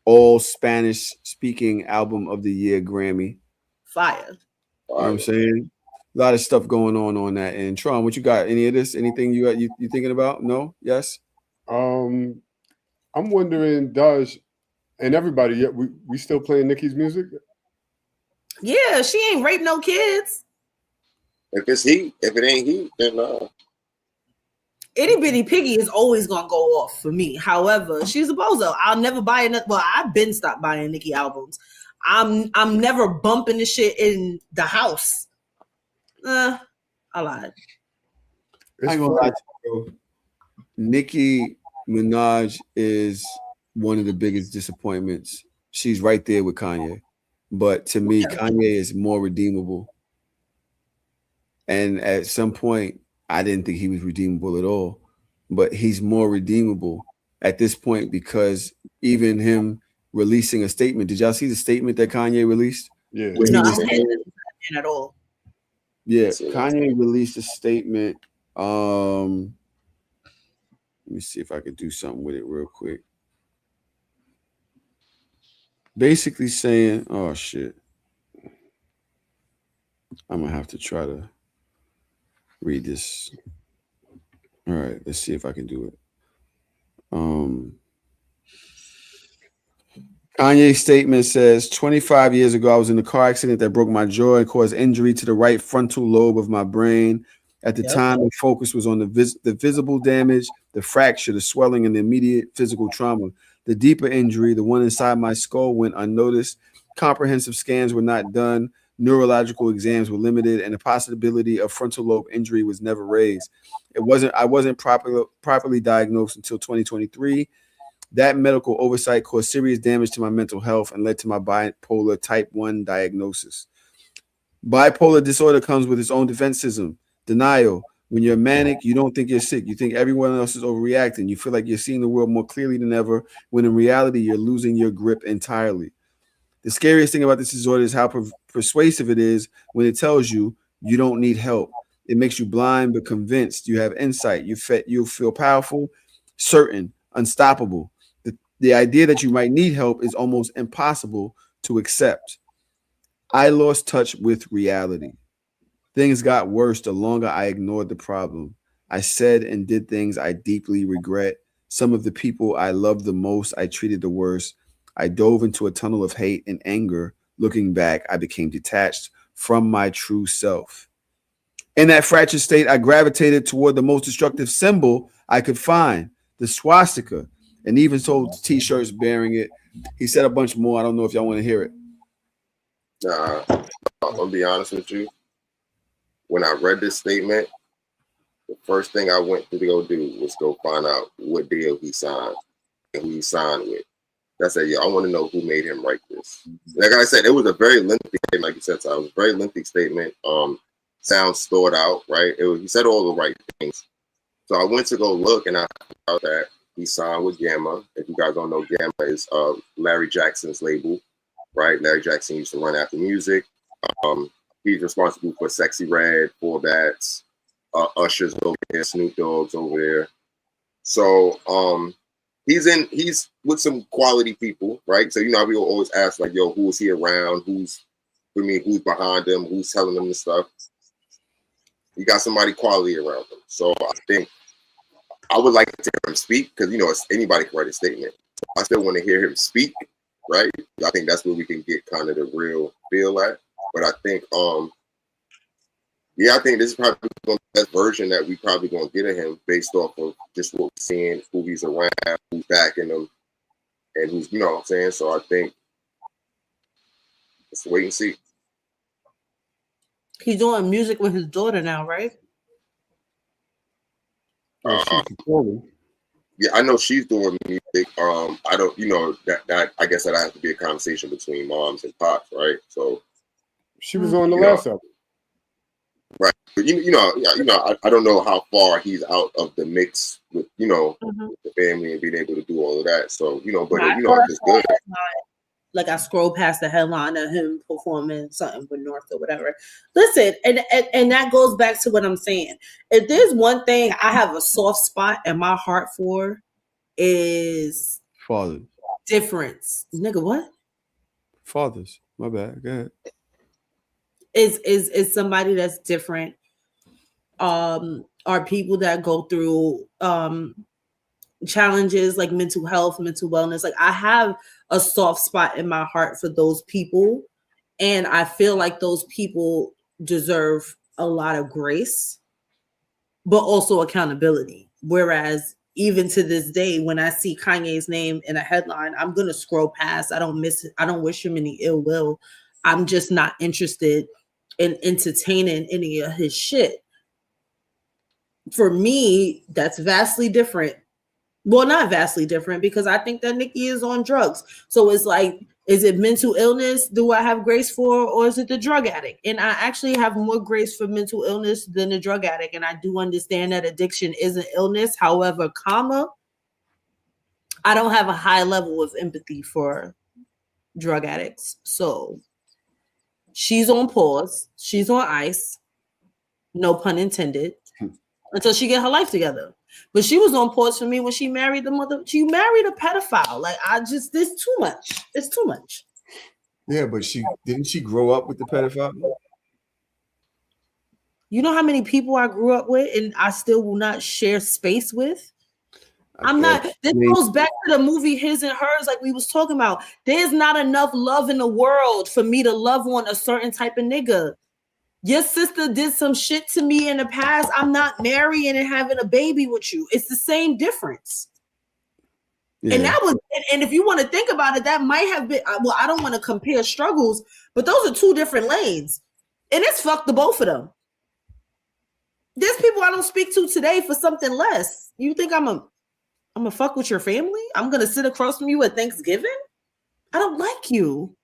all Spanish speaking album of the year Grammy. Fire. You know what I'm saying? A lot of stuff going on that. And Tron, what you got? Any of this? Anything you thinking about? No? Yes? I'm wondering, Daj, and everybody, we still playing Nicki's music? Yeah, she ain't raped no kids. If it's heat, if it ain't heat, then no. Itty Bitty Piggy is always gonna go off for me. However, she's a bozo. I'll never buy it. Well, I've been stopped buying Nicki albums. I'm never bumping the shit in the house. I lied. I ain't gonna lie to you, bro. Nicki Minaj is one of the biggest disappointments. She's right there with Kanye. But to me, Kanye is more redeemable. And at some point, I didn't think he was redeemable at all. But he's more redeemable at this point because even him releasing a statement. Did y'all see the statement that Kanye released? Yeah. No, I didn't at all. Yeah, Kanye released a statement. Let me see if I could do something with it real quick. Basically saying, oh shit. I'm gonna have to try to read this. All right, let's see if I can do it. Kanye's statement says, 25 years ago, I was in a car accident that broke my jaw and caused injury to the right frontal lobe of my brain. At the time, the focus was on the visible damage, the fracture, the swelling, and the immediate physical trauma. The deeper injury, the one inside my skull, went unnoticed. Comprehensive scans were not done. Neurological exams were limited, and the possibility of frontal lobe injury was never raised. I wasn't properly diagnosed until 2023. That medical oversight caused serious damage to my mental health and led to my bipolar type 1 diagnosis. Bipolar disorder comes with its own defense system. Denial. When you're manic, you don't think you're sick. You think everyone else is overreacting. You feel like you're seeing the world more clearly than ever, when in reality, you're losing your grip entirely. The scariest thing about this disorder is how persuasive it is when it tells you you don't need help. It makes you blind but convinced. You have insight. You feel powerful, certain, unstoppable. The idea that you might need help is almost impossible to accept. I lost touch with reality. Things got worse the longer I ignored the problem. I said and did things I deeply regret. Some of the people I loved the most, I treated the worst. I dove into a tunnel of hate and anger. Looking back, I became detached from my true self. In that fractured state, I gravitated toward the most destructive symbol I could find, the swastika, and even sold t-shirts bearing it. He said a bunch more. I don't know if y'all want to hear it. Nah, I'm gonna be honest with you. When I read this statement, the first thing I went to go do was go find out what deal he signed and who he signed with. I said, I want to know who made him write this. Like I said, it was a very lengthy statement, like you said, so it was a very lengthy statement. sounds thought out, right? He said all the right things. So I went to go look, and I found out that he signed with Gamma. If you guys don't know, Gamma is Larry Jackson's label, right? Larry Jackson used to run After Music. He's responsible for Sexy Red, For Bats, Usher's over there, Snoop Dogg's over there. So he's with some quality people, right? So we will always ask like, yo, who is he around? Who's behind him? Who's telling him the stuff? You got somebody quality around him. So I think I would like to hear him speak because anybody can write a statement. I still want to hear him speak, right? I think that's where we can get kind of the real feel at. But I think I think this is probably the best version that we probably gonna get of him based off of just what we're seeing, who he's around, who's backing him, and who's what I'm saying. So I think let's wait and see. He's doing music with his daughter now, right? Yeah, I know she's doing music. I don't, that I guess that has to be a conversation between moms and pops, right? So she was on the last album. Right, but I don't know how far he's out of the mix with the family and being able to do all of that. So but it's good. Like I scrolled past the headline of him performing something with North or whatever. Listen, and that goes back to what I'm saying. If there's one thing I have a soft spot in my heart for, is fathers. Difference, nigga. What? Fathers. My bad. Go ahead. Is somebody that's different, are people that go through challenges like mental health, mental wellness. Like I have a soft spot in my heart for those people, and I feel like those people deserve a lot of grace, but also accountability. Whereas even to this day, when I see Kanye's name in a headline, I'm gonna scroll past. I don't miss it. I don't wish him any ill will. I'm just not interested in entertaining any of his shit. For me, that's vastly different. Well, not vastly different, because I think that Nicki is on drugs. So it's like, is it mental illness? Do I have grace for, or is it the drug addict? And I actually have more grace for mental illness than the drug addict. And I do understand that addiction is an illness. However, I don't have a high level of empathy for drug addicts. So she's on pause. She's on ice. No pun intended. Until she get her life together. But she was on pause for me when she married the mother. She married a pedophile. Like there's too much. It's too much. Yeah, but didn't she grow up with the pedophile? You know how many people I grew up with and I still will not share space with? This goes back to the movie His and Hers, like we was talking about. There's not enough love in the world for me to love on a certain type of nigga. Your sister did some shit to me in the past. I'm not marrying and having a baby with you. It's the same difference. Yeah. And that was, and if you want to think about it, that might have been, well, I don't want to compare struggles, but those are two different lanes. And it's fucked the both of them. There's people I don't speak to today for something less. You think I'm a fuck with your family? I'm going to sit across from you at Thanksgiving? I don't like you.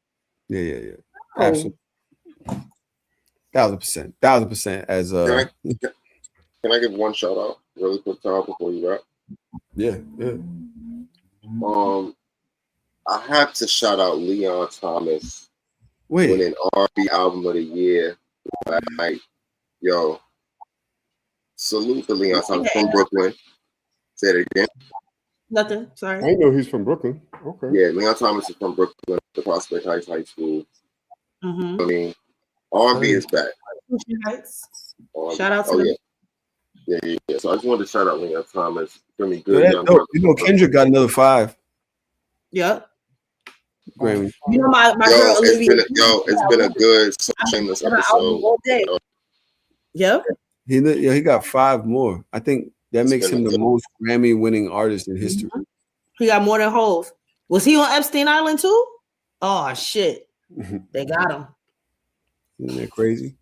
Yeah. Oh. Absolutely. 1000%. As can I give one shout out really quick, Tom, before you wrap? Yeah. I have to shout out Leon Thomas winning R&B Album of the Year last night. Yo, salute to Leon Thomas from Brooklyn. Say it again. Nothing. Sorry. I know he's from Brooklyn. Okay. Yeah, Leon Thomas is from Brooklyn, the Prospect Heights High School. Mm-hmm. I mean, R&B is back. Shout out to them. Yeah. So I just wanted to shout out Leon Thomas. Really good. Kendrick got another 5. Yep. Grammy. You know my girl Olivia. It's been a good shameless episode. All day. Yep. He got 5 more. I think that makes him the most Grammy-winning artist in history. Mm-hmm. He got more than Hov. Was he on Epstein Island too? Oh shit! They got him. Isn't that crazy?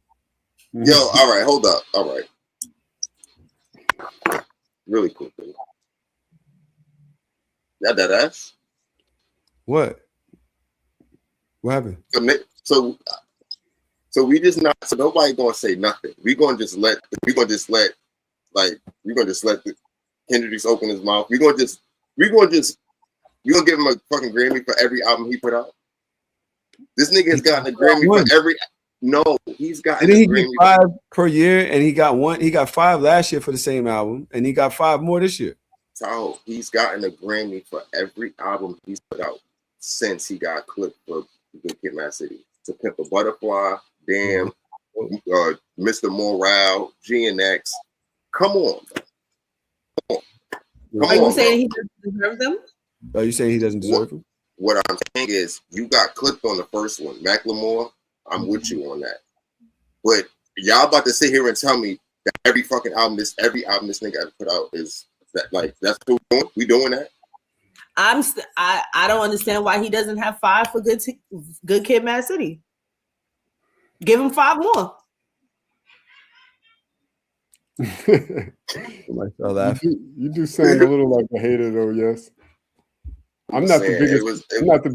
Yo, all right, hold up. All right. Really cool thing. Y'all dead ass? What? What happened? So So we just not. So nobody gonna say nothing. We gonna just let Kendrick open his mouth. We gonna give him a fucking Grammy for every album he put out. This nigga has gotten a Grammy for every. No, he's gotten. And then he get 5 per year, and he got 1. He got 5 last year for the same album, and he got 5 more this year. So he's gotten a Grammy for every album he's put out since he got clipped for Good Kid, Mad City. To Pimp a Butterfly, Damn, Mr. Morale, GNX. Come on. Are you saying he doesn't deserve them? Are you saying he doesn't deserve them? What I'm saying is you got clipped on the first one. Macklemore, I'm with you on that. But y'all about to sit here and tell me that every album this nigga ever put out is that, like, that's what we're doing? We doing that? I don't understand why he doesn't have 5 for Good Kid, Mad City. Give him 5 more. You do sound a little like a hater, though. Yes, I'm not the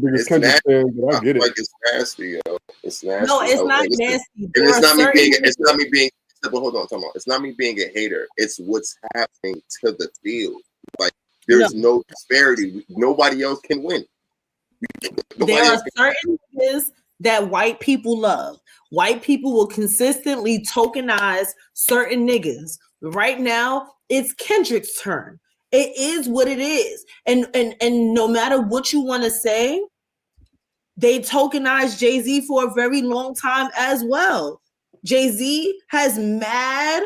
biggest Kendrick fan, but I get it. Like, it's nasty, yo. It's nasty. No, it's not nasty. And it's not me being. It's not me being. But hold on, it's not me being a hater. It's what's happening to the field. Like, there's no disparity. Nobody else can win. There are certain things that white people love. White people will consistently tokenize certain niggas. Right now, it's Kendrick's turn. It is what it is. And no matter what you want to say, they tokenized Jay-Z for a very long time as well. Jay-Z has mad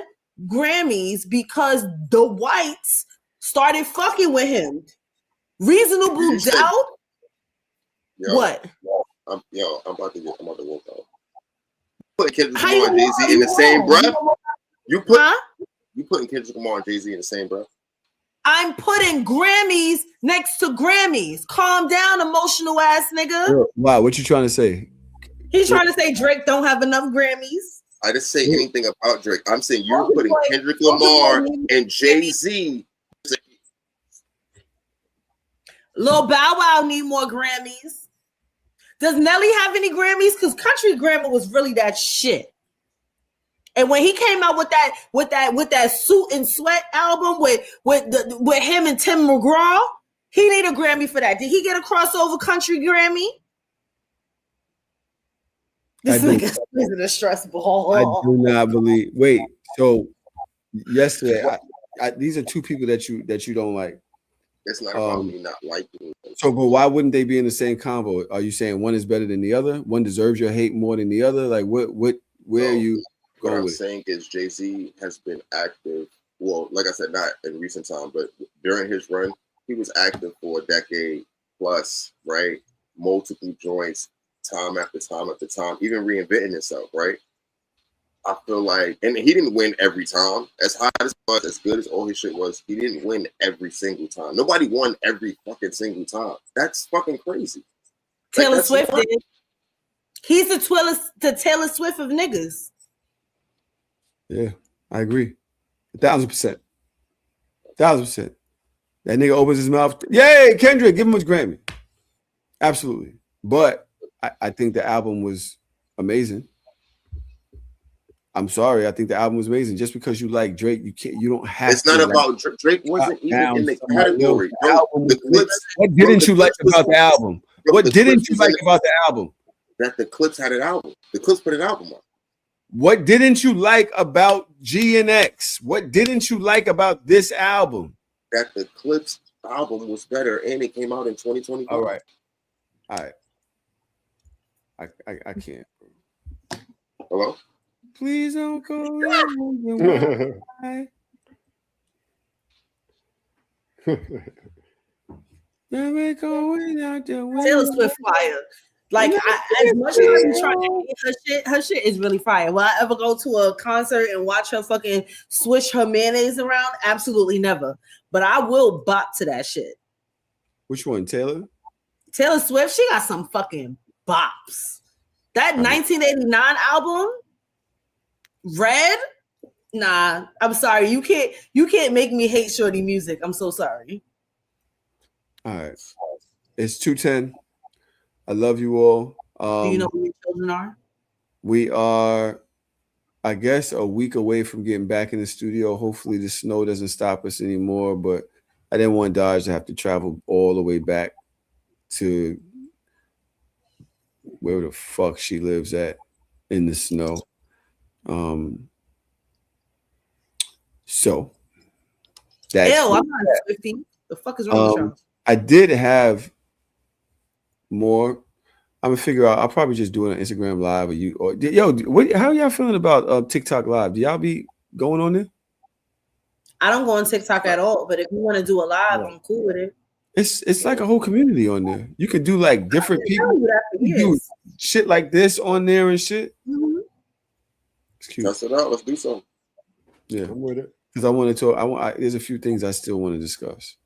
Grammys because the whites started fucking with him. Reasonable Doubt. What? I'm about to walk out. Put Kendrick Lamar and Jay-Z in the same breath. You putting Kendrick Lamar and Jay-Z in the same breath? I'm putting Grammys next to Grammys. Calm down, emotional ass nigga. Wow, what you trying to say? He's trying to say Drake don't have enough Grammys. I didn't say anything about Drake. I'm saying you're putting Kendrick Lamar and Jay-Z. Lil Bow Wow need more Grammys. Does Nelly have any Grammys? Because Country Grammar was really that shit. And when he came out with that Suit and Sweat album with him and Tim McGraw, he need a Grammy for that. Did he get a crossover country Grammy? This nigga's in a stress ball. I do not believe. Wait, so yesterday, these are 2 people that you don't like. It's not about me not liking them. So, but why wouldn't they be in the same convo? Are you saying one is better than the other? One deserves your hate more than the other? Like, where are you going? What I'm saying is Jay-Z has been active. Well, like I said, not in recent time, but during his run, he was active for a decade plus, right? Multiple joints, time after time after time, even reinventing himself, right? I feel like, and he didn't win every time. As hot as was, as good as all his shit was, he didn't win every single time. Nobody won every fucking single time. That's fucking crazy. Taylor Swift did. He's the Taylor Swift of niggas. Yeah, I agree. 1,000%. 1,000%. That nigga opens his mouth. Yay, Kendrick, give him his Grammy. Absolutely. But I think the album was amazing. I'm sorry. I think the album was amazing. Just because you like Drake, you don't have. It's not about Drake. Wasn't even in the category. What didn't you like about the album? What didn't you like about the album? That the Clips had an album. The Clips put an album on. What didn't you like about GNX? What didn't you like about this album? That the Clips album was better and it came out in 2020. All right. I can't. Hello? Please don't go. Taylor Swift fire. Like, as much as I'm trying to hate her shit is really fire. Will I ever go to a concert and watch her fucking swish her mayonnaise around? Absolutely never. But I will bop to that shit. Which one, Taylor? Taylor Swift, she got some fucking bops. That 1989 album, Red? Nah, I'm sorry. You can't make me hate shorty music. I'm so sorry. All right. It's 2:10. I love you all. Do you know who your children are? We are, I guess, a week away from getting back in the studio. Hopefully the snow doesn't stop us anymore, but I didn't want Dodge to have to travel all the way back to where the fuck she lives at in the snow. So that's Ew, I'm not 50. The fuck is wrong with y'all? I did have more. I'm gonna figure out. I'll probably just do it on Instagram Live or how y'all feeling about TikTok Live? Do y'all be going on there? I don't go on TikTok at all, but if you want to do a live, I'm cool with it. It's like a whole community on there. You can do like different people. You do shit like this on there and shit. Mm-hmm. It's cute. Test it out. Let's do something. Yeah, I'm with it. because I want to talk. There's a few things I still want to discuss.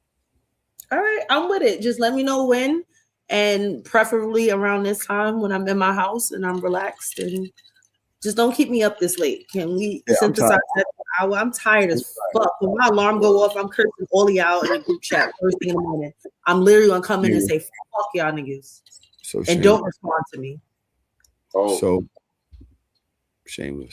All right, I'm with it. Just let me know when, and preferably around this time when I'm in my house and I'm relaxed, and just don't keep me up this late. Can we synthesize that hour? I'm tired as fuck. When my alarm go off, I'm cursing all y'all in the group chat first thing in the morning. I'm literally gonna come in and say fuck y'all niggas, So and don't respond to me. Oh. So shameless.